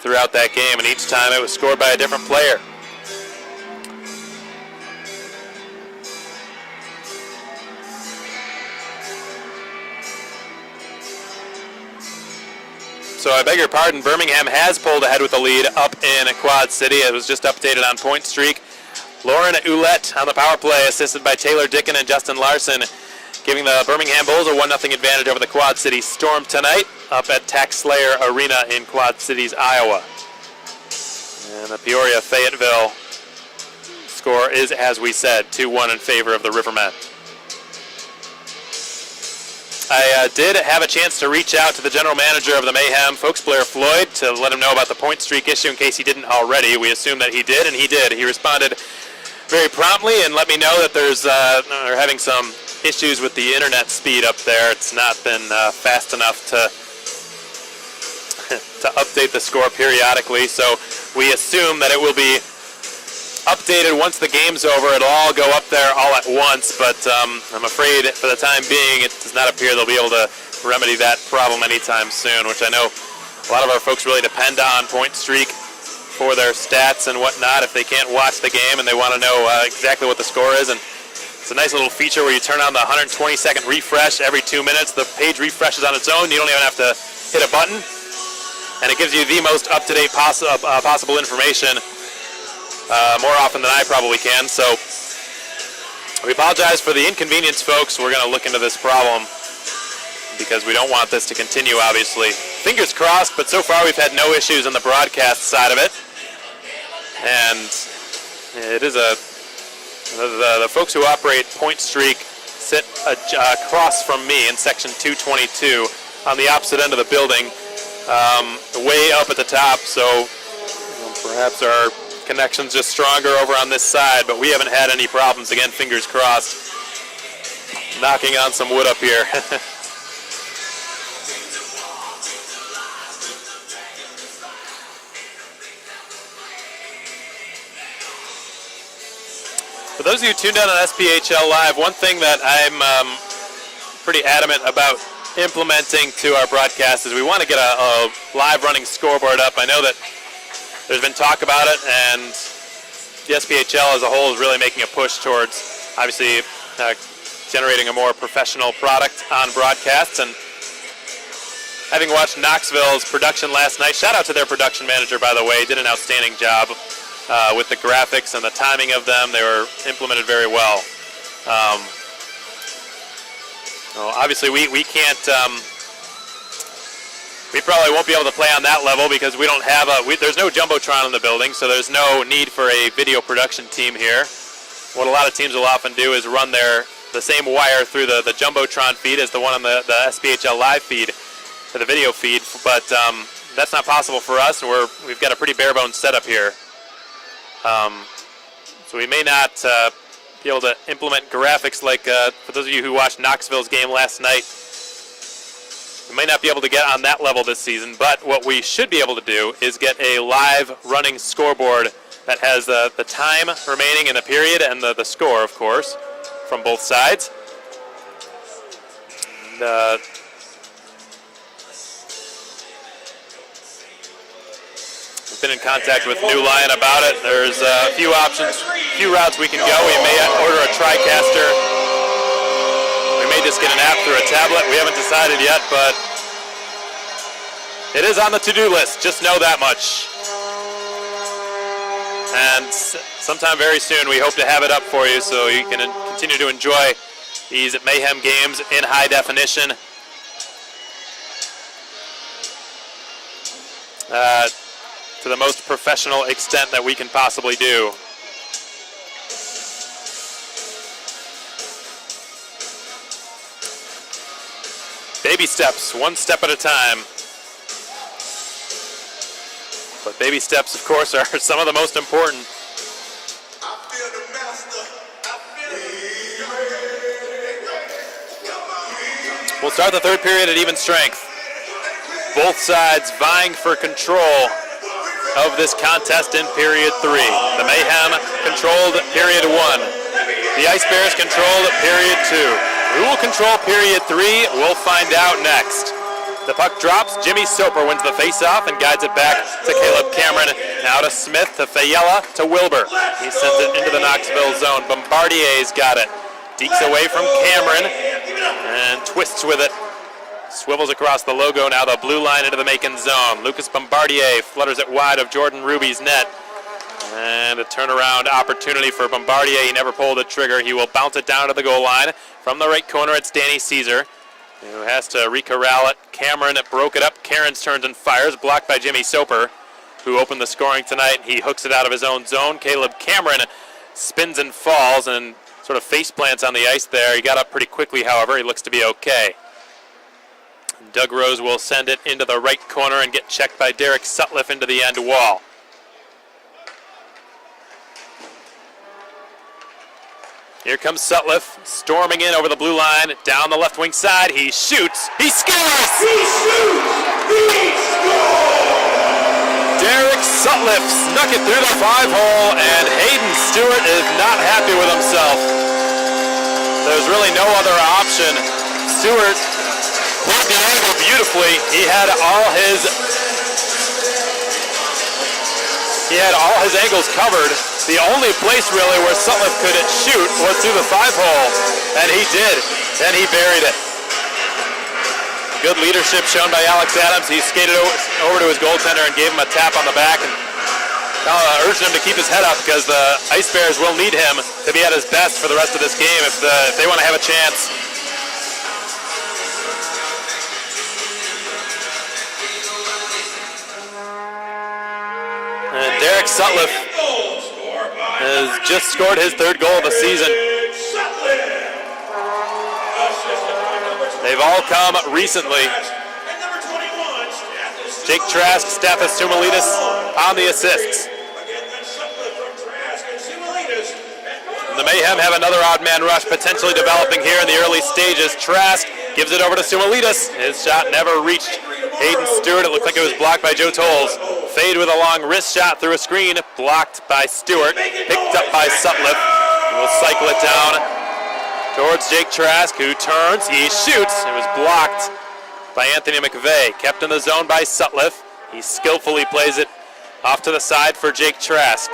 throughout that game, and each time it was scored by a different player. So I beg your pardon, Birmingham has pulled ahead with the lead up in Quad City. It was just updated on Point Streak. Lauren Ouellette on the power play, assisted by Taylor Dickin and Justin Larson, giving the Birmingham Bulls a 1-0 advantage over the Quad City Storm tonight up at Tax Slayer Arena in Quad Cities, Iowa. And the Peoria Fayetteville score is, as we said, 2-1 in favor of the Rivermen. I did have a chance to reach out to the general manager of the Mayhem, folks Blair Floyd, to let him know about the point streak issue in case he didn't already. We assumed that he did, and he did. He responded very promptly and let me know that they're having some issues with the internet speed up there. It's not been fast enough to update the score periodically, so we assume that it will be updated once the game's over. It'll all go up there all at once, but I'm afraid for the time being it does not appear they'll be able to remedy that problem anytime soon, which I know a lot of our folks really depend on Point Streak for their stats and whatnot if they can't watch the game and they want to know exactly what the score is. And it's a nice little feature where you turn on the 120-second refresh every 2 minutes. The page refreshes on its own. You don't even have to hit a button, and it gives you the most up-to-date possible information more often than I probably can. So we apologize for the inconvenience, folks. We're going to look into this problem because we don't want this to continue, obviously. Fingers crossed, but so far we've had no issues on the broadcast side of it. And it is the folks who operate Point Streak sit across from me in section 222 on the opposite end of the building, way up at the top, so perhaps our connection's just stronger over on this side, but we haven't had any problems. Again, fingers crossed. Knocking on some wood up here. For those of you tuned in on SPHL Live, one thing that I'm pretty adamant about implementing to our broadcast is we want to get a live running scoreboard up. I know that there's been talk about it, and the SPHL as a whole is really making a push towards, obviously, generating a more professional product on broadcasts. And having watched Knoxville's production last night, shout out to their production manager, by the way, did an outstanding job with the graphics and the timing of them. They were implemented very well. Obviously, we can't. We probably won't be able to play on that level because we don't have there's no Jumbotron in the building, so there's no need for a video production team here. What a lot of teams will often do is run the same wire through the Jumbotron feed as the one on the SPHL Live feed, for the video feed, but that's not possible for us, and we've got a pretty bare bones setup here. So we may not be able to implement graphics like, for those of you who watched Knoxville's game last night, we might not be able to get on that level this season, but what we should be able to do is get a live running scoreboard that has the time remaining in the period and the score, of course, from both sides. And, we've been in contact with New Lion about it. There's a few options, a few routes we can go. We may order a TriCaster. We may just get an app through a tablet. We haven't decided yet, but it is on the to-do list. Just know that much. And sometime very soon, we hope to have it up for you so you can continue to enjoy these Mayhem games in high definition. To the most professional extent that we can possibly do. Baby steps, one step at a time. But baby steps, of course, are some of the most important. We'll start the third period at even strength. Both sides vying for control of this contest in period 3. The Mayhem controlled period 1. The Ice Bears controlled period 2. Who will control period 3? We'll find out next. The puck drops. Jimmy Soper wins the faceoff and guides it back to Caleb Cameron. Now to Smith, to Fayella, to Wilbur. He sends it into the Knoxville zone. Bombardier's got it. Dekes away from Cameron and twists with it. Swivels across the logo, now the blue line into the Macon zone. Lucas Bombardier flutters it wide of Jordan Ruby's net. And a turnaround opportunity for Bombardier. He never pulled the trigger. He will bounce it down to the goal line. From the right corner, it's Danny Caesar, who has to re-corral it. Cameron broke it up. Cairns turns and fires, blocked by Jimmy Soper, who opened the scoring tonight. He hooks it out of his own zone. Caleb Cameron spins and falls and sort of face plants on the ice there. He got up pretty quickly, however. He looks to be okay. Doug Rose will send it into the right corner and get checked by Derek Sutliff into the end wall. Here comes Sutliff, storming in over the blue line, down the left wing side. He shoots, he scores! He shoots! He scores! Derek Sutliff snuck it through the 5-hole, and Hayden Stewart is not happy with himself. There's really no other option. Stewart played the angle beautifully. He had all his angles covered. The only place really where Sutliff could shoot was through the 5-hole, and he did, and he buried it. Good leadership shown by Alex Adams. He skated over to his goaltender and gave him a tap on the back and urged him to keep his head up because the Ice Bears will need him to be at his best for the rest of this game if they want to have a chance. And Derek Sutliff has just scored his third goal of the season. They've all come recently. Jake Trask, Stathis Sumalitis on the assists. And the Mayhem have another odd man rush potentially developing here in the early stages. Trask gives it over to Sumalitis. His shot never reached Hayden Stewart. It looked like it was blocked by Joe Tolles. Fade with a long wrist shot through a screen, blocked by Stewart, picked up by Sutliff. We'll cycle it down towards Jake Trask, who turns, he shoots. It was blocked by Anthony McVeigh, kept in the zone by Sutliff. He skillfully plays it off to the side for Jake Trask.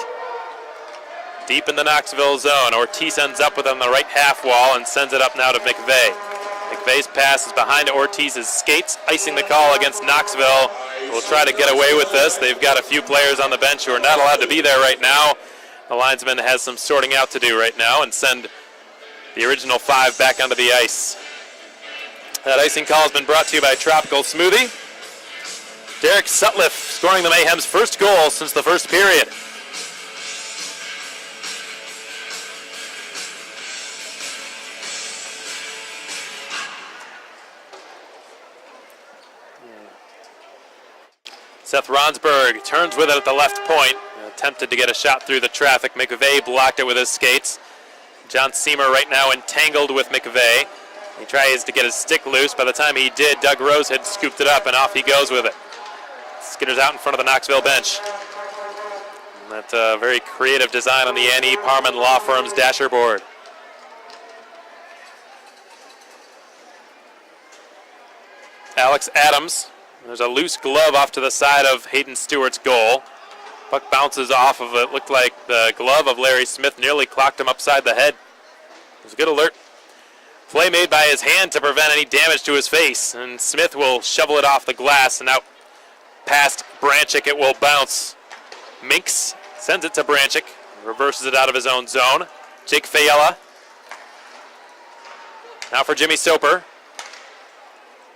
Deep in the Knoxville zone, Ortiz ends up with it on the right half wall and sends it up now to McVeigh. McVeigh's pass is behind Ortiz's skates, icing the call against Knoxville. We'll try to get away with this. They've got a few players on the bench who are not allowed to be there right now. The linesman has some sorting out to do right now and send the original 5 back onto the ice. That icing call has been brought to you by Tropical Smoothie. Derek Sutliff scoring the Mayhem's first goal since the first period. Seth Ronsberg turns with it at the left point. Attempted to get a shot through the traffic. McVeigh blocked it with his skates. John Seamer right now entangled with McVeigh. He tries to get his stick loose. By the time he did, Doug Rose had scooped it up, and off he goes with it. Skitters out in front of the Knoxville bench. And that's a very creative design on the N.E. Parman Law Firm's dasher board. Alex Adams. There's a loose glove off to the side of Hayden Stewart's goal. Puck bounces off of it. Looked like the glove of Larry Smith nearly clocked him upside the head. It was a good alert. Play made by his hand to prevent any damage to his face. And Smith will shovel it off the glass and out past Branchik. It will bounce. Minks sends it to Branchik. Reverses it out of his own zone. Jake Fayella. Now for Jimmy Soper.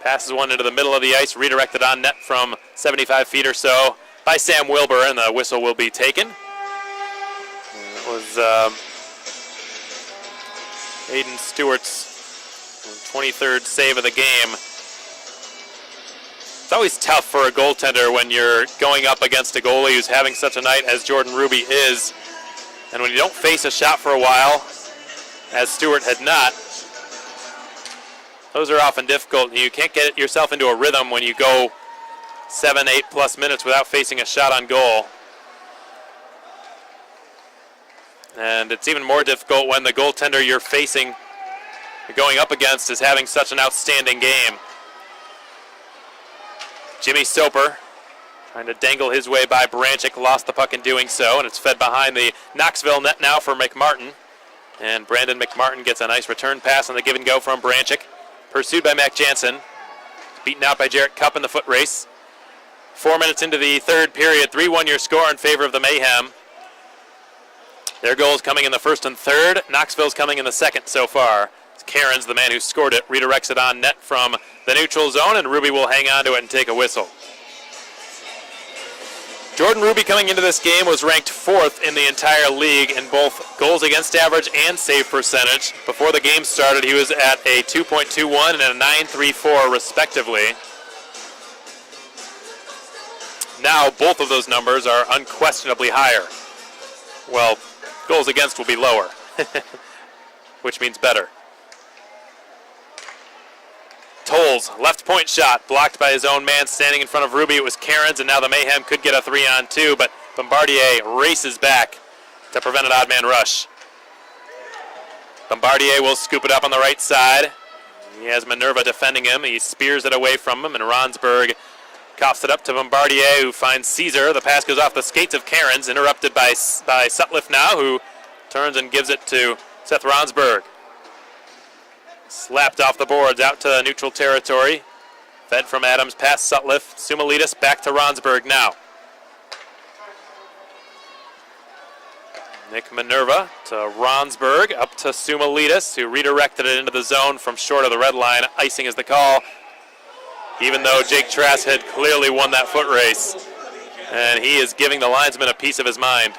Passes one into the middle of the ice. Redirected on net from 75 feet or so by Sam Wilbur, and the whistle will be taken. It was Hayden Stewart's 23rd save of the game. It's always tough for a goaltender when you're going up against a goalie who's having such a night as Jordan Ruby is, and when you don't face a shot for a while, as Stewart had not. Those are often difficult. You can't get yourself into a rhythm when you go 7-8 plus minutes without facing a shot on goal. And it's even more difficult when the goaltender you're facing, you're going up against, is having such an outstanding game. Jimmy Soper trying to dangle his way by Branchik, lost the puck in doing so, and it's fed behind the Knoxville net now for McMartin. And Brandon McMartin gets a nice return pass on the give and go from Branchik. Pursued by Mac Jansen. Beaten out by Jarrett Cupp in the foot race. 4 minutes into the third period. 3-1 your score in favor of the Mayhem. Their goals coming in the first and third. Knoxville's coming in the second so far. Cairns, the man who scored it, redirects it on net from the neutral zone, and Ruby will hang on to it and take a whistle. Jordan Ruby coming into this game was ranked 4th in the entire league in both goals against average and save percentage. Before the game started, he was at a 2.21 and a 9.34 respectively. Now both of those numbers are unquestionably higher. Well, goals against will be lower, which means better. Tolles, left point shot, blocked by his own man standing in front of Ruby. It was Cairns, and now the Mayhem could get a 3-on-2, but Bombardier races back to prevent an odd man rush. Bombardier will scoop it up on the right side. He has Minerva defending him. He spears it away from him, and Ronsberg coughs it up to Bombardier, who finds Caesar. The pass goes off the skates of Cairns, interrupted by Sutliff now, who turns and gives it to Seth Ronsberg. Slapped off the boards out to neutral territory. Fed from Adams past Sutliff. Sumalitis back to Ronsberg now. Nick Minerva to Ronsberg, up to Sumalitis, who redirected it into the zone from short of the red line. Icing is the call, even though Jake Trask had clearly won that foot race. And he is giving the linesman a piece of his mind.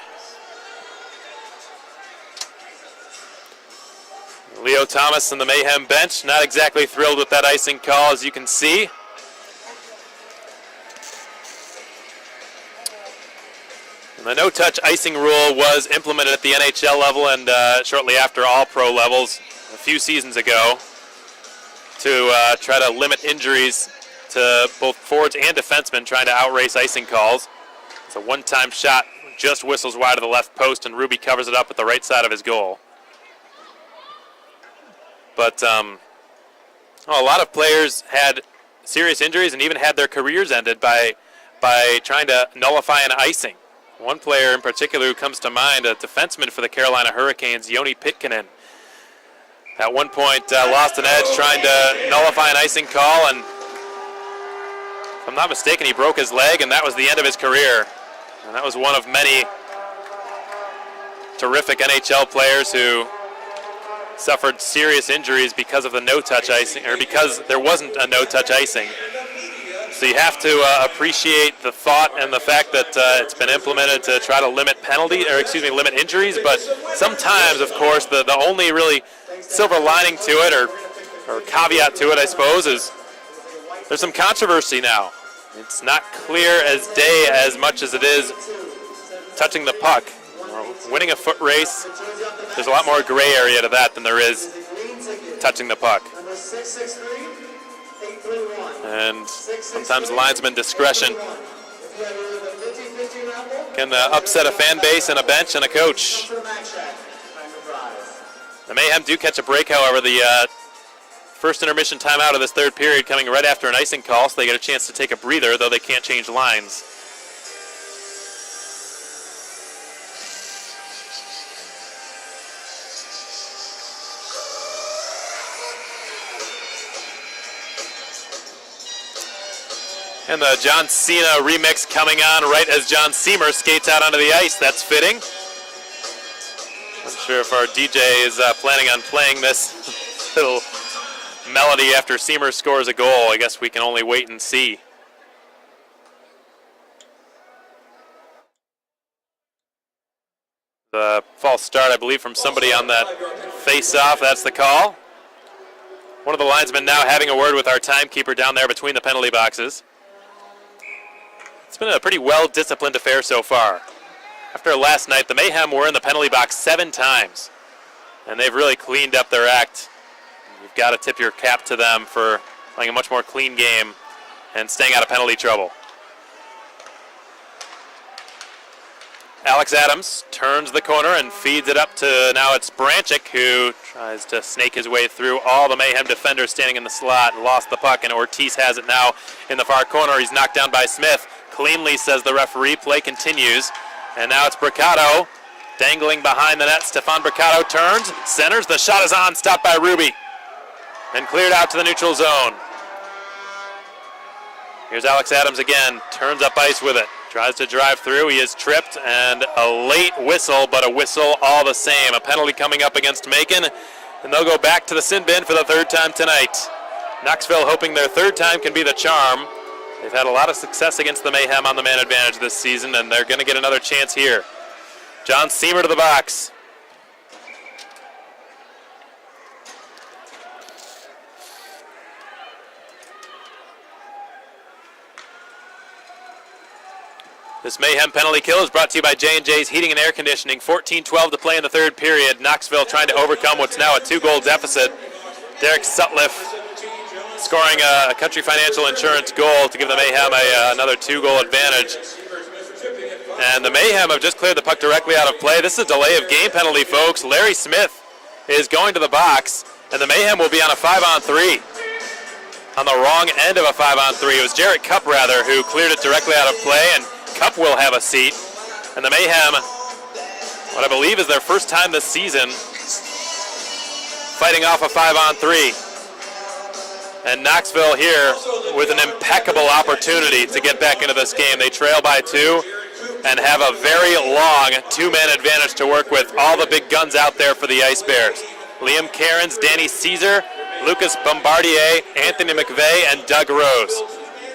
Leo Thomas and the Mayhem bench, not exactly thrilled with that icing call, as you can see. And the no-touch icing rule was implemented at the NHL level and shortly after all pro levels a few seasons ago to try to limit injuries to both forwards and defensemen trying to outrace icing calls. It's a one-time shot, just whistles wide of the left post, and Ruby covers it up at the right side of his goal. But a lot of players had serious injuries and even had their careers ended by trying to nullify an icing. One player in particular who comes to mind, a defenseman for the Carolina Hurricanes, Joni Pitkinen, at one point lost an edge trying to nullify an icing call, and if I'm not mistaken, he broke his leg, and that was the end of his career. And that was one of many terrific NHL players who suffered serious injuries because of the no-touch icing, or because there wasn't a no-touch icing. So you have to appreciate the thought and the fact that it's been implemented to try to limit limit injuries. But sometimes, of course, the only really silver lining to it, or caveat to it, I suppose, is there's some controversy now. It's not clear as day as much as it is touching the puck. winning a foot race, there's a lot more gray area to that than there is touching the puck. And sometimes linesman discretion can upset a fan base and a bench and a coach. The Mayhem do catch a break, however. The first intermission timeout of this third period coming right after an icing call, so they get a chance to take a breather, though they can't change lines. And the John Cena remix coming on right as John Seymour skates out onto the ice. That's fitting. Not sure if our DJ is planning on playing this little melody after Seymour scores a goal. I guess we can only wait and see. The false start, I believe, from somebody on that face-off. That's the call. One of the linesmen now having a word with our timekeeper down there between the penalty boxes. It's been a pretty well-disciplined affair so far. After last night, the Mayhem were in the penalty box 7 times, and they've really cleaned up their act. You've got to tip your cap to them for playing a much more clean game and staying out of penalty trouble. Alex Adams turns the corner and feeds it up to, now it's Branchik, who tries to snake his way through all the Mayhem defenders standing in the slot, lost the puck, and Ortiz has it now in the far corner. He's knocked down by Smith. Cleanly, says the referee. Play continues. And now it's Bricado dangling behind the net. Stefan Bricado turns, centers. The shot is on, stopped by Ruby. And cleared out to the neutral zone. Here's Alex Adams again. Turns up ice with it. Tries to drive through. He is tripped, and a late whistle, but a whistle all the same. A penalty coming up against Macon, and they'll go back to the sin bin for the third time tonight. Knoxville hoping their third time can be the charm. They've had a lot of success against the Mayhem on the man advantage this season, and they're going to get another chance here. John Seymour to the box. This Mayhem penalty kill is brought to you by J&J's Heating and Air Conditioning. 14-12 to play in the third period. Knoxville trying to overcome what's now a 2-goal deficit. Derek Sutliff scoring a Country Financial Insurance goal to give the Mayhem another 2-goal advantage. And the Mayhem have just cleared the puck directly out of play. This is a delay of game penalty, folks. Larry Smith is going to the box, and the Mayhem will be on a 5-on-3. On the wrong end of a 5-on-3. It was Jarrett Cupp, rather, who cleared it directly out of play, and Cupp will have a seat. And the Mayhem, what I believe is their first time this season, fighting off a 5-on-3. And Knoxville here with an impeccable opportunity to get back into this game. They trail by 2 and have a very long 2-man advantage to work with. All the big guns out there for the Ice Bears. Liam Cairns, Danny Caesar, Lucas Bombardier, Anthony McVeigh, and Doug Rose.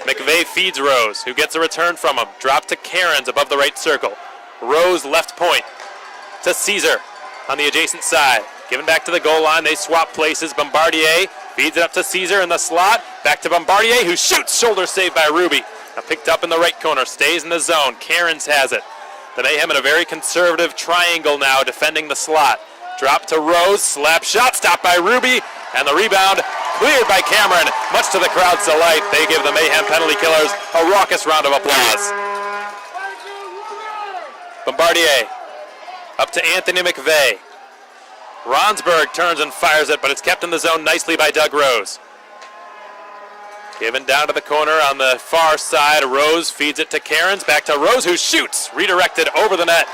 McVeigh feeds Rose, who gets a return from him. Drop to Cairns above the right circle. Rose left point to Caesar on the adjacent side. Given back to the goal line, they swap places. Bombardier feeds it up to Caesar in the slot. Back to Bombardier, who shoots. Shoulder saved by Ruby. Now picked up in the right corner, stays in the zone. Cairns has it. The Mayhem in a very conservative triangle now, defending the slot. Drop to Rose, slap shot, stopped by Ruby, and the rebound cleared by Cameron. Much to the crowd's delight, they give the Mayhem penalty killers a raucous round of applause. Bombardier up to Anthony McVeigh. Ronsberg turns and fires it, but it's kept in the zone nicely by Doug Rose. Given down to the corner on the far side. Rose feeds it to Cairns. Back to Rose, who shoots. Redirected over the net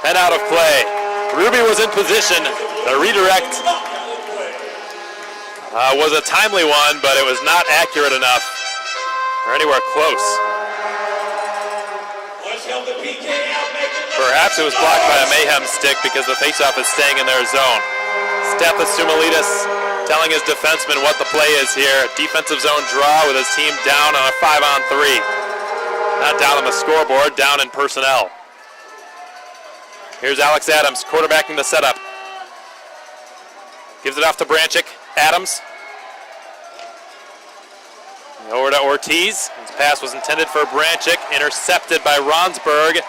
and out of play. Ruby was in position. The redirect was a timely one, but it was not accurate enough or anywhere close. Perhaps it was blocked by a Mayhem stick because the faceoff is staying in their zone. Stethis Sumalides telling his defenseman what the play is here. Defensive zone draw with his team down on a 5-on-3. Not down on the scoreboard, down in personnel. Here's Alex Adams quarterbacking the setup. Gives it off to Branchik. Adams. Over to Ortiz. His pass was intended for Branchik. Intercepted by Ronsberg.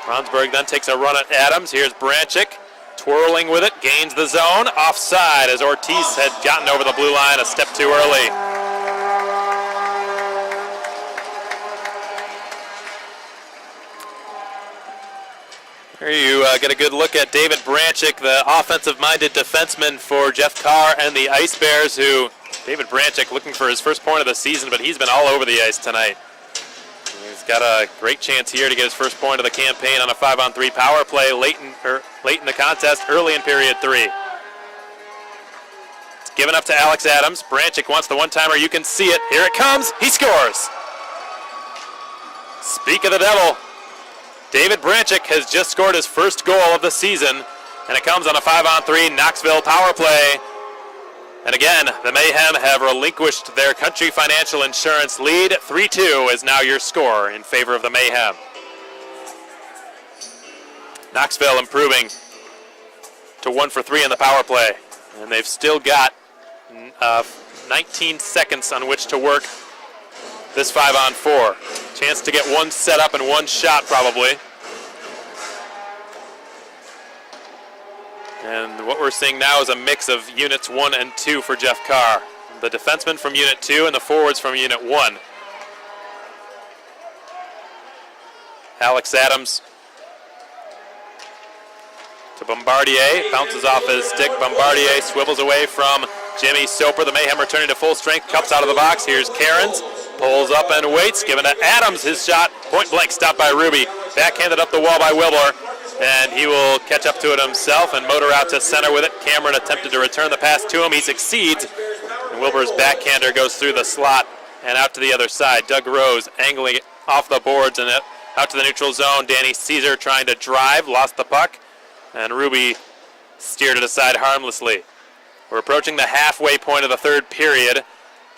Brownsburg then takes a run at Adams. Here's Branchick twirling with it, gains the zone, offside as Ortiz had gotten over the blue line a step too early. Here you get a good look at David Branchick, the offensive-minded defenseman for Jeff Carr and the Ice Bears, who David Branchick looking for his first point of the season, but he's been all over the ice tonight. He's got a great chance here to get his first point of the campaign on a 5-on-3 power play late in the contest, early in period 3. It's given up to Alex Adams. Branchick wants the one-timer. You can see it. Here it comes. He scores. Speak of the devil. David Branchick has just scored his first goal of the season, and it comes on a 5-on-3 Knoxville power play. And again, the Mayhem have relinquished their Country Financial Insurance lead. 3-2 is now your score in favor of the Mayhem. Knoxville improving to 1 for 3 in the power play. And they've still got 19 seconds on which to work this 5-on-4. Chance to get one set up and one shot probably. And what we're seeing now is a mix of units 1 and 2 for Jeff Carr. The defensemen from unit 2 and the forwards from unit 1. Alex Adams to Bombardier, bounces off his stick. Bombardier swivels away from Jimmy Soper. The Mayhem returning to full strength, cups out of the box. Here's Cairns, pulls up and waits, giving to Adams his shot. Point blank stopped by Ruby. Backhanded up the wall by Wilbur, and he will catch up to it himself and motor out to center with it. Cameron attempted to return the pass to him. He succeeds, and Wilbur's backhander goes through the slot and out to the other side. Doug Rose angling it off the boards and out to the neutral zone. Danny Caesar trying to drive, lost the puck, and Ruby steered it aside harmlessly. We're approaching the halfway point of the third period.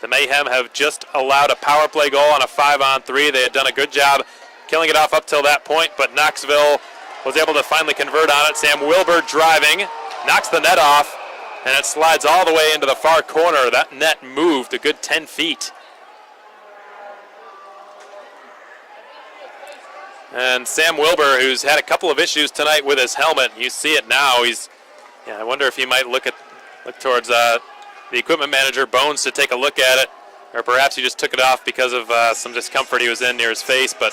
The Mayhem have just allowed a power play goal on a 5-on-3. They had done a good job killing it off up till that point, but Knoxville was able to finally convert on it. Sam Wilbur driving, knocks the net off, and it slides all the way into the far corner. That net moved a good 10 feet. And Sam Wilbur, who's had a couple of issues tonight with his helmet, you see it now. I wonder if he might look towards the equipment manager, Bones, to take a look at it, or perhaps he just took it off because of some discomfort he was in near his face. But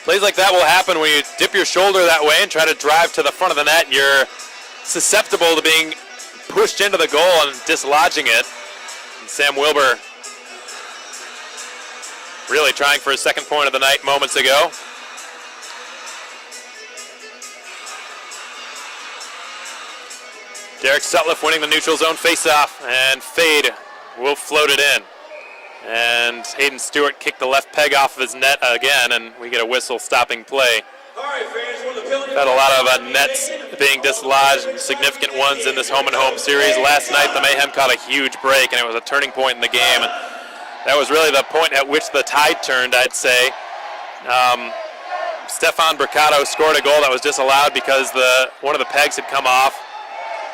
plays like that will happen when you dip your shoulder that way and try to drive to the front of the net. You're susceptible to being pushed into the goal and dislodging it. And Sam Wilbur really trying for his second point of the night moments ago. Derek Sutliff winning the neutral zone faceoff, and Fade will float it in. And Hayden Stewart kicked the left peg off of his net again, and we get a whistle stopping play. Had a lot of nets being dislodged, significant ones in this home-and-home series. Last night, the Mayhem caught a huge break, and it was a turning point in the game. That was really the point at which the tide turned, I'd say. Stefan Bricado scored a goal that was disallowed because one of the pegs had come off.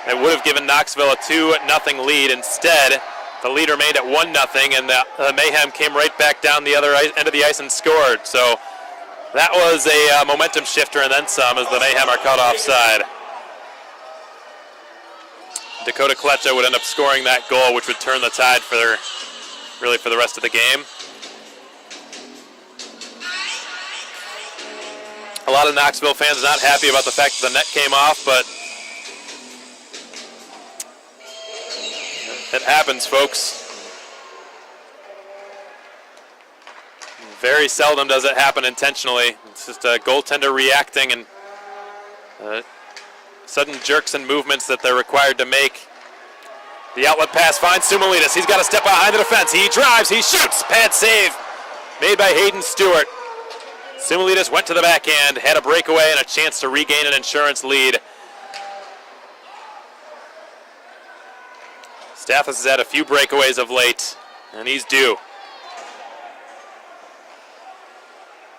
It would have given Knoxville a 2-0 lead. Instead, the lead remained at 1-0, and the Mayhem came right back down the other end of the ice and scored. So that was a momentum shifter and then some, as the Mayhem are caught offside. Dakota Kletcha would end up scoring that goal, which would turn the tide for the rest of the game. A lot of Knoxville fans are not happy about the fact that the net came off, but it happens, folks. Very seldom does it happen intentionally. It's just a goaltender reacting and sudden jerks and movements that they're required to make. The outlet pass finds Sumalitas. He's got to step behind the defense. He drives, he shoots. Pad save made by Hayden Stewart. Sumalitas went to the backhand, had a breakaway and a chance to regain an insurance lead. Stathis has had a few breakaways of late, and he's due.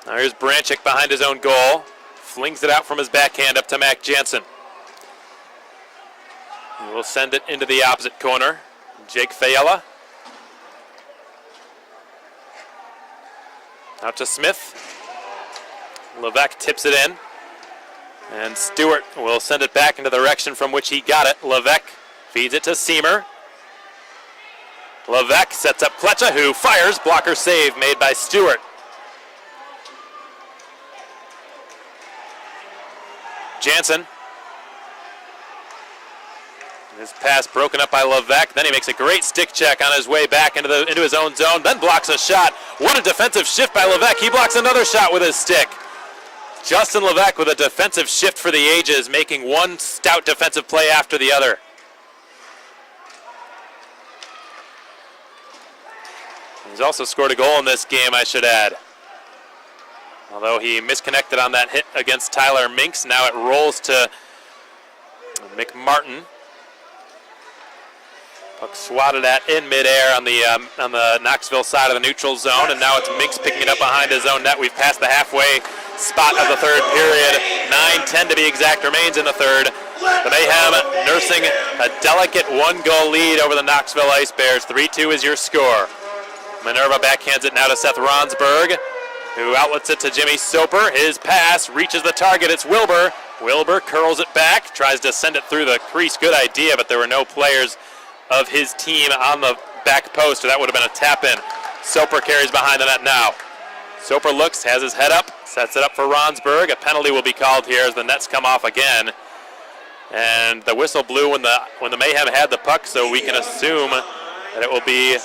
Now here's Branchick behind his own goal. Flings it out from his backhand up to Mac Jansen. He will send it into the opposite corner. Jake Fayella. Out to Smith. Levesque tips it in. And Stewart will send it back into the direction from which he got it. Levesque feeds it to Seamer. Levesque sets up Kletcha, who fires. Blocker save made by Stewart. Jansen. His pass broken up by Levesque. Then he makes a great stick check on his way back into his own zone. Then blocks a shot. What a defensive shift by Levesque. He blocks another shot with his stick. Justin Levesque with a defensive shift for the ages, making one stout defensive play after the other. He's also scored a goal in this game, I should add. Although he misconnected on that hit against Tyler Minks. Now it rolls to McMartin. Puck swatted at in midair on the Knoxville side of the neutral zone, and now it's Minks picking it up behind his own net. We've passed the halfway spot of the third period. 9:10 to be exact remains in the third. The Mayhem nursing a delicate one-goal lead over the Knoxville Ice Bears. 3-2 is your score. Minerva backhands it now to Seth Ronsberg, who outlets it to Jimmy Soper. His pass reaches the target. It's Wilbur. Wilbur curls it back, tries to send it through the crease. Good idea, but there were no players of his team on the back post, or that would have been a tap-in. Soper carries behind the net now. Soper looks, has his head up, sets it up for Ronsberg. A penalty will be called here as the nets come off again. And the whistle blew when the Mayhem had the puck, so we can assume that it will be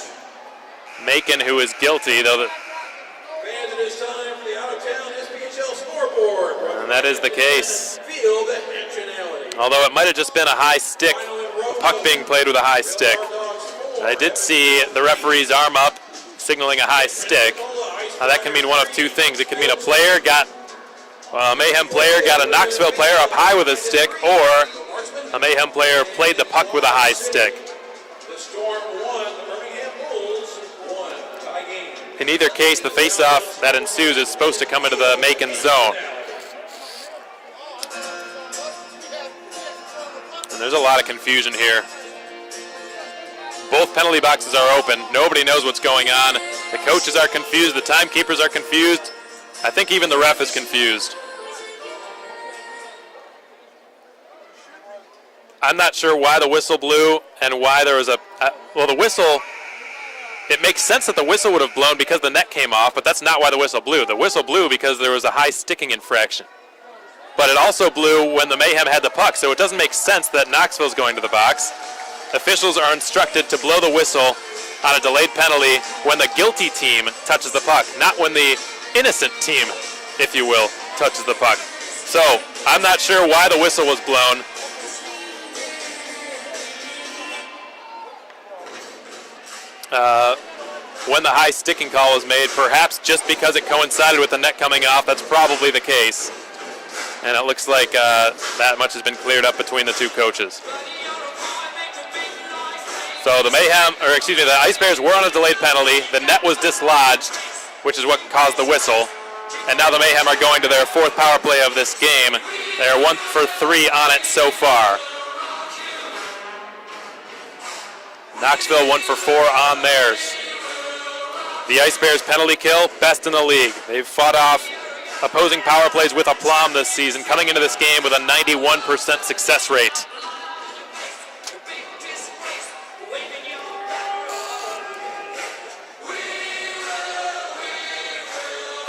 Macon who is guilty, though. Fans, it is time for the out-of-town SPHL scoreboard. And that is the case. Feel the actionality. Although it might have just been a high stick, the puck being played with a high stick. I did see the referee's arm up, signaling a high stick. Now that can mean one of two things. It could mean a Mayhem player got a Knoxville player up high with a stick, or a Mayhem player played the puck with a high stick. The Storm won, the Birmingham Bulls won. Tie game. In either case, the face-off that ensues is supposed to come into the Macon zone. And there's a lot of confusion here. Both penalty boxes are open. Nobody knows what's going on. The coaches are confused. The timekeepers are confused. I think even the ref is confused. I'm not sure why the whistle blew and why there was the whistle, it makes sense that the whistle would have blown because the net came off, but that's not why the whistle blew. The whistle blew because there was a high sticking infraction. But it also blew when the Mayhem had the puck, so it doesn't make sense that Knoxville's going to the box. Officials are instructed to blow the whistle on a delayed penalty when the guilty team touches the puck, not when the innocent team, if you will, touches the puck. So I'm not sure why the whistle was blown. When the high sticking call was made, perhaps just because it coincided with the net coming off. That's probably the case. And it looks like that much has been cleared up between the two coaches. So the Ice Bears were on a delayed penalty. The net was dislodged, which is what caused the whistle. And now the Mayhem are going to their fourth power play of this game. They are 1 for 3 on it so far. Knoxville 1 for 4 on theirs. The Ice Bears penalty kill, best in the league. They've fought off opposing power plays with aplomb this season, coming into this game with a 91% success rate.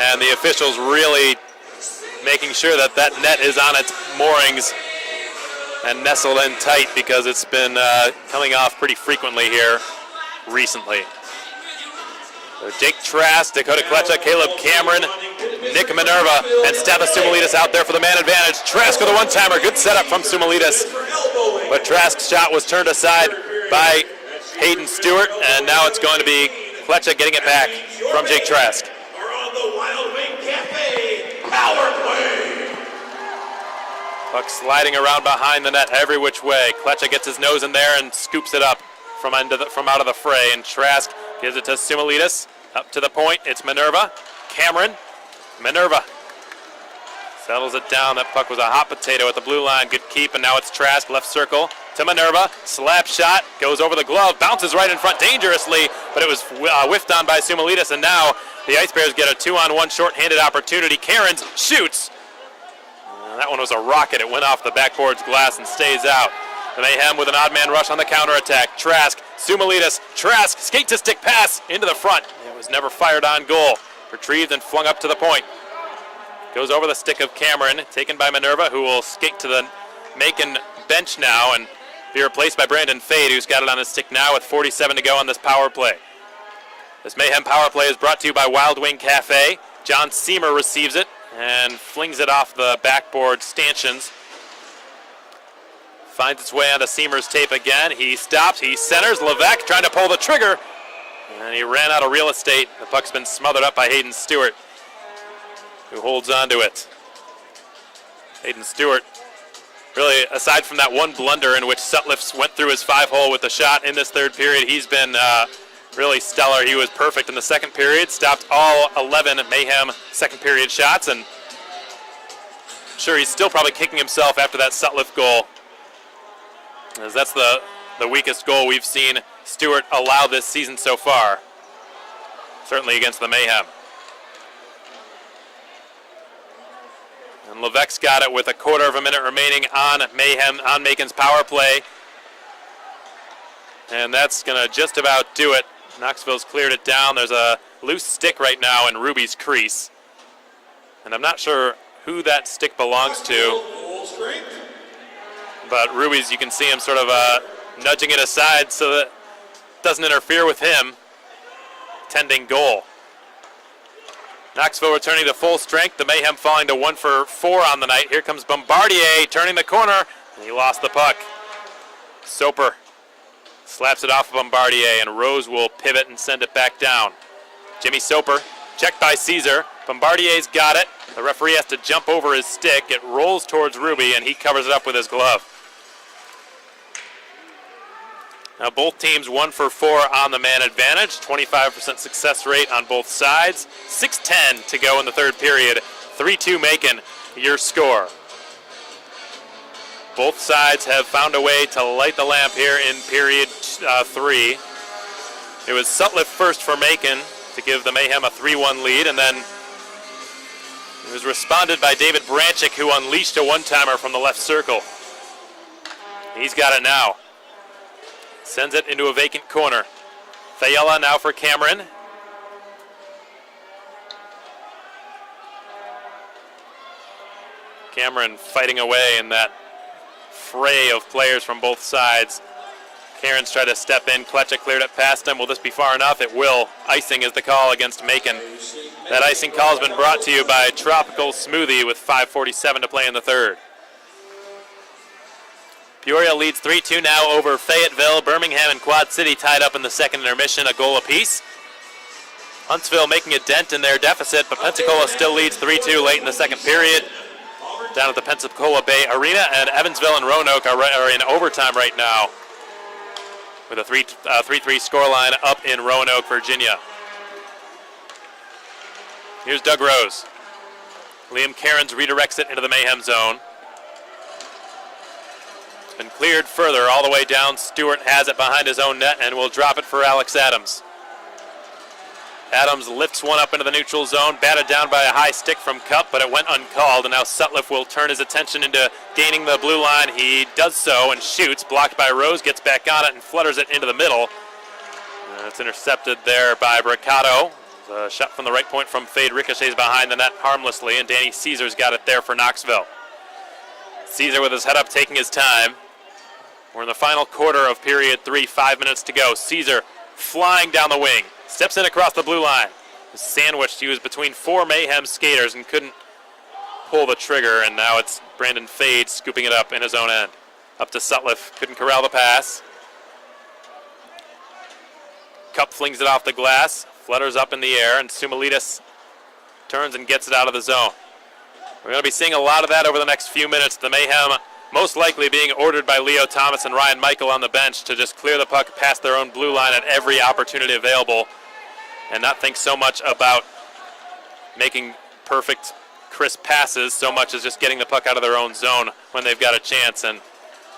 And the officials really making sure that that net is on its moorings and nestled in tight because it's been coming off pretty frequently here recently. So Jake Trask, Dakota Kletcha, Caleb Cameron, Nick Minerva, and Stavros Sumalidas out there for the man advantage. Trask with a one-timer. Good setup from Sumalidas. But Trask's shot was turned aside by Hayden Stewart, and now it's going to be Kletcha getting it back from Jake Trask. On the Wild Wing Cafe power play. Puck sliding around behind the net every which way. Kletcha gets his nose in there and scoops it up from out of the fray. And Trask gives it to Sumalidas. Up to the point, it's Minerva. Cameron. Minerva Settles it down. That puck was a hot potato at the blue line. Good keep, and now it's Trask, left circle to Minerva. Slap shot, goes over the glove, bounces right in front dangerously, but it was whiffed on by Sumalitas, and now the Ice Bears get a 2-on-1 short-handed opportunity. Cairns shoots. That one was a rocket. It went off the backboard's glass and stays out. The Mayhem with an odd man rush on the counterattack. Trask, Sumalitas, Trask, skate-to-stick pass into the front. It was never fired on goal. Retrieved and flung up to the point. Goes over the stick of Cameron, taken by Minerva, who will skate to the Macon bench now and be replaced by Brandon Fade, who's got it on his stick now with 47 to go on this power play. This Mayhem power play is brought to you by Wild Wing Cafe. John Seamer receives it and flings it off the backboard stanchions. Finds its way onto Seamer's tape again. He stops, he centers. Levesque trying to pull the trigger, and he ran out of real estate. The puck's been smothered up by Hayden Stewart, who holds on to it. Hayden Stewart, really, aside from that one blunder in which Sutliff went through his 5-hole with a shot in this third period, he's been really stellar. He was perfect in the second period, stopped all 11 Mayhem second period shots, and I'm sure he's still probably kicking himself after that Sutliff goal, as that's the weakest goal we've seen Stewart allow this season so far, certainly against the Mayhem. And Levesque's got it with a quarter of a minute remaining on Macon's power play. And that's going to just about do it. Knoxville's cleared it down. There's a loose stick right now in Ruby's crease. And I'm not sure who that stick belongs to. But Ruby's, you can see him sort of nudging it aside so that it doesn't interfere with him tending goal. Knoxville returning to full strength. The Mayhem falling to 1 for 4 on the night. Here comes Bombardier turning the corner, and he lost the puck. Soper slaps it off of Bombardier, and Rose will pivot and send it back down. Jimmy Soper, checked by Caesar. Bombardier's got it. The referee has to jump over his stick. It rolls towards Ruby, and he covers it up with his glove. Now both teams 1 for 4 on the man advantage, 25% success rate on both sides. 6:10 to go in the third period. 3-2 Macon, your score. Both sides have found a way to light the lamp here in period 3. It was Sutliff first for Macon to give the Mayhem a 3-1 lead, and then it was responded by David Branchick, who unleashed a one-timer from the left circle. He's got it now. Sends it into a vacant corner. Thayella now for Cameron. Cameron fighting away in that fray of players from both sides. Cairns tried to step in. Kletcha cleared it past him. Will this be far enough? It will. Icing is the call against Macon. That icing call has been brought to you by Tropical Smoothie with 5:47 to play in the third. Peoria leads 3-2 now over Fayetteville. Birmingham and Quad City tied up in the second intermission, a goal apiece. Huntsville making a dent in their deficit, but Pensacola still leads 3-2 late in the second period down at the Pensacola Bay Arena, and Evansville and Roanoke are in overtime right now with a 3-3 scoreline up in Roanoke, Virginia. Here's Doug Rose. Liam Cairns redirects it into the Mayhem zone. Been cleared further all the way down. Stewart has it behind his own net and will drop it for Alex Adams. Adams lifts one up into the neutral zone, batted down by a high stick from Cup, but it went uncalled, and now Sutliff will turn his attention into gaining the blue line. He does so and shoots, blocked by Rose, gets back on it and flutters it into the middle. It's intercepted there by Bricado. A shot from the right point from Fade ricochets behind the net harmlessly, and Danny Caesar's got it there for Knoxville. Caesar with his head up, taking his time. We're in the final quarter of period 3, 5 minutes to go. Caesar flying down the wing, steps in across the blue line. Sandwiched, he was between 4 Mayhem skaters and couldn't pull the trigger, and now it's Brandon Fade scooping it up in his own end. Up to Sutliff, couldn't corral the pass. Cup flings it off the glass, flutters up in the air, and Sumalitas turns and gets it out of the zone. We're going to be seeing a lot of that over the next few minutes. The Mayhem most likely being ordered by Leo Thomas and Ryan Michael on the bench to just clear the puck past their own blue line at every opportunity available and not think so much about making perfect crisp passes so much as just getting the puck out of their own zone when they've got a chance. And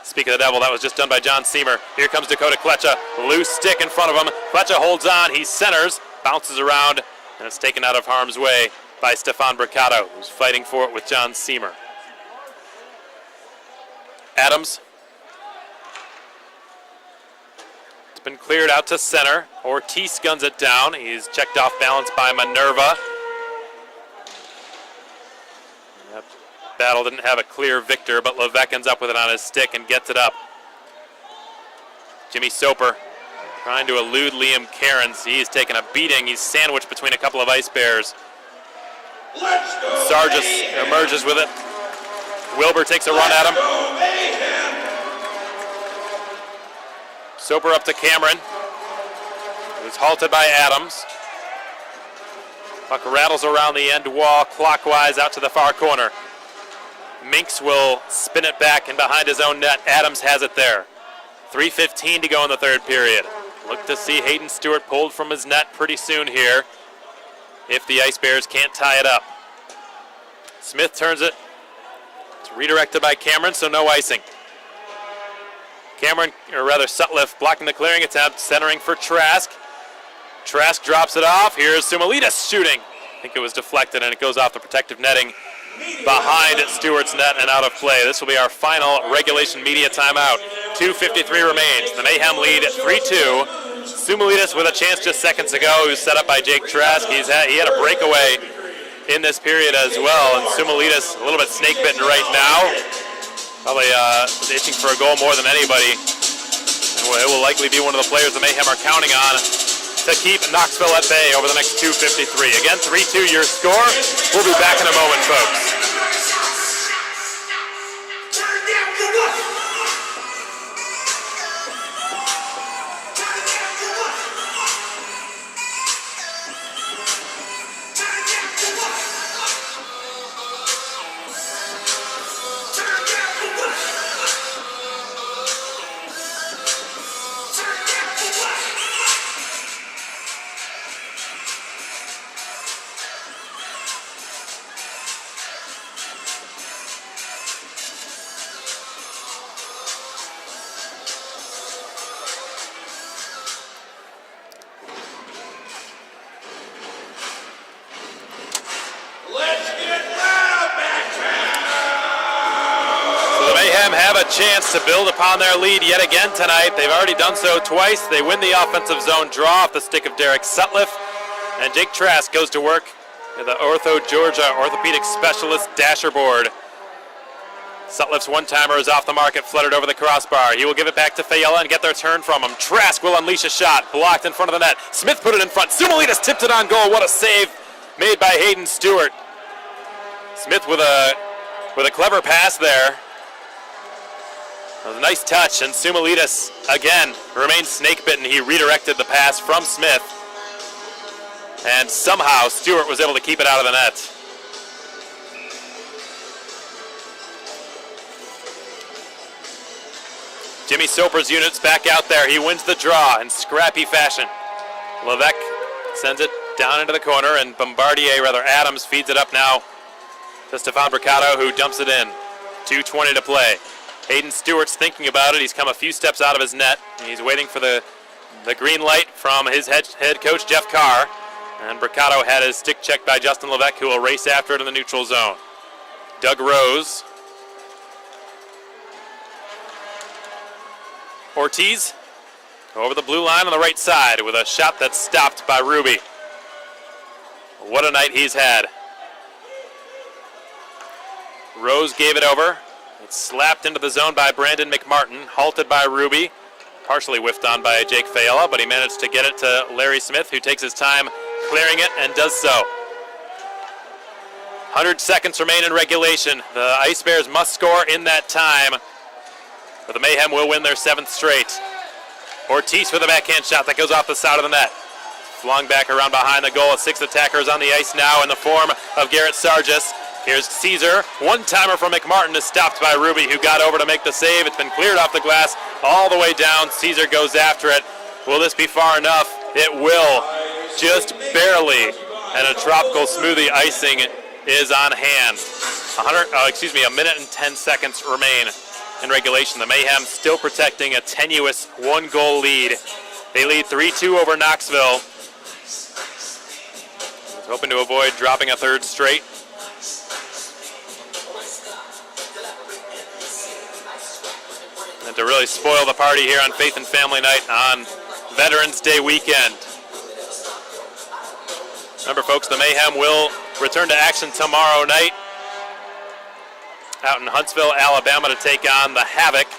speak of the devil, that was just done by John Seymour. Here comes Dakota Kletcha. Loose stick in front of him. Kletcha holds on. He centers, bounces around, and it's taken out of harm's way by Stefan Bricado, who's fighting for it with John Seymour. Adams. It's been cleared out to center. Ortiz guns it down. He's checked off balance by Minerva. That battle didn't have a clear victor, but Levesque ends up with it on his stick and gets it up. Jimmy Soper trying to elude Liam Cairns. He's taken a beating. He's sandwiched between a couple of Ice Bears. Sargis emerges with it. Wilbur takes a run at him. Soper up to Cameron, who's halted by Adams. Puck rattles around the end wall clockwise out to the far corner. Minks will spin it back and behind his own net. Adams has it there. 3:15 to go in the third period. Look to see Hayden Stewart pulled from his net pretty soon here if the Ice Bears can't tie it up. Smith turns it. It's redirected by Cameron, so no icing. Cameron, or rather Sutliff, blocking the clearing attempt, centering for Trask. Trask drops it off. Here's Sumalidas shooting. I think it was deflected and it goes off the protective netting behind Stewart's net and out of play. This will be our final regulation media timeout. 2:53 remains. The Mayhem lead at 3-2. Sumalidas with a chance just seconds ago, who's set up by Jake Trask. He had a breakaway in this period as well, and Sumalidas a little bit snake bitten right now. Probably itching for a goal more than anybody. And it will likely be one of the players the Mayhem are counting on to keep Knoxville at bay over the next 2:53. Again, 3-2 your score. We'll be back in a moment, folks. Have a chance to build upon their lead yet again tonight. They've already done so twice. They win the offensive zone draw off the stick of Derek Sutliff, and Jake Trask goes to work with the Ortho Georgia orthopedic specialist dasher board. Sutliff's one-timer is off the market, fluttered over the crossbar. He will give it back to Fayella and get their turn from him. Trask will unleash a shot, blocked in front of the net. Smith put it in front. Sumalidas tipped it on goal. What a save made by Hayden Stewart. Smith with a clever pass there. It was a nice touch, and Sumalidas, again, remains snake-bitten. He redirected the pass from Smith, and somehow Stewart was able to keep it out of the net. Jimmy Soper's unit's back out there. He wins the draw in scrappy fashion. Levesque sends it down into the corner, and Adams feeds it up now to Stefan Bricado, who dumps it in. 2:20 to play. Hayden Stewart's thinking about it. He's come a few steps out of his net, and he's waiting for the green light from his head coach, Jeff Carr. And Bricado had his stick checked by Justin Levesque, who will race after it in the neutral zone. Doug Rose. Ortiz over the blue line on the right side with a shot that's stopped by Ruby. What a night he's had. Rose gave it over. It's slapped into the zone by Brandon McMartin, halted by Ruby, partially whiffed on by Jake Fayella, but he managed to get it to Larry Smith, who takes his time clearing it and does so. 100 seconds remain in regulation. The Ice Bears must score in that time, but the Mayhem will win their 7th straight. Ortiz with a backhand shot that goes off the side of the net. Flung back around behind the goal. 6 attackers on the ice now in the form of Garrett Sargis. Here's Caesar. One-timer from McMartin is stopped by Ruby, who got over to make the save. It's been cleared off the glass all the way down. Caesar goes after it. Will this be far enough? It will. Just barely. And a tropical smoothie icing is on hand. A minute and 10 seconds remain in regulation. The Mayhem still protecting a tenuous 1-goal lead. They lead 3-2 over Knoxville. Hoping to avoid dropping a third straight. And to really spoil the party here on Faith and Family Night on Veterans Day weekend. Remember, folks, the Mayhem will return to action tomorrow night out in Huntsville, Alabama, to take on the Havoc.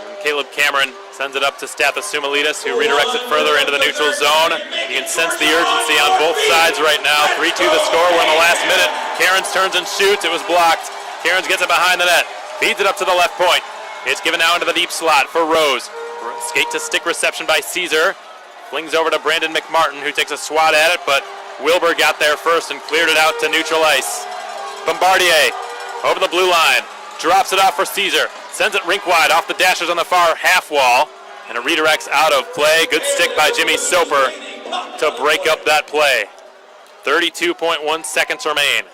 And Caleb Cameron sends it up to Stathis Sumalides, who redirects it further into the neutral zone. You can sense the urgency on both sides right now. 3-2 the score. We're in the last minute. Cairns turns and shoots. It was blocked. Cairns gets it behind the net. Feeds it up to the left point. It's given now into the deep slot for Rose. Skate-to-stick reception by Caesar. Flings over to Brandon McMartin, who takes a swat at it, but Wilbur got there first and cleared it out to neutral ice. Bombardier over the blue line. Drops it off for Caesar. Sends it rink wide off the dashers on the far half wall. And it redirects out of play. Good stick by Jimmy Soper to break up that play. 32.1 seconds remain.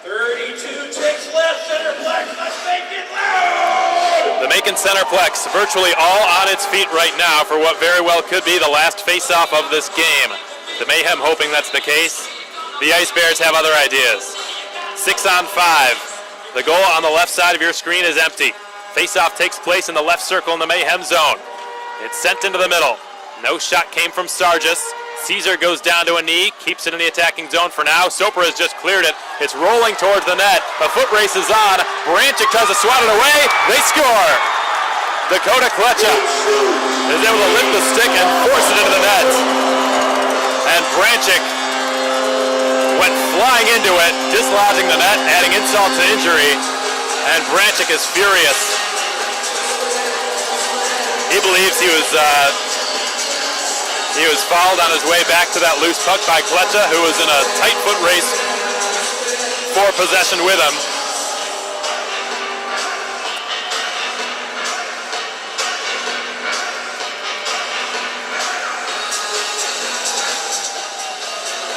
32 ticks left, Centerplex, let's make it loud! The Macon Centerplex virtually all on its feet right now for what very well could be the last face-off of this game. The Mayhem hoping that's the case. The Ice Bears have other ideas. 6-on-5. The goal on the left side of your screen is empty. Face-off takes place in the left circle in the Mayhem zone. It's sent into the middle. No shot came from Sargis. Caesar goes down to a knee, keeps it in the attacking zone for now. Soper has just cleared it. It's rolling towards the net. A foot race is on. Branchik tries to swat it away. They score. Dakota Kletcha is able to lift the stick and force it into the net. And Branchik went flying into it, dislodging the net, adding insult to injury. And Branchik is furious. He believes he was fouled on his way back to that loose puck by Kletcha, who was in a tight foot race for possession with him.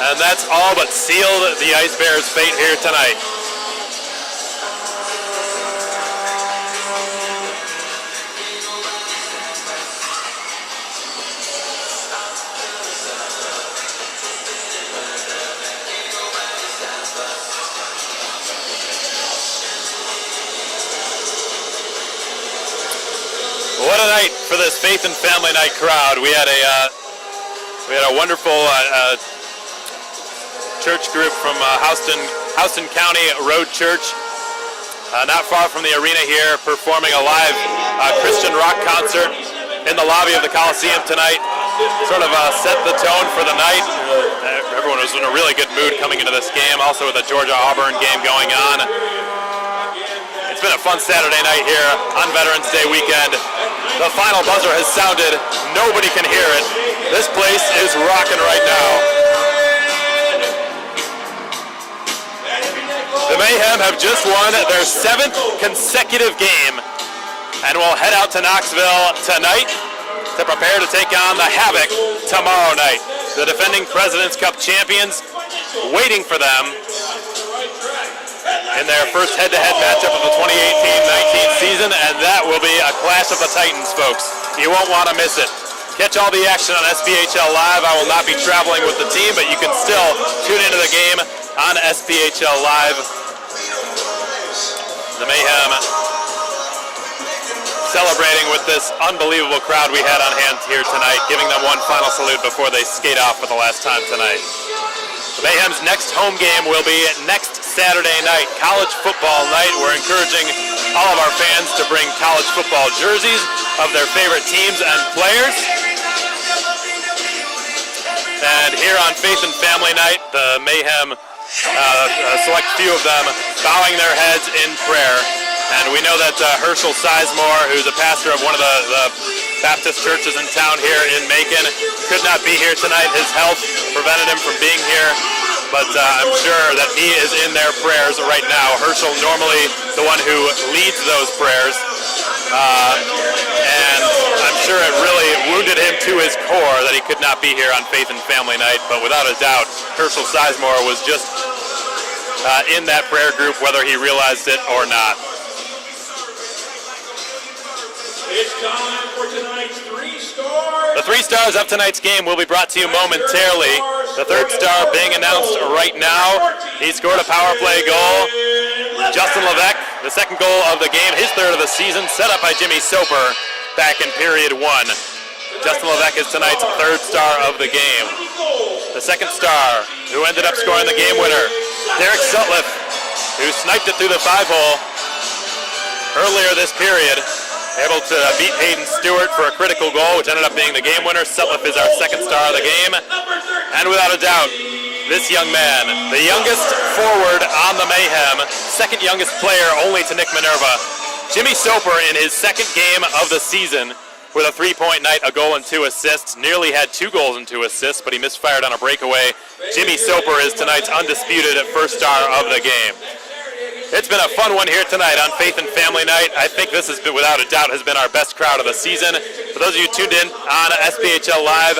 And that's all but sealed the Ice Bears' fate here tonight. What a night for this Faith and Family Night crowd. We had a wonderful church group from Houston County Road Church, not far from the arena here, performing a live Christian rock concert in the lobby of the Coliseum tonight. Sort of set the tone for the night. Everyone was in a really good mood coming into this game, also with the Georgia-Auburn game going on. It's been a fun Saturday night here on Veterans Day weekend. The final buzzer has sounded. Nobody can hear it. This place is rocking right now. The Mayhem have just won their 7th consecutive game and will head out to Knoxville tonight to prepare to take on the Havoc tomorrow night. The defending President's Cup champions waiting for them in their first head-to-head matchup of the 2018-19 season, and that will be a clash of the Titans, folks. You won't want to miss it. Catch all the action on SPHL Live. I will not be traveling with the team, but you can still tune into the game on SPHL Live. The Mayhem celebrating with this unbelievable crowd we had on hand here tonight, giving them one final salute before they skate off for the last time tonight. The Mayhem's next home game will be next Saturday night, college football night. We're encouraging all of our fans to bring college football jerseys of their favorite teams and players. And here on Faith and Family Night, the Mayhem, a select few of them bowing their heads in prayer. And we know that Herschel Sizemore, who's a pastor of one of the Baptist churches in town here in Macon, could not be here tonight. His health prevented him from being here, but I'm sure that he is in their prayers right now. Herschel, normally the one who leads those prayers, and I'm sure it really wounded him to his core that he could not be here on Faith and Family Night, but without a doubt, Herschel Sizemore was just in that prayer group, whether he realized it or not. It's time for tonight's 3 stars. The 3 stars of tonight's game will be brought to you momentarily. The 3rd star being announced right now. He scored a power play goal. Justin Levesque, the 2nd goal of the game, his 3rd of the season, set up by Jimmy Soper back in period 1. Justin Levesque is tonight's 3rd star of the game. The 2nd star, who ended up scoring the game winner, Derek Sutliff, who sniped it through the 5-hole earlier this period. Able to beat Hayden Stewart for a critical goal, which ended up being the game winner. Sutliff is our 2nd star of the game. And without a doubt, this young man, the youngest forward on the Mayhem, 2nd youngest player only to Nick Minerva, Jimmy Soper in his 2nd game of the season with a 3-point night, a goal and 2 assists. Nearly had 2 goals and 2 assists, but he misfired on a breakaway. Jimmy Soper is tonight's undisputed 1st star of the game. It's been a fun one here tonight on Faith and Family Night. I think this has been, without a doubt, has been our best crowd of the season. For those of you tuned in on SPHL Live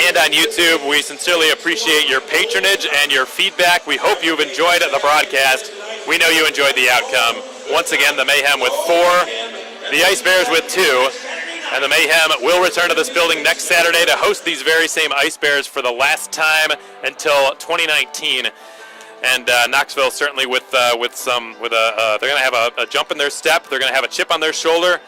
and on YouTube, we sincerely appreciate your patronage and your feedback. We hope you've enjoyed the broadcast. We know you enjoyed the outcome. Once again, the Mayhem with 4, the Ice Bears with 2, and the Mayhem will return to this building next Saturday to host these very same Ice Bears for the last time until 2019. And Knoxville certainly they're going to have a jump in their step. They're going to have a chip on their shoulder.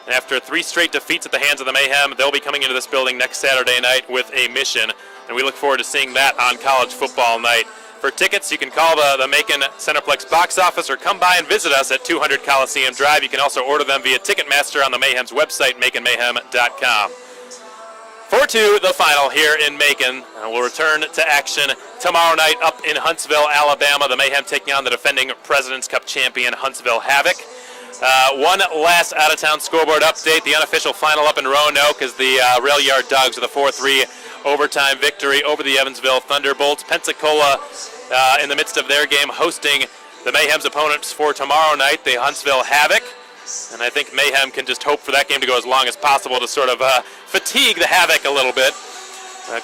And after 3 straight defeats at the hands of the Mayhem, they'll be coming into this building next Saturday night with a mission. And we look forward to seeing that on college football night. For tickets, you can call the Macon Centerplex box office or come by and visit us at 200 Coliseum Drive. You can also order them via Ticketmaster on the Mayhem's website, maconmayhem.com. 4-2, the final here in Macon. We'll return to action tomorrow night up in Huntsville, Alabama. The Mayhem taking on the defending President's Cup champion, Huntsville Havoc. One last out-of-town scoreboard update. The unofficial final up in Roanoke is the Rail Yard Dogs with a 4-3 overtime victory over the Evansville Thunderbolts. Pensacola in the midst of their game hosting the Mayhem's opponents for tomorrow night, the Huntsville Havoc. And I think Mayhem can just hope for that game to go as long as possible to sort of fatigue the Havoc a little bit.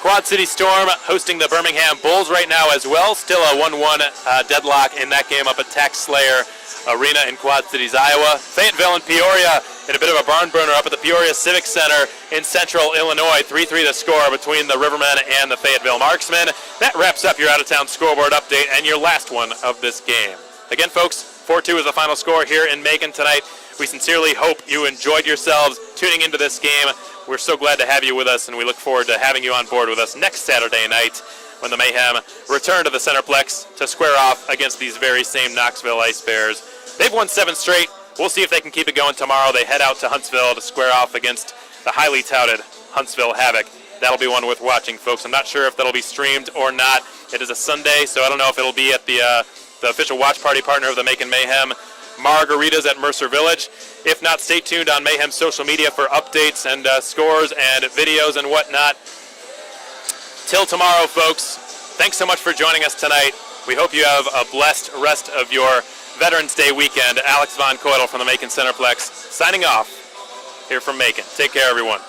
Quad City Storm hosting the Birmingham Bulls right now as well. Still a 1-1 deadlock in that game up at Tax Slayer Arena in Quad Cities, Iowa. Fayetteville and Peoria in a bit of a barn burner up at the Peoria Civic Center in central Illinois. 3-3 the score between the Rivermen and the Fayetteville Marksmen. That wraps up your out-of-town scoreboard update and your last one of this game. Again, folks, 4-2 is the final score here in Macon tonight. We sincerely hope you enjoyed yourselves tuning into this game. We're so glad to have you with us, and we look forward to having you on board with us next Saturday night when the Mayhem return to the Centerplex to square off against these very same Knoxville Ice Bears. They've won 7 straight. We'll see if they can keep it going tomorrow. They head out to Huntsville to square off against the highly touted Huntsville Havoc. That'll be one worth watching, folks. I'm not sure if that'll be streamed or not. It is a Sunday, so I don't know if it'll be at the official watch party partner of the Macon Mayhem, Margaritas at Mercer Village. If not, stay tuned on Mayhem's social media for updates and scores and videos and whatnot. Till tomorrow, folks, thanks so much for joining us tonight. We hope you have a blessed rest of your Veterans Day weekend. Alex Von Coydel from the Macon Centerplex signing off here from Macon. Take care, everyone.